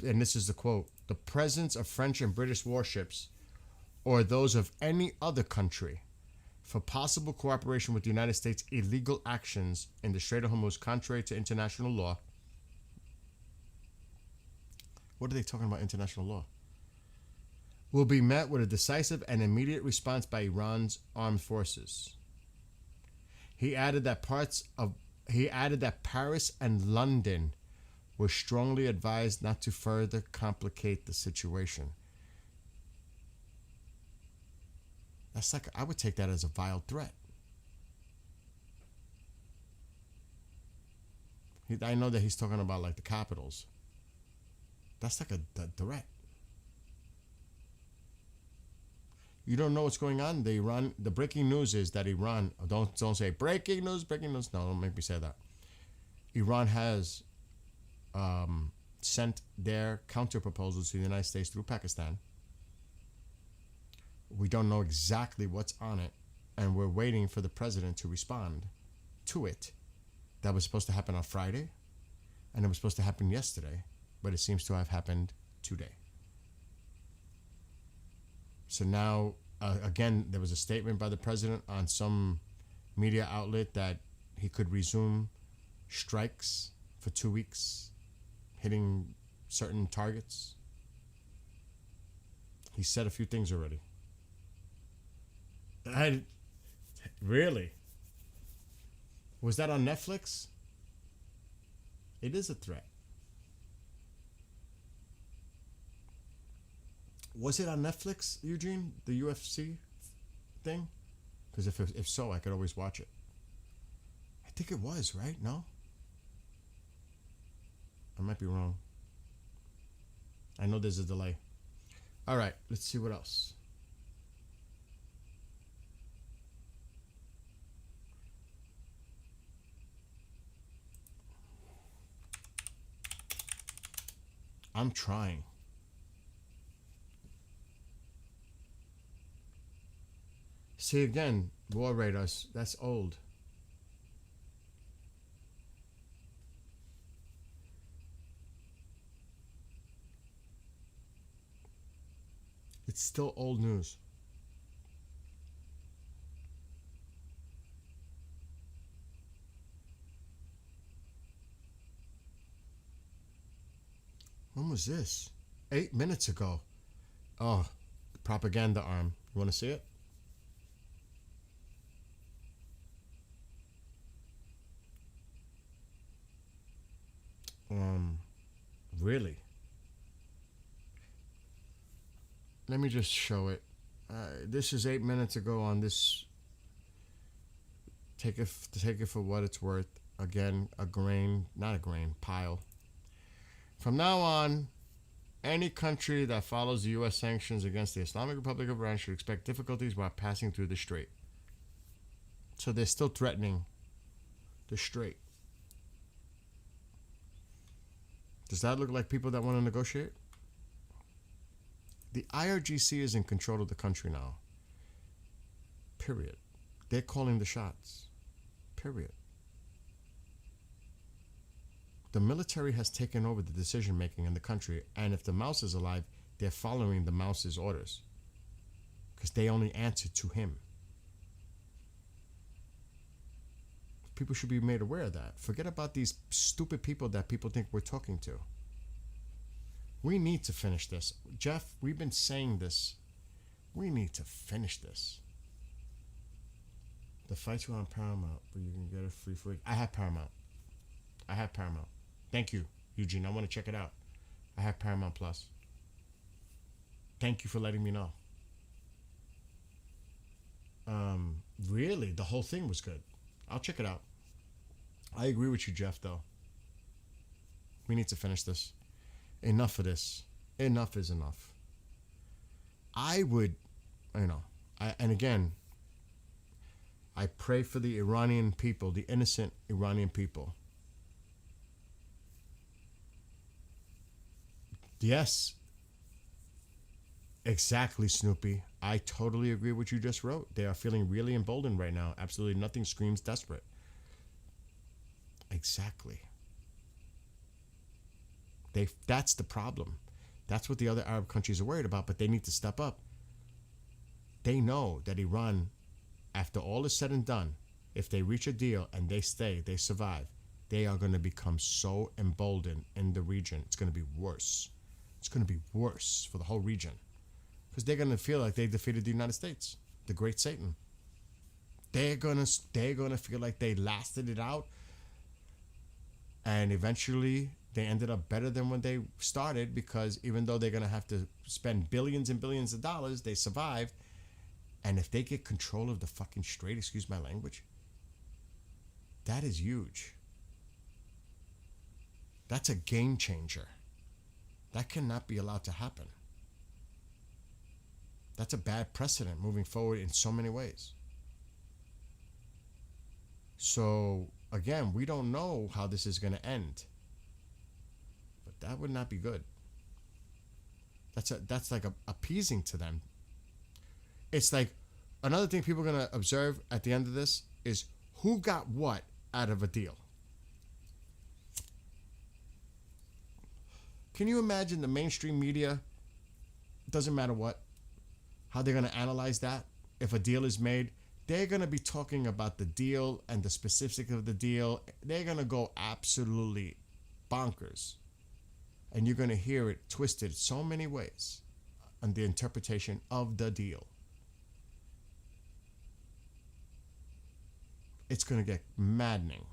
Speaker 1: And this is the quote, "The presence of French and British warships or those of any other country for possible cooperation with the United States illegal actions in the Strait of Hormuz contrary to international law." What are they talking about, international law? "Will be met with a decisive and immediate response by Iran's armed forces." He added that Paris and London were strongly advised not to further complicate the situation. That's like, I would take that as a vile threat. I know that he's talking about like the capitals. That's like a threat. You don't know what's going on. The breaking news is that Iran, don't say breaking news. No, don't make me say that. Iran has sent their counter proposals to the United States through Pakistan. We don't know exactly what's on it, and we're waiting for the president to respond to it. That was supposed to happen on Friday, and it was supposed to happen yesterday, but it seems to have happened today. So now, again, there was a statement by the president on some media outlet that he could resume strikes for 2 weeks, hitting certain targets. He said a few things already. Really? Was that on Netflix? It is a threat. Was it on Netflix, Eugene? The UFC thing? Because if so, I could always watch it. I think it was, right? No? I might be wrong. I know there's a delay. All right, let's see what else. I'm trying. See again, war radars. That's old. It's still old news. When was this? 8 minutes ago. Oh, propaganda arm. You want to see it? Really? Let me just show it. This is 8 minutes ago on this. Take it for what it's worth. Again, pile. From now on, any country that follows the U.S. sanctions against the Islamic Republic of Iran should expect difficulties while passing through the strait. So they're still threatening the strait. Does that look like people that want to negotiate? The IRGC is in control of the country now. Period. They're calling the shots. Period. The military has taken over the decision making in the country, and if the mouse is alive, they're following the mouse's orders because they only answer to him. People should be made aware of that. Forget about these stupid people that people think we're talking to. We need to finish this. Jeff, we've been saying this. We need to finish this. The fights were on Paramount, but you can get it free for. I have Paramount. Thank you, Eugene. I want to check it out. I have Paramount Plus. Thank you for letting me know. Really, the whole thing was good. I'll check it out. I agree with you, Jeff, though. We need to finish this. Enough of this. Enough is enough. I would, and again, I pray for the Iranian people, the innocent Iranian people. Yes. Exactly, Snoopy. I totally agree with what you just wrote. They are feeling really emboldened right now. Absolutely nothing screams desperate. Exactly. That's the problem. That's what the other Arab countries are worried about, but they need to step up. They know that Iran, after all is said and done, if they reach a deal and they stay, they survive, they are going to become so emboldened in the region. It's going to be worse. It's going to be worse for the whole region. Because they're going to feel like they defeated the United States, the great Satan. They're gonna feel like they lasted it out, and eventually they ended up better than when they started, because even though they're gonna have to spend billions and billions of dollars, they survived. And if they get control of the fucking strait, excuse my language, that is huge. That's a game changer. That cannot be allowed to happen. That's a bad precedent moving forward in so many ways. So, again, we don't know how this is going to end. But that would not be good. That's like appeasing to them. It's like, another thing people are going to observe at the end of this is who got what out of a deal. Can you imagine the mainstream media, doesn't matter what, how they're going to analyze that? If a deal is made, they're going to be talking about the deal and the specifics of the deal. They're going to go absolutely bonkers. And you're going to hear it twisted so many ways on the interpretation of the deal. It's going to get maddening.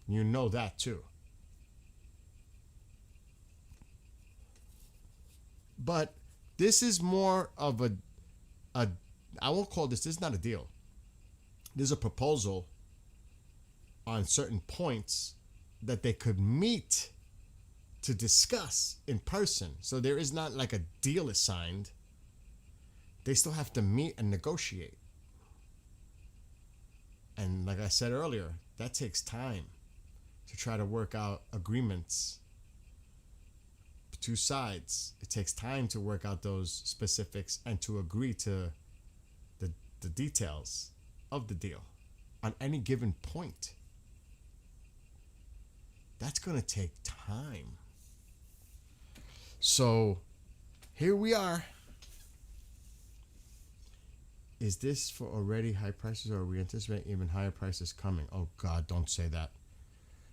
Speaker 1: You know that too. But this is more of a I won't call this is not a deal. There's a proposal on certain points that they could meet to discuss in person. So there is not like a deal is signed. They still have to meet and negotiate. And like I said earlier, that takes time to try to work out agreements. two sides. It takes time to work out those specifics and to agree to the details of the deal on any given point. That's going to take time. So here we are. Is this for already high prices, or are we anticipating even higher prices coming? Oh God, don't say that.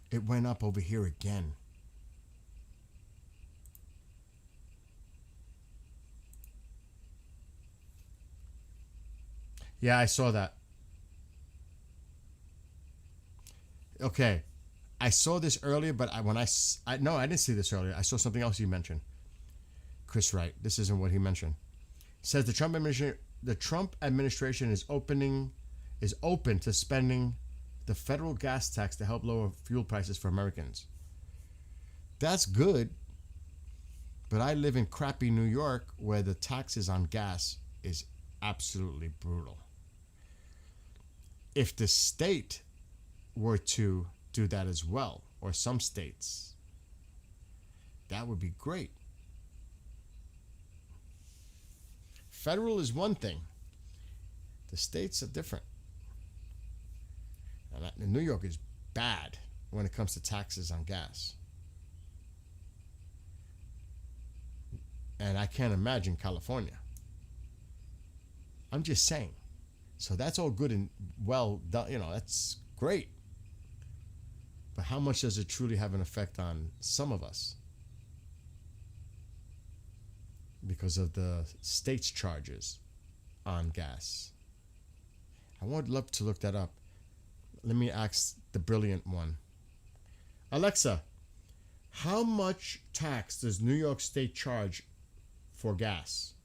Speaker 1: It went up over here again. Yeah, I saw that. Okay. I saw this earlier, but no, I didn't see this earlier. I saw something else you mentioned. Chris Wright. This isn't what he mentioned. Says the Trump administration is open to spending the federal gas tax to help lower fuel prices for Americans. That's good, but I live in crappy New York where the taxes on gas is absolutely brutal. If the state were to do that as well, or some states, that would be great. Federal is one thing. The states are different. And New York is bad when it comes to taxes on gas. And I can't imagine California. I'm just saying. So that's all good and well done. That's great. But how much does it truly have an effect on some of us? Because of the state's charges on gas. I would love to look that up. Let me ask the brilliant one. Alexa, how much tax does New York State charge for gas?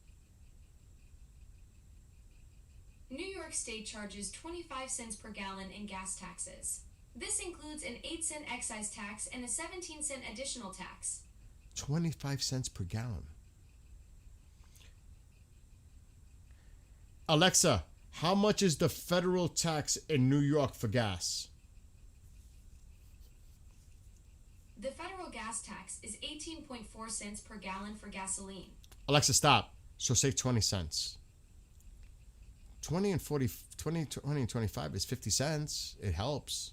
Speaker 2: New York State charges 25 cents per gallon in gas taxes. This includes an 8-cent excise tax and a 17-cent additional tax.
Speaker 1: 25 cents per gallon. Alexa, how much is the federal tax in New York for gas?
Speaker 2: The federal gas tax is 18.4 cents per gallon for gasoline.
Speaker 1: Alexa, stop. So say 20 cents. 20 and 25 is 50 cents. It helps.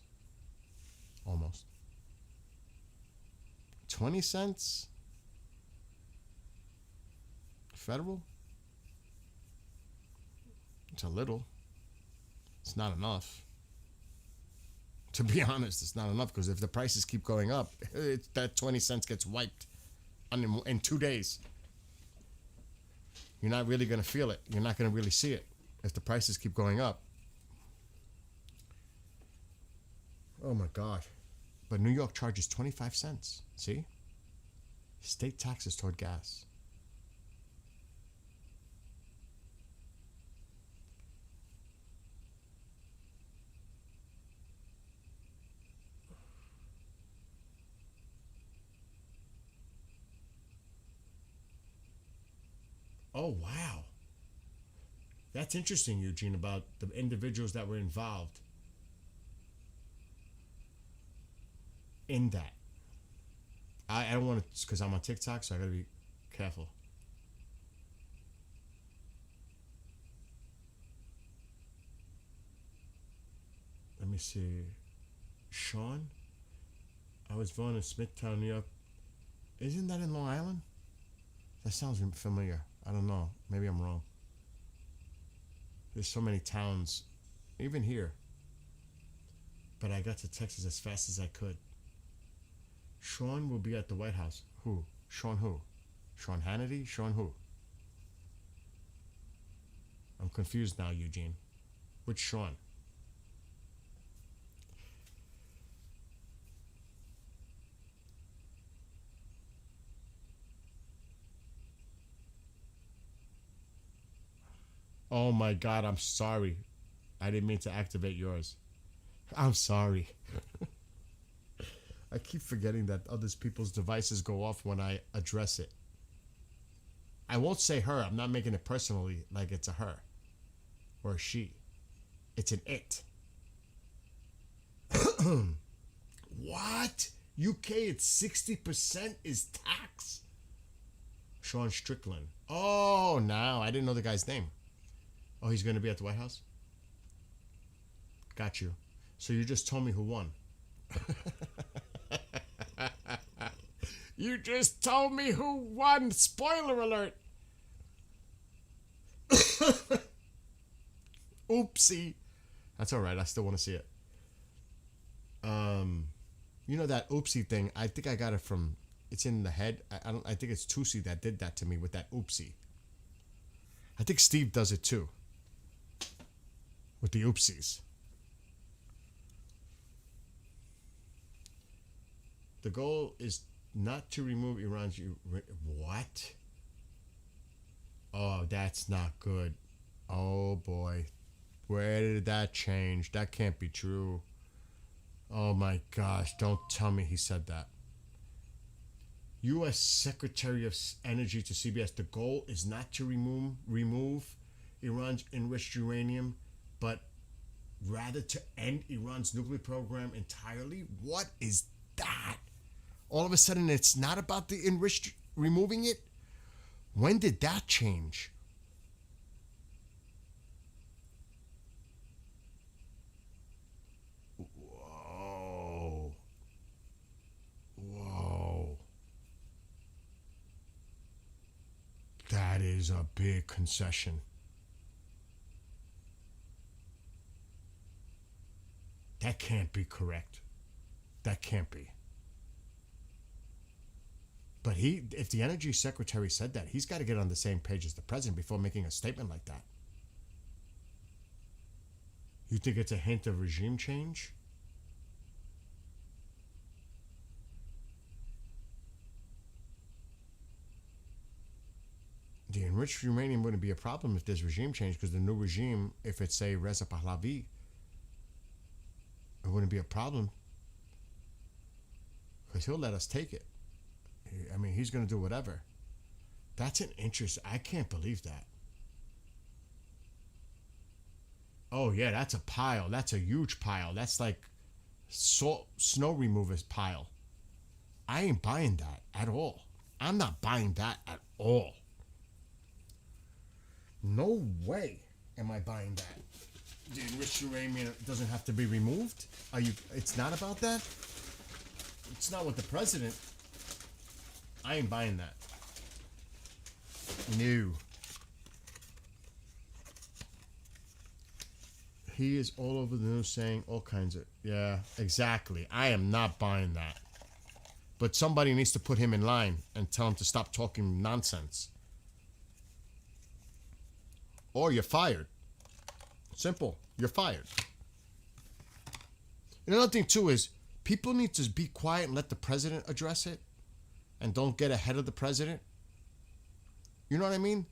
Speaker 1: Almost. 20 cents? Federal? It's a little. It's not enough. To be honest, it's not enough, because if the prices keep going up, that 20 cents gets wiped in 2 days. You're not really going to feel it. You're not going to really see it if the prices keep going up. Oh my God. But New York charges 25 cents. See? State taxes toward gas. Oh, wow. That's interesting, Eugene, about the individuals that were involved in that. I don't want to, because I'm on TikTok, so I got to be careful. Let me see. Sean? I was born in Smithtown, New York. Isn't that in Long Island? That sounds familiar. I don't know. Maybe I'm wrong. There's so many towns, even here. But I got to Texas as fast as I could. Sean will be at the White House. Who? Sean who? Sean Hannity? Sean who? I'm confused now, Eugene. Which Sean? Oh my God, I'm sorry. I didn't mean to activate yours. I'm sorry. I keep forgetting that other people's devices go off when I address it. I won't say her. I'm not making it personally like it's a her or a she. It's an it. What? UK, it's 60% is tax? Sean Strickland. Oh, now I didn't know the guy's name. Oh, he's going to be at the White House? Got you. So you just told me who won. You just told me who won. Spoiler alert. Oopsie. That's all right. I still want to see it. You know that oopsie thing? I think I got it from. It's in the head. I think it's Tusi that did that to me with that oopsie. I think Steve does it too. With the oopsies. The goal is not to remove Iran's. What? Oh, that's not good. Oh boy. Where did that change? That can't be true. Oh my gosh, don't tell me he said that. U.S. Secretary of Energy to CBS, the goal is not to remove Iran's enriched uranium, but rather to end Iran's nuclear program entirely? What is that? All of a sudden, it's not about the enriched removing it? When did that change? Whoa. Whoa. That is a big concession. That can't be correct. That can't be. But if the energy secretary said that, he's got to get on the same page as the president before making a statement like that. You think it's a hint of regime change? The enriched uranium wouldn't be a problem if there's regime change, because the new regime, if it's say Reza Pahlavi, it wouldn't be a problem, because he'll let us take it. I mean, he's going to do whatever. That's an interest. I can't believe that. Oh, yeah, that's a pile. That's a huge pile. That's like snow remover's pile. I ain't buying that at all. I'm not buying that at all. No way am I buying that. The enriched uranium doesn't have to be removed? It's not about that? It's not what the president... I ain't buying that. No. He is all over the news saying all kinds of... Yeah, exactly. I am not buying that. But somebody needs to put him in line and tell him to stop talking nonsense. Or you're fired. Simple. You're fired. And another thing, too, is people need to be quiet and let the president address it. And don't get ahead of the president. You know what I mean?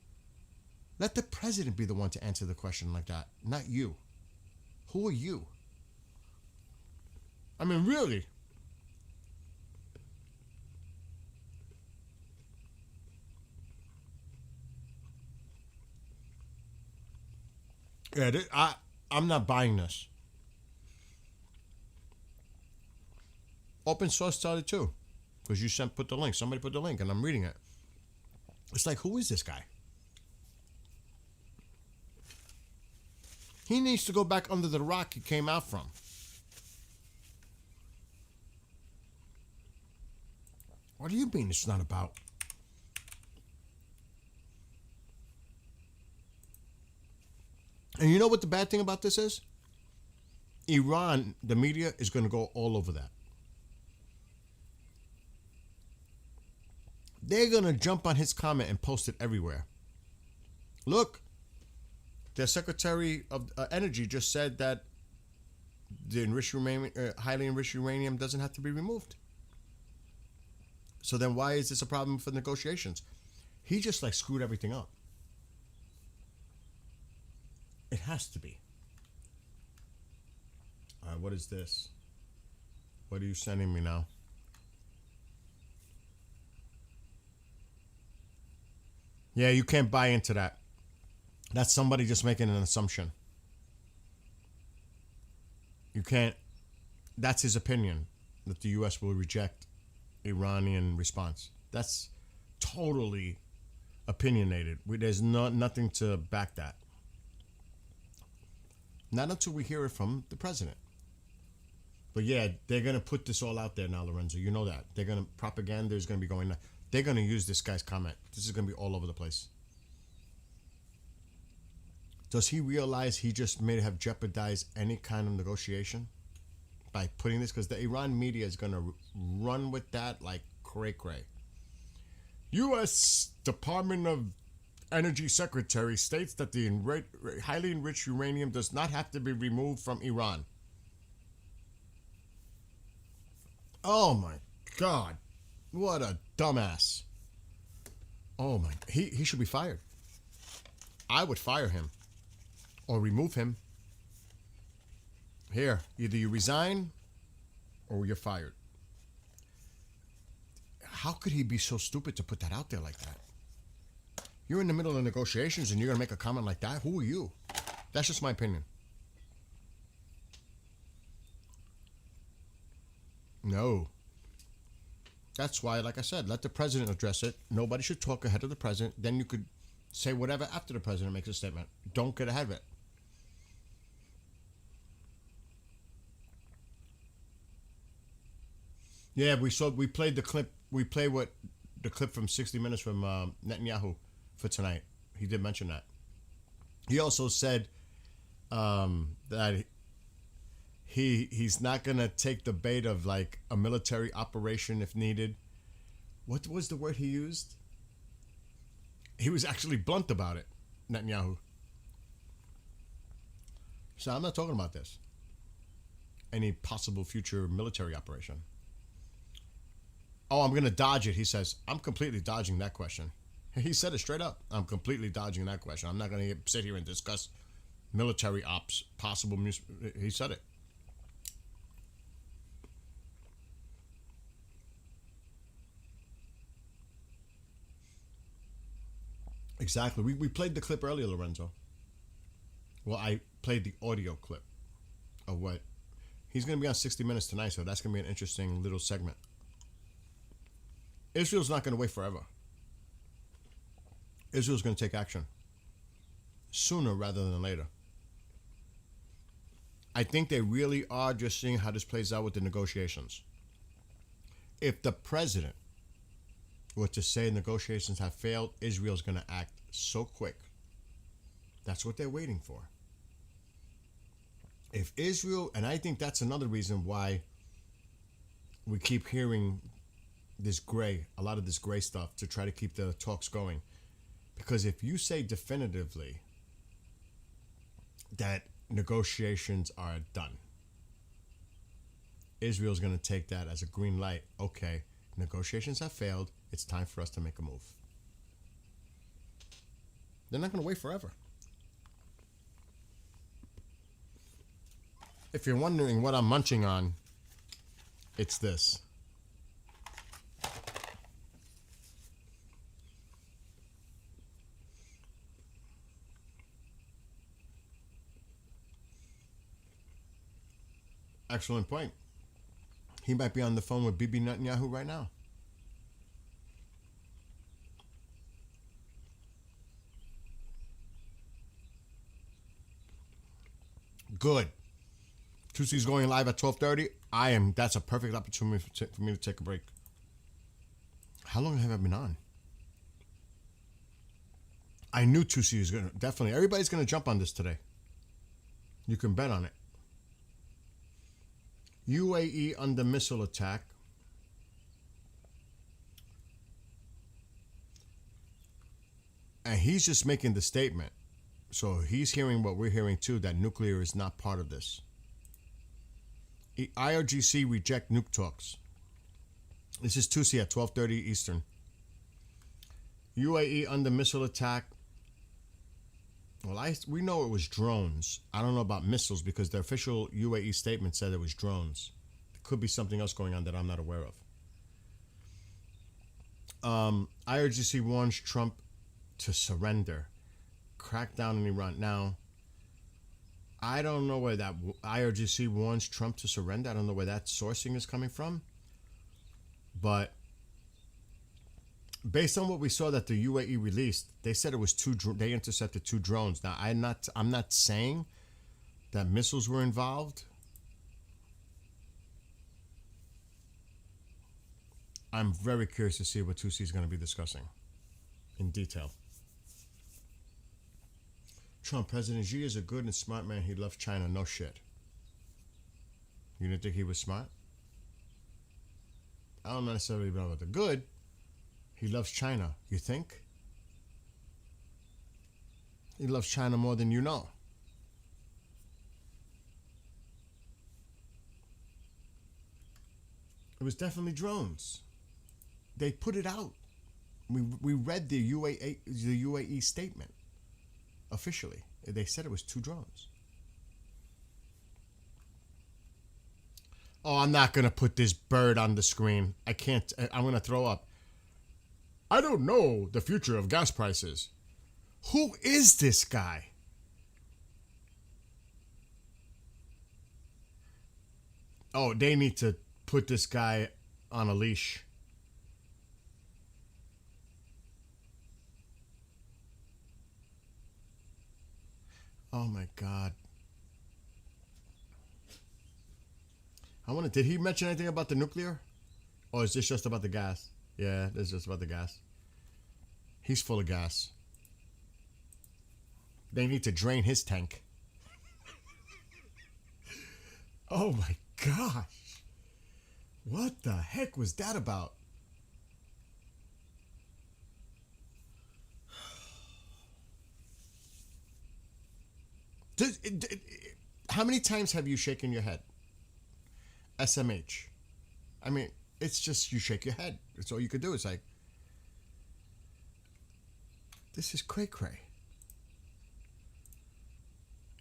Speaker 1: Let the president be the one to answer the question like that, not you. Who are you? I mean, really? Yeah, I'm not buying this. Open source started too. Because you put the link. Somebody put the link and I'm reading it. It's like, who is this guy? He needs to go back under the rock he came out from. What do you mean it's not about? And you know what the bad thing about this is? Iran, the media, is going to go all over that. They're going to jump on his comment and post it everywhere. Look, the Secretary of Energy just said that the enriched uranium, highly enriched uranium doesn't have to be removed. So then why is this a problem for negotiations? He just like screwed everything up. It has to be. All right, what is this? What are you sending me now? Yeah, you can't buy into that. That's somebody just making an assumption. You can't. That's his opinion, that the U.S. will reject Iranian response. That's totally opinionated. There's nothing to back that. Not until we hear it from the president. But yeah, they're gonna put this all out there now, Lorenzo. You know that propaganda is gonna be going. They're gonna use this guy's comment. This is gonna be all over the place. Does he realize he just may have jeopardized any kind of negotiation by putting this? Because the Iran media is gonna run with that like cray-cray. U.S. Department of Energy Secretary states that the highly enriched uranium does not have to be removed from Iran. Oh my God. What a dumbass. Oh my. He should be fired. I would fire him or remove him. Here, either you resign or you're fired. How could he be so stupid to put that out there like that? You're in the middle of negotiations and you're going to make a comment like that? Who are you? That's just my opinion. No. That's why, like I said, let the president address it. Nobody should talk ahead of the president. Then you could say whatever after the president makes a statement. Don't get ahead of it. Yeah, we played the clip. We played the clip from 60 Minutes from Netanyahu for tonight. He did mention that. He also said that he's not gonna take the bait of like a military operation if needed. What was the word he used? He was actually blunt about it, Netanyahu. So I'm not talking about this. Any possible future military operation. Oh, I'm going to dodge it. He says, I'm completely dodging that question. He said it straight up. I'm completely dodging that question. I'm not going to sit here and discuss military ops, possible. He said it. Exactly. We played the clip earlier, Lorenzo. Well, I played the audio clip of what he's going to be on 60 Minutes tonight, so that's going to be an interesting little segment. Israel's not going to wait forever. Israel's going to take action sooner rather than later. I think they really are just seeing how this plays out with the negotiations. If the president were to say negotiations have failed, Israel's going to act so quick. That's what they're waiting for. If Israel, and I think that's another reason why we keep hearing a lot of this gray stuff to try to keep the talks going. Because if you say definitively that negotiations are done, Israel's going to take that as a green light. Okay, negotiations have failed. It's time for us to make a move. They're not going to wait forever. If you're wondering what I'm munching on, it's this. Excellent point. He might be on the phone with Bibi Netanyahu right now. Good. Tuesday's going live at 12:30. That's a perfect opportunity for me to take a break. How long have I been on? I knew Tuesday was going to, definitely. Everybody's going to jump on this today. You can bet on it. UAE under missile attack. And he's just making the statement. So he's hearing what we're hearing too, that nuclear is not part of this. IRGC reject nuke talks. This is Tuesday at 12:30 Eastern. UAE under missile attack. Well, we know it was drones. I don't know about missiles because the official UAE statement said it was drones. There could be something else going on that I'm not aware of. IRGC warns Trump to surrender. Crackdown in Iran. Now, I don't know where that IRGC warns Trump to surrender. I don't know where that sourcing is coming from. But based on what we saw that the UAE released, they said it was they intercepted 2 drones. Now I'm not saying that missiles were involved. I'm very curious to see what Tusi is going to be discussing in detail. Trump, President Xi is a good and smart man. He loves China. No shit. You didn't think he was smart? I don't necessarily know about the good. He loves China. You think? He loves China more than you know. It was definitely drones. They put it out. We read the UAE statement officially. They said it was 2 drones. Oh, I'm not going to put this bird on the screen. I can't. I'm going to throw up. I don't know the future of gas prices. Who is this guy? Oh, they need to put this guy on a leash. Oh my God. Did he mention anything about the nuclear? Or is this just about the gas? Yeah, this is just about the gas. He's full of gas. They need to drain his tank. Oh my gosh. What the heck was that about? How many times have you shaken your head? SMH. I mean, it's just you shake your head. That's all you could do. It's like, this is cray-cray.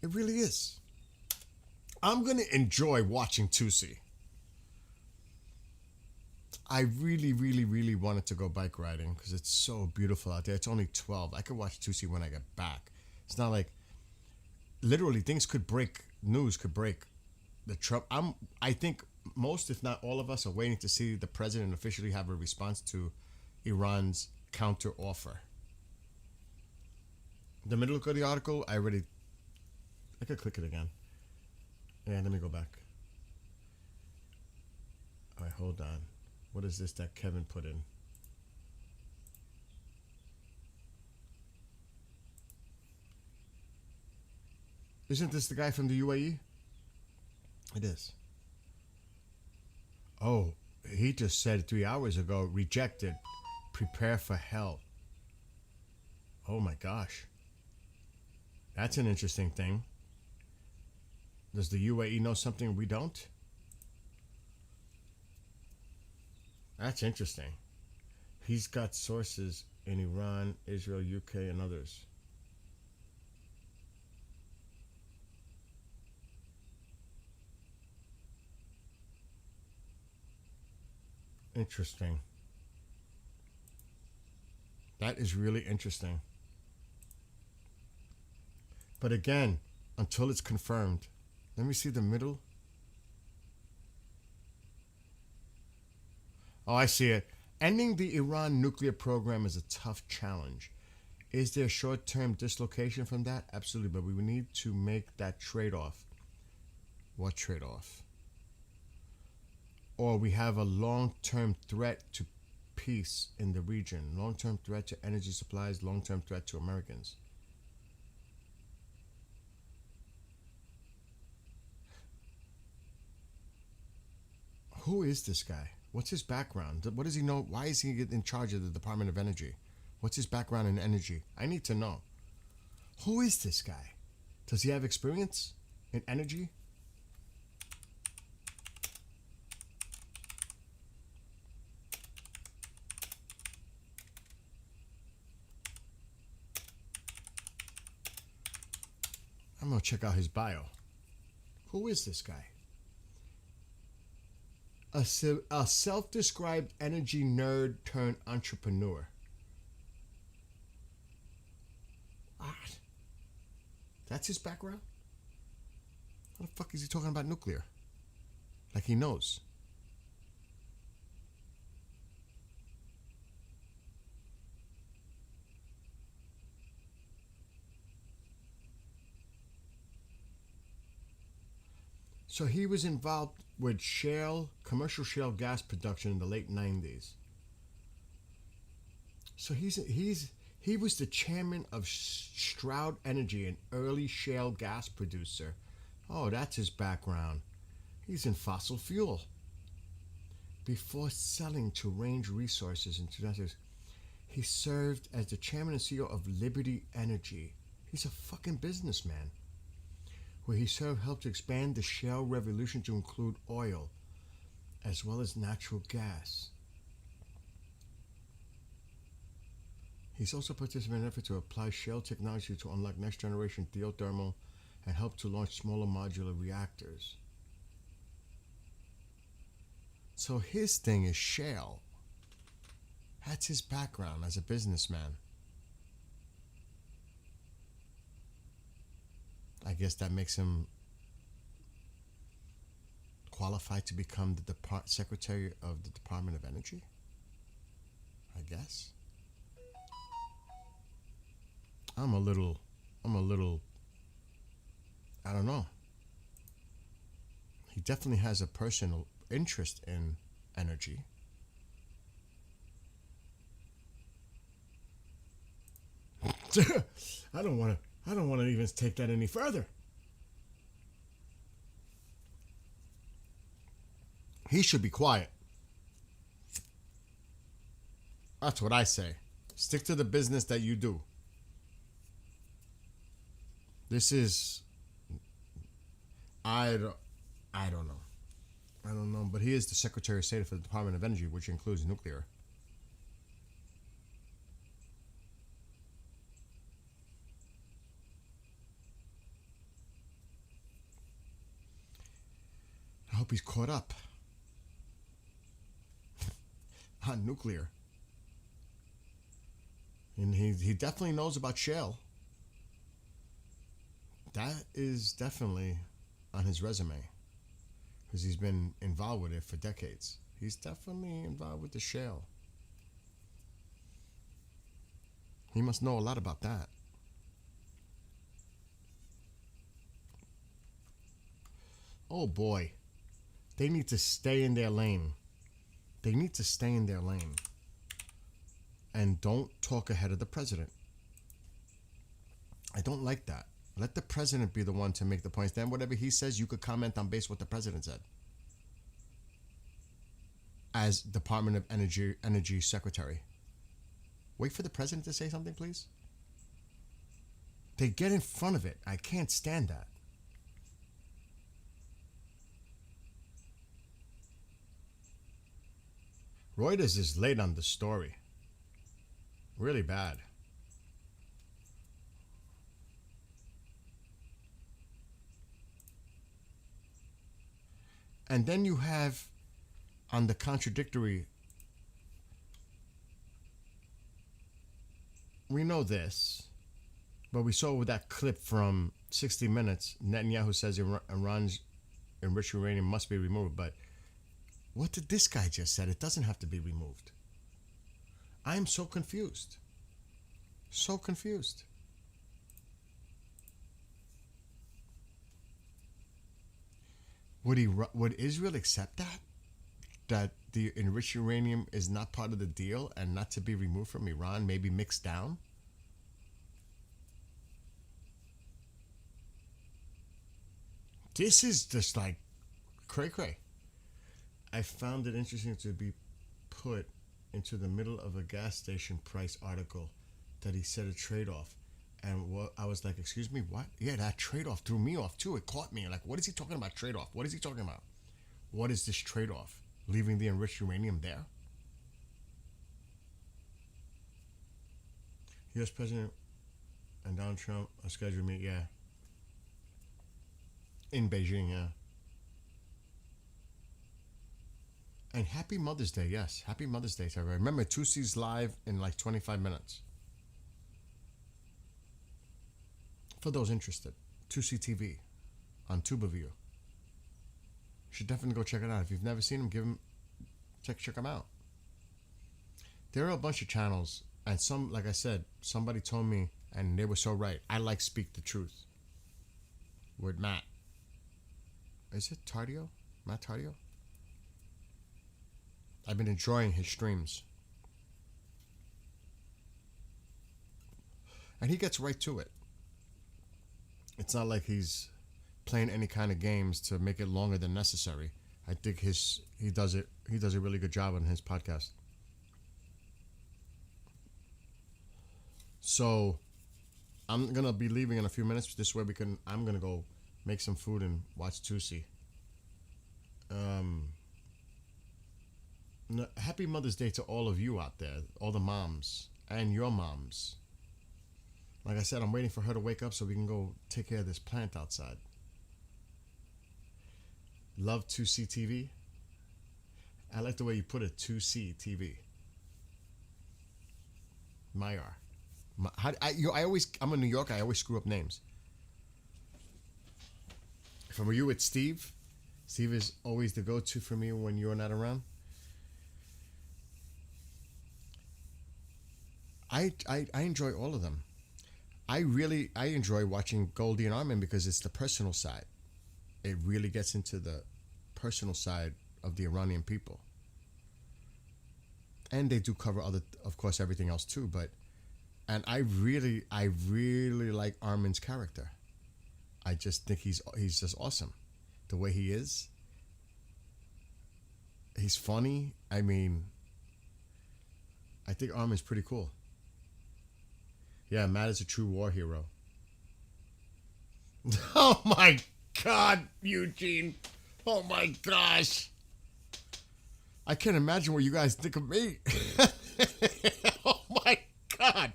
Speaker 1: It really is. I'm going to enjoy watching Tusi. I really, really, really wanted to go bike riding because it's so beautiful out there. It's only 12. I could watch Tusi when I get back. It's not like, literally, things could break. News could break. The Trump. I think most, if not all of us, are waiting to see the president officially have a response to Iran's counter offer. The middle of the article, I could click it again. Yeah, let me go back. All right, hold on. What is this that Kevin put in? Isn't this the guy from the UAE? It is. Oh, he just said 3 hours ago, rejected. Prepare for hell. Oh my gosh. That's an interesting thing. Does the UAE know something we don't? That's interesting. He's got sources in Iran, Israel, UK, and others. Interesting. That is really interesting. But again, until it's confirmed, let me see the middle. Oh, I see it. Ending the Iran nuclear program is a tough challenge. Is there short-term dislocation from that? Absolutely, but we need to make that trade-off. What trade-off? Or we have a long-term threat to peace in the region, long-term threat to energy supplies, long-term threat to Americans. Who is this guy? What's his background? What does he know? Why is he in charge of the Department of Energy? What's his background in energy? I need to know. Who is this guy? Does he have experience in energy? I'm going to check out his bio. Who is this guy? A self-described energy nerd turned entrepreneur. What? That's his background? How the fuck is he talking about nuclear? Like he knows. So he was involved with commercial shale gas production in the late 90s. So he was the chairman of Stroud Energy, an early shale gas producer. Oh, that's his background. He's in fossil fuel. Before selling to Range Resources in 2006, he served as the chairman and CEO of Liberty Energy. He's a fucking businessman. Where he helped to expand the shale revolution to include oil, as well as natural gas. He's also participated in an effort to apply shale technology to unlock next-generation geothermal and help to launch smaller modular reactors. So his thing is shale. That's his background as a businessman. I guess that makes him qualified to become the Secretary of the Department of Energy. I guess. I'm a little, I don't know. He definitely has a personal interest in energy. I don't want to even take that any further. He should be quiet. That's what I say. Stick to the business that you do. This is, I don't know. I don't know, but he is the Secretary of State for the Department of Energy, which includes nuclear. I hope he's caught up on nuclear. And he definitely knows about shale. That is definitely on his resume, because he's been involved with it for decades. He's definitely involved with the shale. He must know a lot about that. Oh boy. They need to stay in their lane. They need to stay in their lane. And don't talk ahead of the president. I don't like that. Let the president be the one to make the points. Then whatever he says, you could comment on base what the president said. As Department of Energy Secretary. Wait for the president to say something, please. They get in front of it. I can't stand that. Reuters is late on the story. Really bad. And then you have on the contradictory, we know this, but we saw with that clip from 60 Minutes, Netanyahu says Iran's enriched uranium must be removed, but what did this guy just said? It doesn't have to be removed. I am so confused. So confused. Would Israel accept that? That the enriched uranium is not part of the deal and not to be removed from Iran, maybe mixed down? This is just like cray-cray. I found it interesting to be put into the middle of a gas station price article that he said a trade-off. And I was like, excuse me, what? Yeah, that trade-off threw me off too. It caught me. Like, what is he talking about trade-off? What is he talking about? What is this trade-off? Leaving the enriched uranium there? U.S. President and Donald Trump are scheduled to meet, yeah. In Beijing, yeah. And happy Mother's Day, yes. Happy Mother's Day to everybody. Remember, Tusi's live in like 25 minutes. For those interested, Tusi TV on TubaView. You should definitely go check it out. If you've never seen them, check them out. There are a bunch of channels, and some, like I said, somebody told me, and they were so right. I like Speak the Truth with Matt. is it Tardio? Matt Tardio? I've been enjoying his streams. And he gets right to it. It's not like he's playing any kind of games to make it longer than necessary. I think he does a really good job on his podcast. So I'm gonna be leaving in a few minutes. This way I'm gonna go make some food and watch Tusi. Happy Mother's Day to all of you out there, all the moms and your moms. Like I said, I'm waiting for her to wake up so we can go take care of this plant outside. Love 2C TV. I like the way you put it, 2C TV. Mayar. I'm in New York. I always screw up names. For you, it's Steve. Steve is always the go-to for me when you're not around. I enjoy all of them. I enjoy watching Goldie and Armin because it's the personal side. It really gets into the personal side of the Iranian people. And they do cover of course, everything else too, and I really like Armin's character. I just think he's just awesome. The way he is. He's funny. I mean, I think Armin's pretty cool. Yeah, Matt is a true war hero. Oh my God, Eugene. Oh my gosh. I can't imagine what you guys think of me. Oh my God.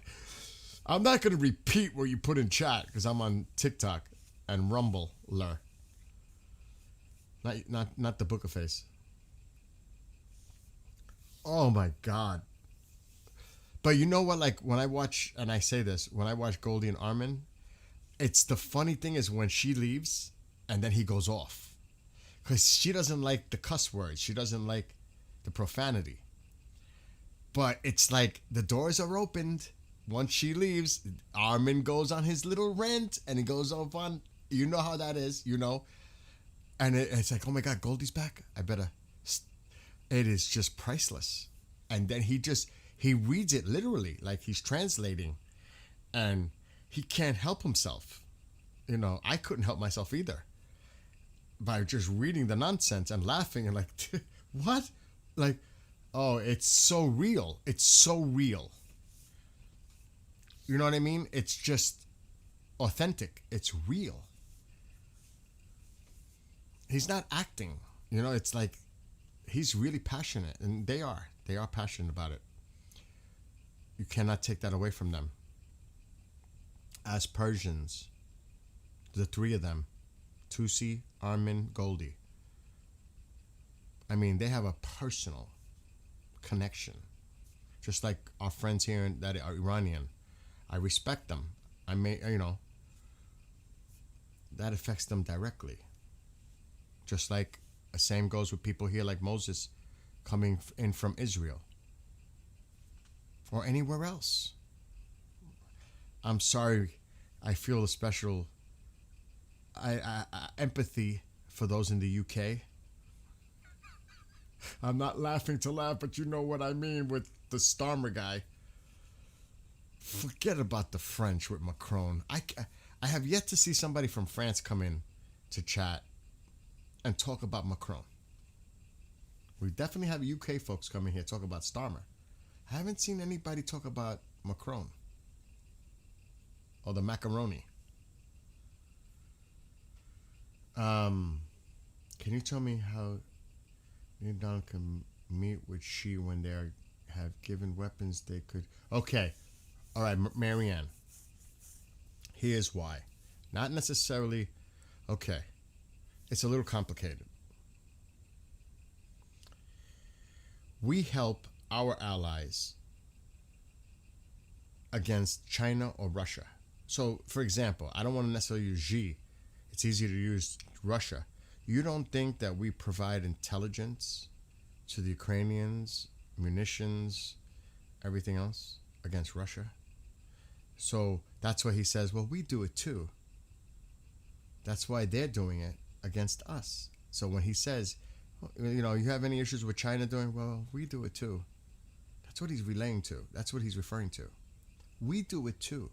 Speaker 1: I'm not going to repeat what you put in chat because I'm on TikTok and Rumble. Not the Book of Face. Oh my God. But you know what, like when I watch, and I say this, when I watch Goldie and Armin, it's the funny thing is when she leaves and then he goes off. Because she doesn't like the cuss words. She doesn't like the profanity. But it's like the doors are opened. Once she leaves, Armin goes on his little rant and he goes off on, you know how that is, you know. And it's like, oh my God, Goldie's back. I better. It is just priceless. And then he reads it literally, like he's translating. And he can't help himself. You know, I couldn't help myself either. By just reading the nonsense and laughing and like, what? Like, oh, it's so real. It's so real. You know what I mean? It's just authentic. It's real. He's not acting. You know, it's like he's really passionate. And they are. They are passionate about it. You cannot take that away from them. As Persians, the three of them, Tusi, Armin, Goldie. I mean, they have a personal connection. Just like our friends here that are Iranian. I respect them. That affects them directly. Just like the same goes with people here like Moses coming in from Israel. Or anywhere else. I'm sorry, I feel a special empathy for those in the UK. I'm not laughing to laugh, but you know what I mean with the Starmer guy. Forget about the French with Macron. I have yet to see somebody from France come in to chat and talk about Macron. We definitely have UK folks coming here talk about Starmer. I haven't seen anybody talk about Macron or the macaroni. Can you tell me how Iran can meet with Xi when they have given weapons they could? Okay, all right, Marianne. Here's why. Not necessarily. Okay, it's a little complicated. We help our allies against China or Russia. So, for example, I don't want to necessarily use Xi. It's easier to use Russia. You don't think that we provide intelligence to the Ukrainians, munitions, everything else against Russia? So that's why he says, well, we do it too. That's why they're doing it. against us. So when he says, you have any issues with China doing, well, we do it too. That's what he's relaying to. That's what he's referring to. We do it too.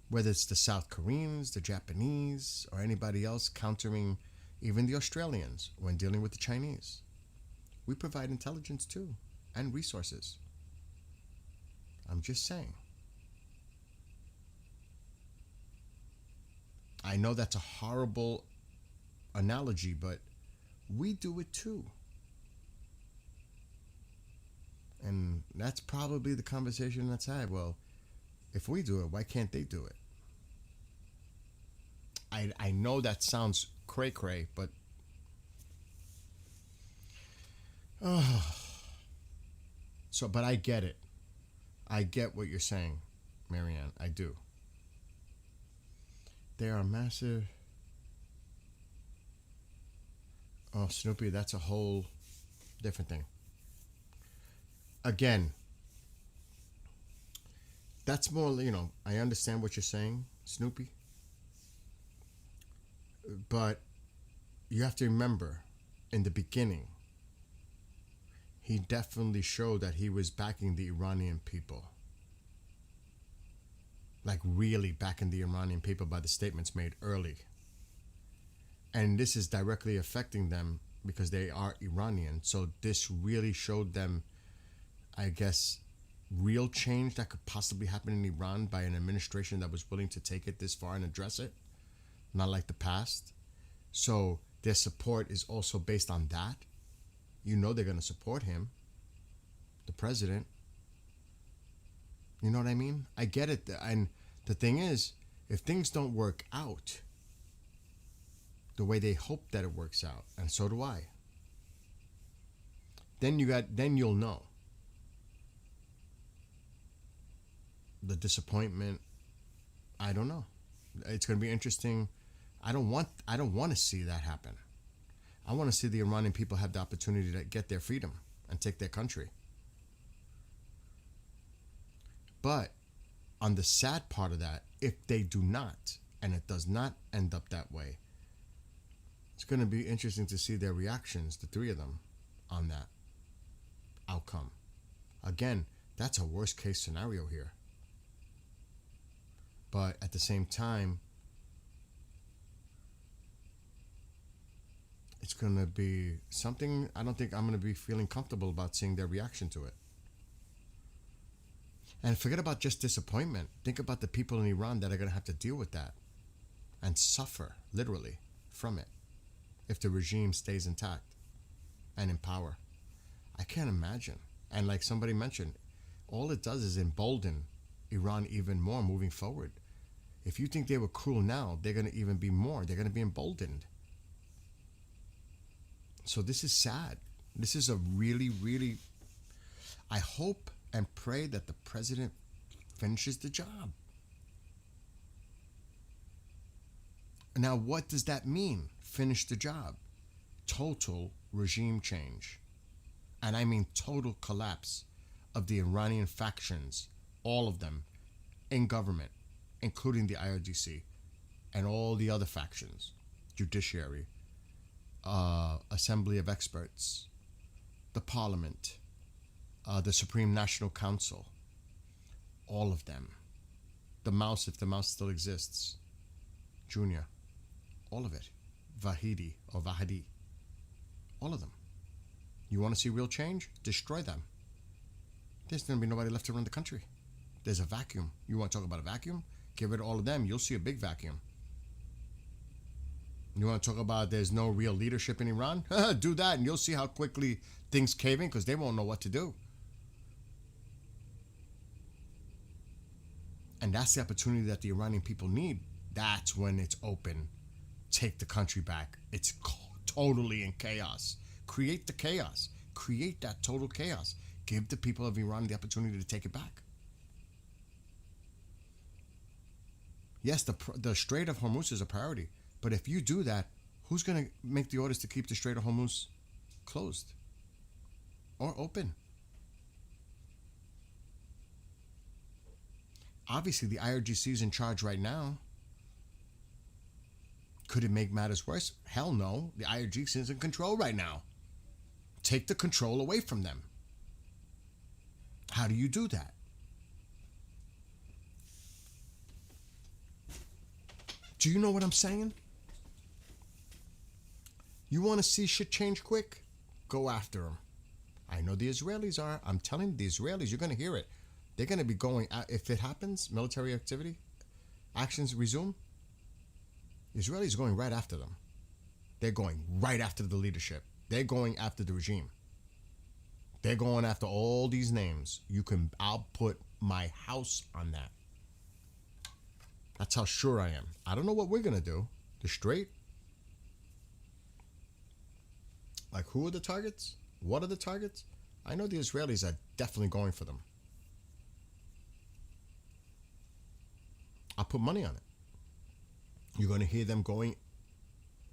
Speaker 1: Whether it's the South Koreans, the Japanese, or anybody else countering even the Australians when dealing with the Chinese. We provide intelligence too, and resources. I'm just saying. I know that's a horrible analogy, but we do it too. And that's probably the conversation that's had. Well, if we do it, why can't they do it? I know that sounds cray-cray, but but I get it. I get what you're saying, Marianne. I do. They are massive. Oh, Snoopy, that's a whole different thing. Again, that's more, I understand what you're saying, Snoopy. But you have to remember, in the beginning, he definitely showed that he was backing the Iranian people. Like really backing the Iranian people by the statements made early. And this is directly affecting them because they are Iranian. So this really showed them, I guess, real change that could possibly happen in Iran by an administration that was willing to take it this far and address it. Not like the past. So their support is also based on that. They're going to support him, the president. You know what I mean? I get it. And the thing is, if things don't work out the way they hope that it works out, and so do I, then you'll know. The disappointment, I don't know. It's going to be interesting. I don't want to see that happen. I want to see the Iranian people have the opportunity to get their freedom and take their country. But on the sad part of that, if they do not, and it does not end up that way, it's going to be interesting to see their reactions, the three of them, on that outcome. Again, that's a worst case scenario here. But at the same time, it's going to be something I don't think I'm going to be feeling comfortable about seeing their reaction to it. And forget about just disappointment. Think about the people in Iran that are going to have to deal with that and suffer, literally, from it if the regime stays intact and in power. I can't imagine. And like somebody mentioned, all it does is embolden Iran even more moving forward. If you think they were cruel now, they're going to even be more. They're going to be emboldened. So this is sad. This is a really, really, I hope and pray that the president finishes the job. Now, what does that mean? Finish the job. Total regime change. And I mean total collapse of the Iranian factions, all of them, in government, including the IRGC and all the other factions, judiciary, Assembly of Experts, the Parliament, the Supreme National Council, all of them. The mouse, if the mouse still exists, Junior, all of it. Vahidi or Vahidi, all of them. You want to see real change? Destroy them. There's going to be nobody left to run the country. There's a vacuum. You want to talk about a vacuum? Get rid of all of them. You'll see a big vacuum. You want to talk about there's no real leadership in Iran? Do that and you'll see how quickly things cave in because they won't know what to do. And that's the opportunity that the Iranian people need. That's when it's open. Take the country back. It's totally in chaos. Create the chaos. Create that total chaos. Give the people of Iran the opportunity to take it back. Yes, the Strait of Hormuz is a priority. But if you do that, who's going to make the orders to keep the Strait of Hormuz closed or open? Obviously, the IRGC is in charge right now. Could it make matters worse? Hell no. The IRGC is in control right now. Take the control away from them. How do you do that? Do you know what I'm saying? You want to see shit change quick? Go after them. I know the Israelis are. I'm telling you, the Israelis, you're going to hear it. They're going to be going, if it happens, military activity, actions resume, Israelis are going right after them. They're going right after the leadership. They're going after the regime. They're going after all these names. I'll put my house on that. That's how sure I am. I don't know what we're going to do. The straight. Like, who are the targets? What are the targets? I know the Israelis are definitely going for them. I'll put money on it. You're going to hear them going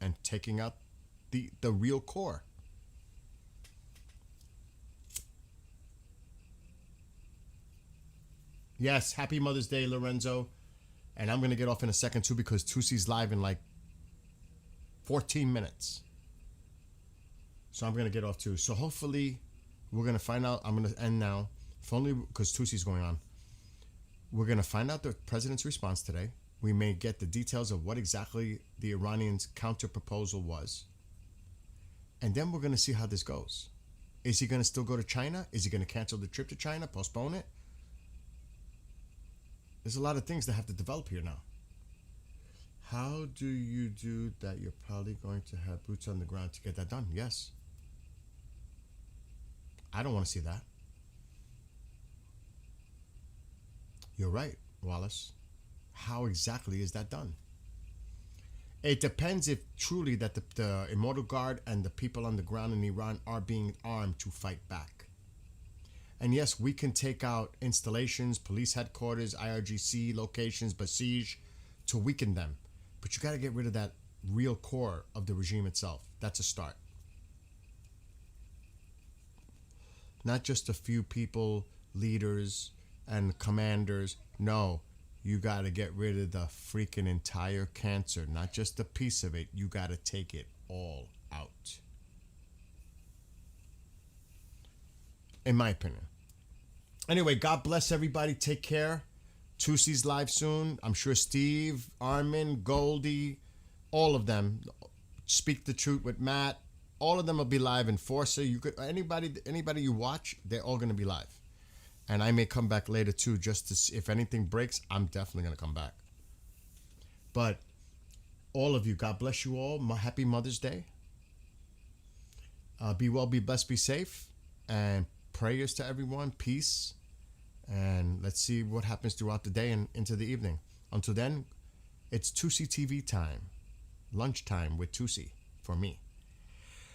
Speaker 1: and taking out the real core. Yes, happy Mother's Day, Lorenzo. And I'm going to get off in a second, too, because Tusi's live in like 14 minutes. So I'm going to get off, too. So hopefully we're going to find out. I'm going to end now. If only because Tusi's going on. We're going to find out the president's response today. We may get the details of what exactly the Iranians' counter-proposal was. And then we're going to see how this goes. Is he going to still go to China? Is he going to cancel the trip to China, postpone it? There's a lot of things that have to develop here now. How do you do that? You're probably going to have boots on the ground to get that done. Yes. I don't want to see that. You're right, Wallace. How exactly is that done? It depends if truly that the Immortal Guard and the people on the ground in Iran are being armed to fight back. And yes, we can take out installations, police headquarters, IRGC locations, Basij, to weaken them. But you got to get rid of that real core of the regime itself. That's a start. Not just a few people, leaders, and commanders. No, you got to get rid of the freaking entire cancer. Not just a piece of it. You got to take it all out. In my opinion. Anyway, God bless everybody. Take care. Tusi's live soon. I'm sure Steve, Armin, Goldie, all of them. Speak the Truth with Matt. All of them will be live. Enforcer. You could anybody you watch, they're all going to be live. And I may come back later too, just to see if anything breaks. I'm definitely going to come back. But all of you, God bless you all. Happy Mother's Day. Be well, be blessed, be safe, and prayers to everyone, peace, and let's see what happens throughout the day and into the evening. Until then, it's Tusi TV time, lunchtime with Tusi for me.